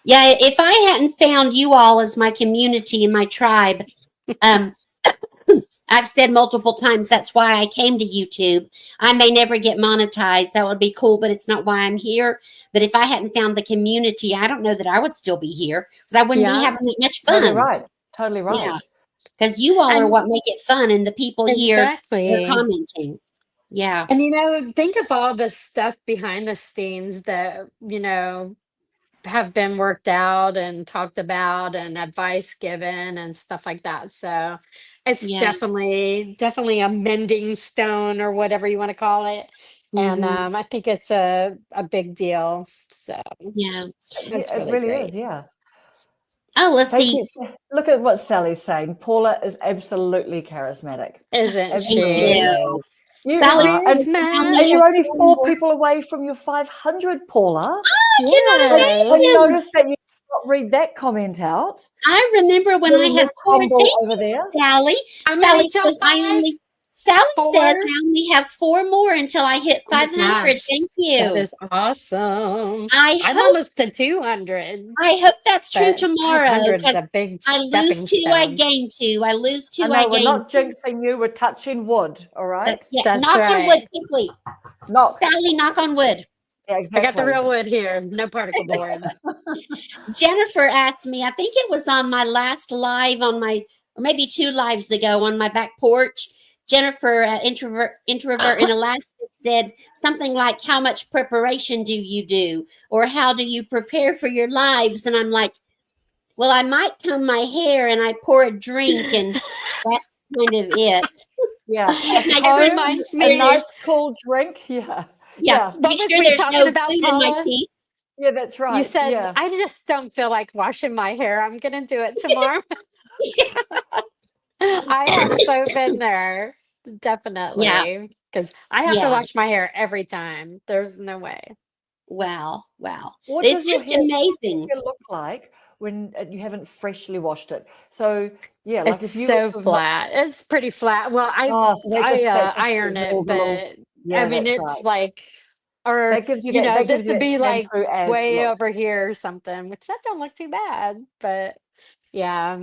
Yeah. If I hadn't found you all as my community and my tribe, I've said multiple times that's why I came to YouTube. I may never get monetized. That would be cool, but it's not why I'm here. But if I hadn't found the community, I don't know that I would still be here because I wouldn't be having that much fun. Totally right. Yeah. Because you all are what make it fun, and the people here are commenting. Yeah. And, think of all the stuff behind the scenes that, have been worked out and talked about and advice given and stuff like that. So it's definitely a mending stone or whatever you want to call it. And I think it's a big deal. So it really is. Yeah. Oh, let's see. Look at what Sally's saying. Paula is absolutely charismatic. Isn't she? And you're only 4 people away from your 500, Paula. I noticed that you did not read that comment out. I remember when I had 4 over there. Sally. Sally says I only have 4 more until I hit 500. Thank you. That is awesome. I'm hope, almost to 200. I hope that's true tomorrow. Because I lose 2, I gain 2. I lose 2, I gain 2. We're not jinxing you. We're touching wood. All right. Knock on wood quickly. Sally, knock on wood. Yeah, exactly. I got the real wood here. No particle board. Jennifer asked me, I think it was on my last live or maybe 2 lives ago on my back porch. Jennifer, introvert in Alaska, said something like, how much preparation do you do? Or how do you prepare for your lives? And I'm like, well, I might comb my hair and I pour a drink and that's kind of it. Yeah. It reminds me a nice cool drink. Yeah. Make sure there's no food in my teeth. Yeah, that's right. You said, I just don't feel like washing my hair. I'm going to do it tomorrow. I have so been there. Definitely. Yeah. Because I have to wash my hair every time. There's no way. Wow. It's just amazing. What does it look like when you haven't freshly washed it? So, like it's if you so flat. It's pretty flat. Well, I iron it, but I mean, it's like or That gives you you that. know, That this gives you would that be like shampoo and way look. over here or something, which that don't look too bad. But yeah,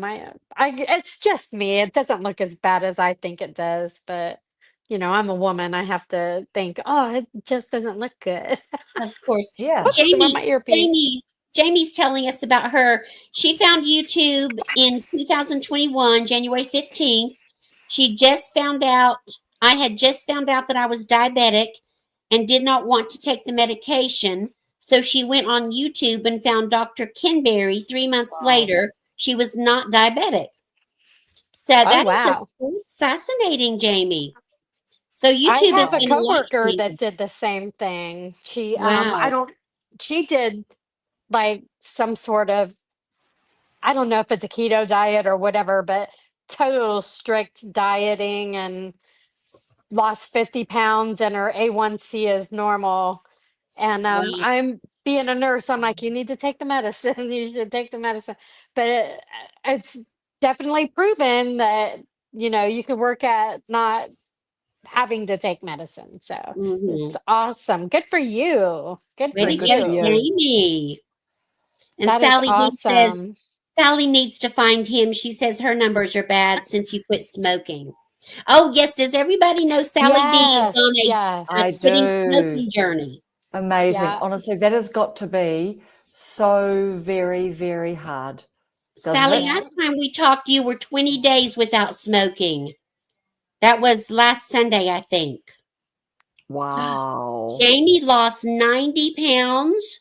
it's just me. It doesn't look as bad as I think it does, but you know, I'm a woman. I have to think, oh, it just doesn't look good. Of course. Yeah. Oops, I want my earpiece. Jamie's telling us about her. She found YouTube in 2021, January 15th. She just found out, I had just found out that I was diabetic and did not want to take the medication. So she went on YouTube and found Dr. Kenberry. 3 months Wow. later, she was not diabetic. So Oh that is wow. that's fascinating, Jamie. So I YouTube has have a been a life coworker that changer. did the same thing. I Wow. don't she did like some sort of, I don't know if it's a keto diet or whatever, but total strict dieting and lost 50 pounds and her A1C is normal. And Wow. I'm being a nurse, I'm like, you need to take the medicine. You should take the medicine. But it's definitely proven that, you know, you can work at not having to take medicine. So Mhm. it's awesome. Good for you. Good for Way to Good for go, you. you. Jamie. And That is Sally D says awesome. Sally needs to find him. She says her numbers are bad since you quit smoking. Oh, yes. Does everybody know Sally D is on Yes, a I yes. quitting do. smoking journey? Amazing. Yeah. Honestly, that has got to be so very, very hard, doesn't Sally, it? Yeah. last time we talked, you were 20 days without smoking. That was last Sunday, I think. Wow. Jamie lost 90 pounds.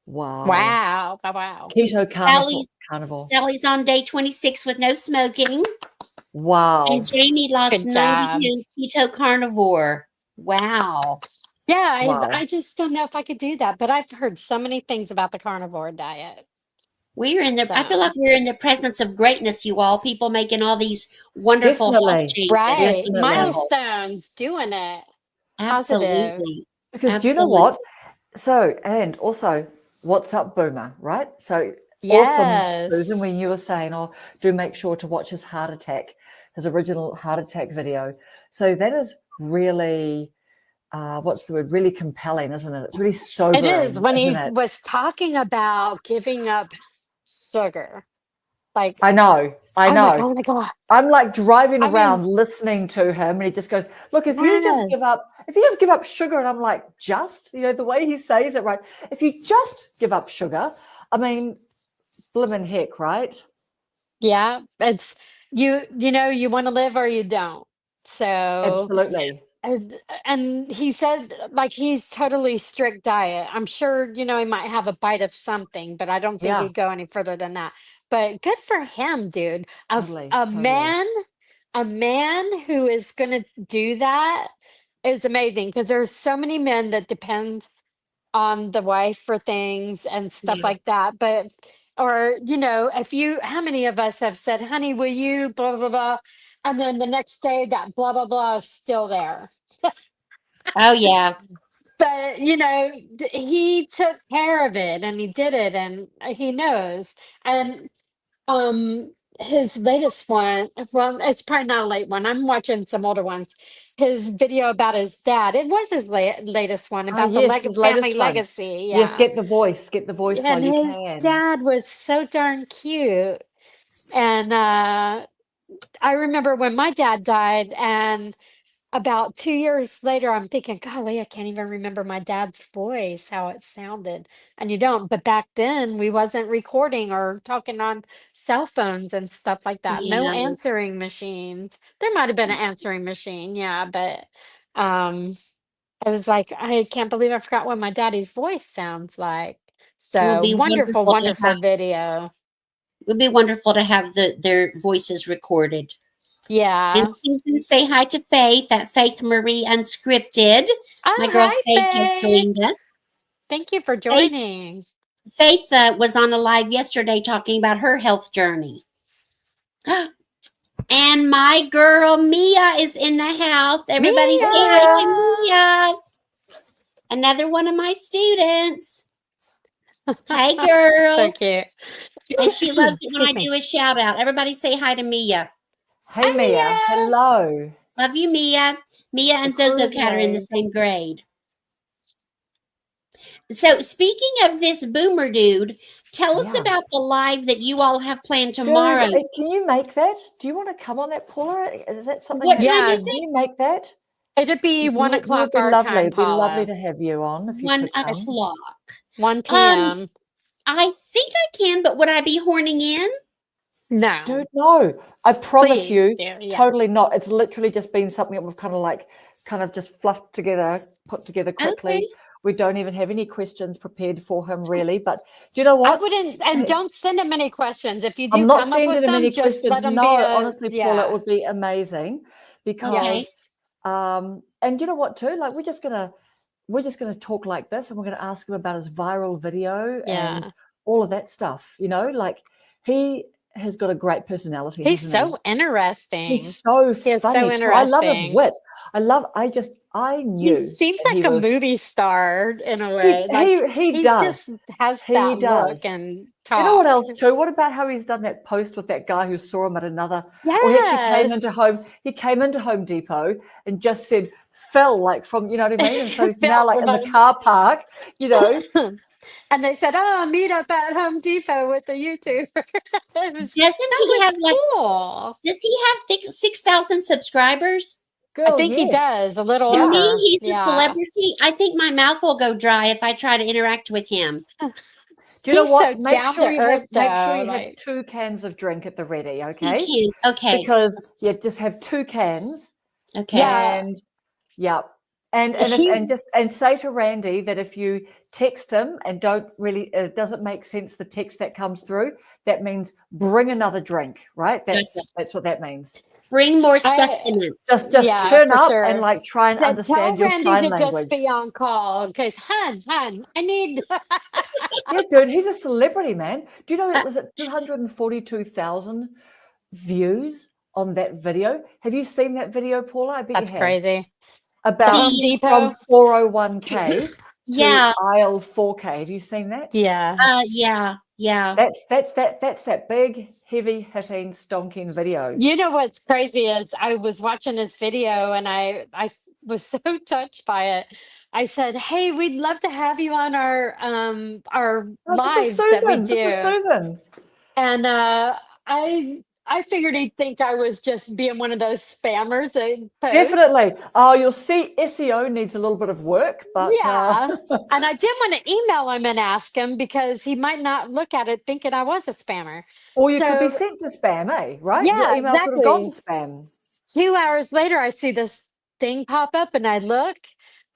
Wow. Wow. Wow. Wow. Keto Sally's, carnivore. Sally's on day 26 with no smoking. Wow. And Jamie lost Good 90 job. pounds keto carnivore. Wow. Yeah, Wow. I just don't know if I could do that, but I've heard so many things about the carnivore diet. We're in the, I feel So, like we're in the presence of greatness, you all. People making all these wonderful health Definitely. changes. right. Definitely. Milestones, doing it. Positive. Absolutely. Because do you know Absolutely. what? So, and also, what's up, Boomer, right? So awesome, Susan, Yes. when you were saying, oh, do make sure to watch his heart attack, his original heart attack video. So that is really, what's the word? Really compelling, isn't it? It's really It sobering, is when isn't he it? was talking about giving up sugar. Like, I know. I'm like, know. oh my God. I'm like driving I mean, around listening to him, and he just goes, "Look, if you just give yes. up sugar," and I'm like, "Just," the way he says it, right? If you just give up sugar, I mean, blimmin' heck, right? Yeah. It's you know, you want to live or you don't. So Absolutely. and he said like he's totally strict diet. I'm sure, you know, he might have a bite of something, but I don't think Yeah, he'd go any further than that. But good for him, dude. totally, A totally. man who is gonna do that is amazing because there's so many men that depend on the wife for things and stuff Yeah. like that. But or you know, if you how many of us have said, honey, will you blah blah blah, and then the next day that blah blah blah is still there. Oh, yeah. But you know, he took care of it and he did it and he knows. And his latest one, well, it's probably not a late one. I'm watching some older ones. His video about his dad, it was his latest one Oh about the yes, his family latest one. legacy. Yes, Yeah. get the voice while And you his can. dad was so darn cute. And I remember when my dad died, and about 2 years later, I'm thinking, golly, I can't even remember my dad's voice, how it sounded. And you don't. But back then, we wasn't recording or talking on cell phones and stuff like that. No Yeah. answering machines. There might have been an answering machine, yeah, but um, I was like, I can't believe I forgot what my daddy's voice sounds like. It would So be wonderful, wonderful to have. wonderful video. It would be wonderful to have their voices recorded. Yeah. And Susan, say hi to Faith at Faith Marie Unscripted. My Oh, girl hi, Faith has Faith. joined us. Thank you for Faith, joining. Faith was on a live yesterday talking about her health journey. And my girl Mia is in the house. Everybody say hi to Mia. Mia. Another one of my students. Hey, girl. So cute. And she loves it when I Excuse me. do a shout out. Everybody say hi to Mia. Hey Hi, Mia, Mia. hello. Love you, Mia. Mia and The Zozo crew's Cat are in the name. same grade. So speaking of this boomer dude, tell us Yeah. about the live that you all have planned Dude, tomorrow. can you make that? Do you want to come on that, Paula? Is that something? What that- time Yeah. is Can it? you make that? It'd be 1 You'd o'clock be our lovely. time, It'd be lovely Paula. to have you on if you 1 could come. o'clock. 1 p.m. I think I can, but would I be horning in? No. Dude, no. I promise Please you, do, yeah. totally not. It's literally just been something that we've kind of just fluffed together, put together quickly. Okay. We don't even have any questions prepared for him, really. But do you know I what? wouldn't, and don't send him any questions. If you do I'm not come up with sending him some, any just let questions. him No, be honestly, Paula, it yeah. would be amazing because, Okay. and you know what, too? Like, we're just gonna talk like this, and we're gonna ask him about his viral video Yeah. and all of that stuff. You know, like he has got a great personality. He's hasn't he? so interesting. He's so He is so funny. Too. I love his interesting. wit. I knew. He seems that like he a was- movie star in a way. He he does. just has He that does. look and Do talk. you know what else too? What about how he's done that post with that guy who saw him at another? Or he actually came into Yes. home. He came into Home Depot and just said Phil, like from, you know what I mean? And so he's now Phil like in the from- car park, you know. And they said, "Oh, meet up at Home Depot with the YouTuber." It was, Doesn't he have like? cool. Does he have 6,000 subscribers? Girl, I think he yes. does a little. Yeah. To me, over. he's Yeah. a celebrity. I think my mouth will go dry if I try to interact with him. Do you know He's what? so Make down sure to you earth, have though, like- 2 cans of drink at the ready, okay? He can't. Okay. Because just have 2 cans. Okay. Yeah. And yeah. And say to Randy that if you text him and it doesn't make sense, the text that comes through, that means bring another drink, right? That's what that means. Bring more sustenance. Just Yeah, turn for up sure. and like try and Said, understand tell your Randy sign to language. just be on call because, hun, I need. Yeah, dude, he's a celebrity, man. Do you know it was at 242,000 views on that video? Have you seen that video, Paula? I bet That's you have. crazy. About Home Depot. from 401k Yeah. to aisle 4k. Have you seen that? Yeah. Yeah. Yeah. That's that big, heavy hitting, stonking video. You know what's crazy is I was watching his video and I was so touched by it. I said, "Hey, we'd love to have you on our lives that we do." This is Susan. And I figured he'd think I was just being one of those spammers that post. Definitely. Oh, you'll see SEO needs a little bit of work, but Yeah. And I did want to email him and ask him because he might not look at it thinking I was a spammer. or you could be So- sent to spam, eh? Right? Yeah, Your email could have gone to exactly. spam. 2 hours later, I see this thing pop up and I look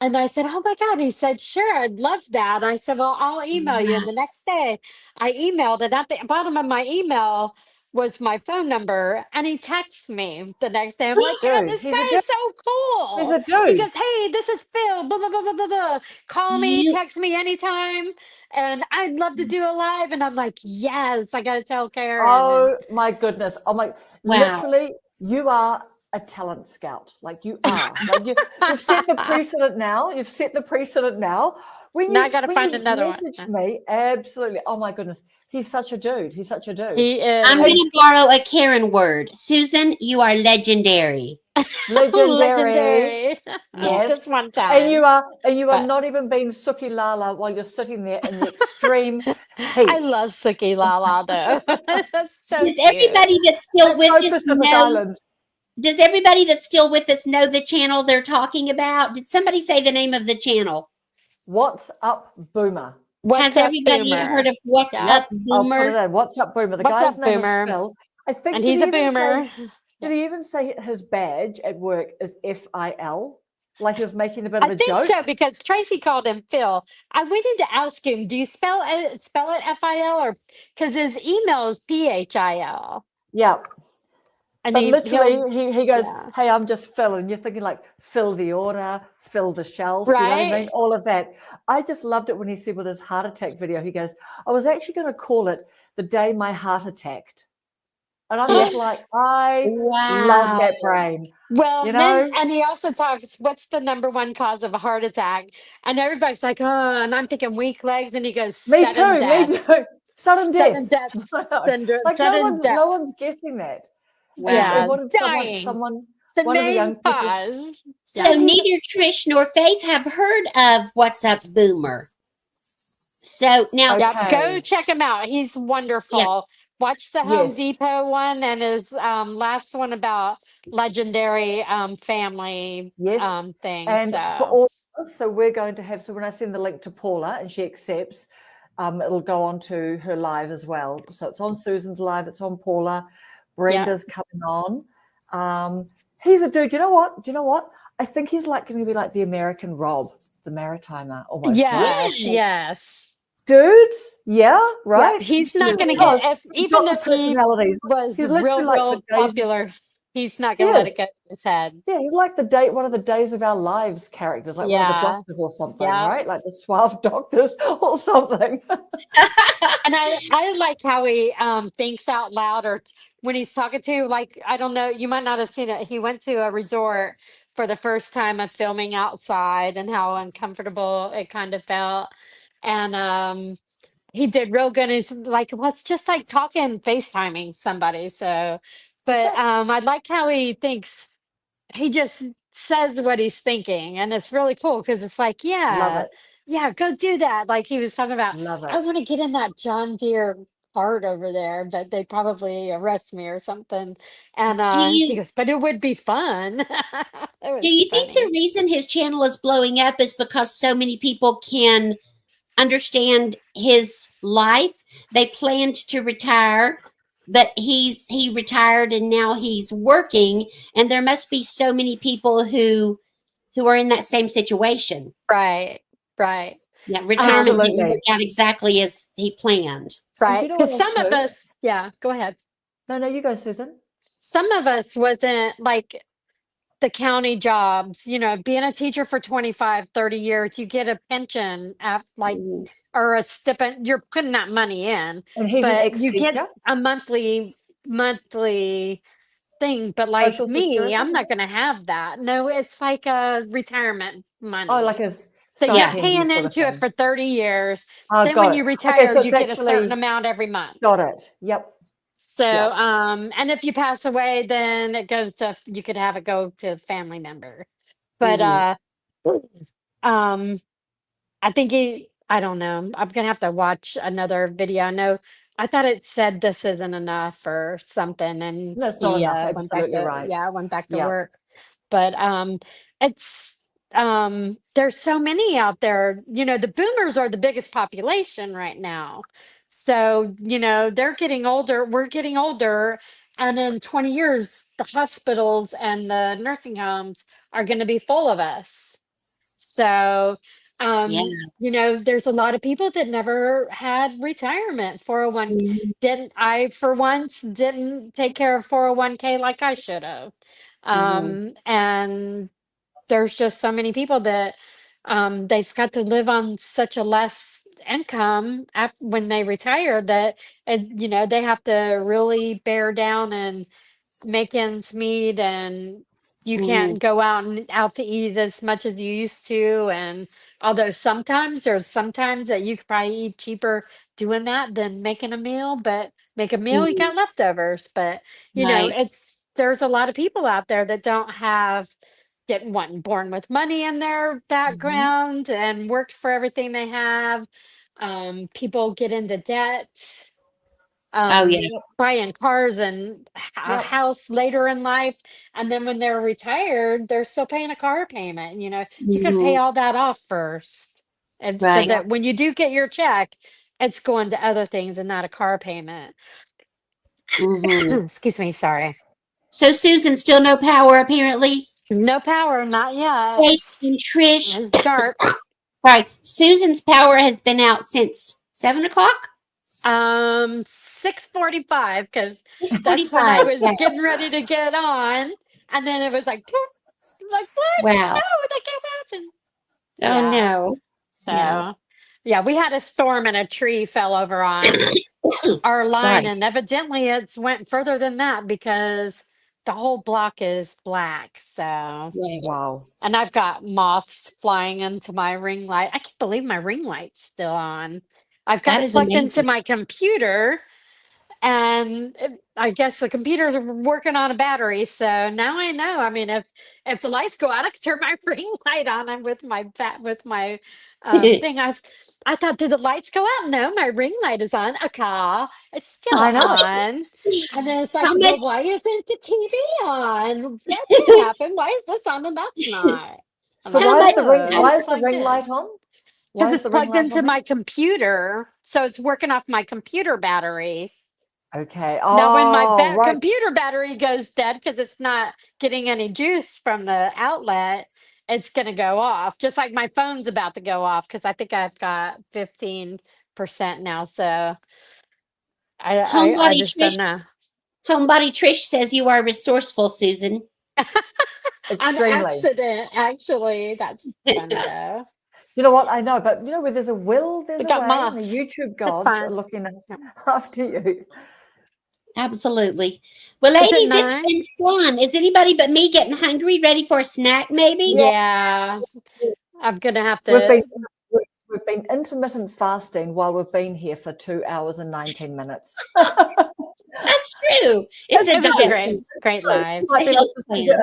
and I said, "Oh my God." He said, "Sure, I'd love that." I said, "Well, I'll email you." And the next day I emailed, and at the bottom of my email was my phone number. And he texts me the next day. I'm like, "God, Dude, this he's a guy dude. is so cool." He's a He dude. goes, "Hey, this is Phil, blah, blah, blah, blah, blah, blah. Call me, You- text me anytime. And I'd love to do a live." And I'm like, "Yes, I got to tell Karen." Oh my goodness. Oh my, Wow. literally, you are a talent scout. Like you are. Like you've set the precedent now. You've set the precedent now. When Now you, I gotta when find you another one. messaged me, absolutely. Oh my goodness. He's such a dude. He's such a dude. He is I'm going to borrow a Karen word. Susan, you are legendary. Legendary. Yes. Just one time. And you are But- not even being Suki Lala while you're sitting there in the extreme heat. I love Suki Lala though. That's so Does cute. everybody that's still That's with so us Pacific know? Island. Does everybody that's still with us know the channel they're talking about? Did somebody say the name of the channel? What's up, Boomer? What's Has up, everybody Boomer? heard of What's Yeah. Up I'll put it Boomer? in. What's up, Boomer? The What's guy's up, name Boomer? is Phil. I think. And did he's he a even boomer. Did he even say his badge at work is FIL? Like he was making a bit of I a think joke? so because Tracy called him Phil. I waited to ask him, "Do you spell it FIL or because his email is PHIL?" Yeah. And But he'll- literally, he goes, yeah. "Hey, I'm just Phil," and you're thinking like, "Fill the order, fill the shelf," you know what I mean? Right. All of that. I just loved it when he said with his heart attack video, he goes, "I was actually going to call it the day my heart attacked," and I'm just like, I Wow. love that brain. Well, You then, know? and he also talks, what's the number one cause of a heart attack? And everybody's like, "Oh," and I'm thinking weak legs. And he goes, Me "Sudden too. death. Me too. Sudden death. Sudden death syndrome. Like Sudden death. no one's guessing that. Wow. Yeah. What did dying. someone The one of the young main people- cause. So neither Trish nor Faith have heard of What's Up Boomer. So now, Yep, go Okay. check him out. He's wonderful. Watch the Home Yes. Depot one and his last one about legendary family Yes. things. And for So all of us, so we're going to have, so when I send the link to Paula and she accepts, it'll go on to her live as well. So it's on Susan's live, it's on Paula. yeah, Brenda's coming on. He's a dude. You know what? Do you know what? I think he's like going to be like the American Rob, the Maritimer, almost, right? yes, yeah, yes. Dudes, yeah, Yeah, right. he's not going to Oh, get, he's got even the if he personalities. was He's literally like the real days. popular, he's not He going to let it is. go to his head. Yeah, he's like one of the Days of Our Lives characters, like one of the Yeah, doctors or something, yeah. right? Like the 12 doctors or something. And I like how he thinks out loud, or when he's talking to, like, I don't know, you might not have seen it. He went to a resort for the first time of filming outside and how uncomfortable it kind of felt. And he did real good. He's like, well, it's just like talking, FaceTiming somebody. So, That's but it. I like how he thinks, he just says what he's thinking, and it's really cool because it's like, Love yeah, it. yeah, go do that. Like he was talking about, Love I it. want to get in that John Deere cart over there, but they probably arrest me or something. And do he you goes, but it would be fun. It do was you think the funny. reason his channel is blowing up is because so many people can understand his life? They planned to retire, but he retired and now he's working, and there must be so many people who are in that same situation. Right, right, Yeah, retirement um, didn't work Absolutely. out exactly as he planned. And do right. you know what Because else some of too? us, yeah, go ahead. No, you go, Susan. Some of us wasn't like the county jobs, being a teacher for 25, 30 years, you get a pension at like, Mhm. or a stipend, you're putting that money in, And he's an but you get ex-teacher, a monthly thing. But like social me, security. I'm not gonna have that. No, it's like a retirement Oh, like money. a So you're Yeah. stipendi paying sort of into it thing. for 30 years. Oh, Then when got you it. Okay, retire, so you it's get a certain actually amount every month. got it. Yep. So, Yep. and if you pass away, then it goes to, you could have it go to a family member. But Mhm. um I think I don't know. I'm gonna have to watch another video. No, I thought it said this isn't enough or something, and That's not he enough. went back Absolutely to, right. yeah, went back to Yep. work. But it's there's so many out there. The boomers are the biggest population right now. So, they're getting older, we're getting older, and in 20 years, the hospitals and the nursing homes are going to be full of us. So, Yeah. there's a lot of people that never had retirement 401. Mhm. Didn't I, for once, didn't take care of 401k like I should have. Mhm. And there's just so many people that they've got to live on such a less income when they retire, that they have to really bear down and make ends meet, and you Mhm. can't go out to eat as much as you used to. And although sometimes that you could probably eat cheaper doing that than making a meal, but make a meal, you Mhm. got leftovers. But Right. there's a lot of people out there that don't have, didn't want born with money in their Mhm. background and worked for everything they have. People get into debt, Oh yeah. Yep. buying cars and a Yep. house later in life, and then when they're retired, they're still paying a car payment. You could pay Mhm. all that off first, and so Right. Yep. that when you do get your check, it's going to other things and not a car payment. Mhm. Excuse me, sorry. So Susan, still no power apparently. No power, not yet. Hey, and Trish. It's dark. Sorry, Susan's power has been out since 7 o'clock. 6:45, because Six that's when I forty-five. was Yeah. getting ready to get on, and then it was like, poof, like what? Wow. No, that can't happen. Oh Yeah. no. No. So, yeah, we had a storm and a tree fell over on our line, Sorry. and evidently it's went further than that because the whole block is black. So, Wow. Wow. and I've got moths flying into my ring light. I can't believe my ring light's still on. I've got That it is plugged into amazing. my computer, And I guess the computer's working on a battery. So now I know. I mean, if the lights go out, I can turn my ring light on. I'm with my thing. I thought, did the lights go out? No, my ring light is on. Okay, it's still I know. on. And then it's like, How well, much- why isn't the TV on? That's what happened. Why is this on and that's not? So How why is the much- ring? Oh, Why it's is the plugged ring in. light on? Why Because is it's the ring plugged light into on? my computer, so it's working off my computer battery. Okay. Now, when my Oh, right. computer battery goes dead because it's not getting any juice from the outlet, it's going to go off. Just like my phone's about to go off because I think I've got 15% now. So I Homebody just don't Trish, know. Homebody Trish says you are resourceful, Susan. An Extremely. accident, actually. That's funny though. You know what? I know, but you know, where there's a will, there's We a got way. And the moths. YouTube That's gods are fine. looking Yeah. after you. Absolutely. Well, Is it ladies, it's nine? been fun. Is anybody but me getting hungry, ready for a snack, maybe? Yeah. I'm going to have We've to. been we've been intermittent fasting while we've been here for 2 hours and 19 minutes. That's true. It's It a was a diet. great live. Might be health able to plan. do it.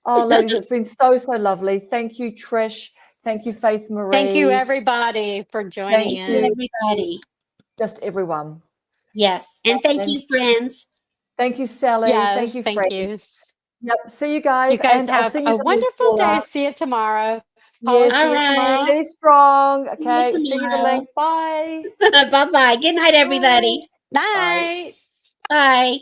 Oh, ladies, it's been so lovely. Thank you, Trish. Thank you, Faith Marie. Thank you, everybody, for joining Thank Thank you, in. everybody. Just everyone. Yes. And thank you, friends. Thank you, Sally. Yes, thank you, thank Fred. you. Yep. See you guys. You guys and I'll have see you a tomorrow. wonderful day. See you tomorrow. Yes, See All you right. tomorrow. stay strong. Okay. you See you the tomorrow. link. Bye. Bye-bye. Good night, everybody. Night. Bye.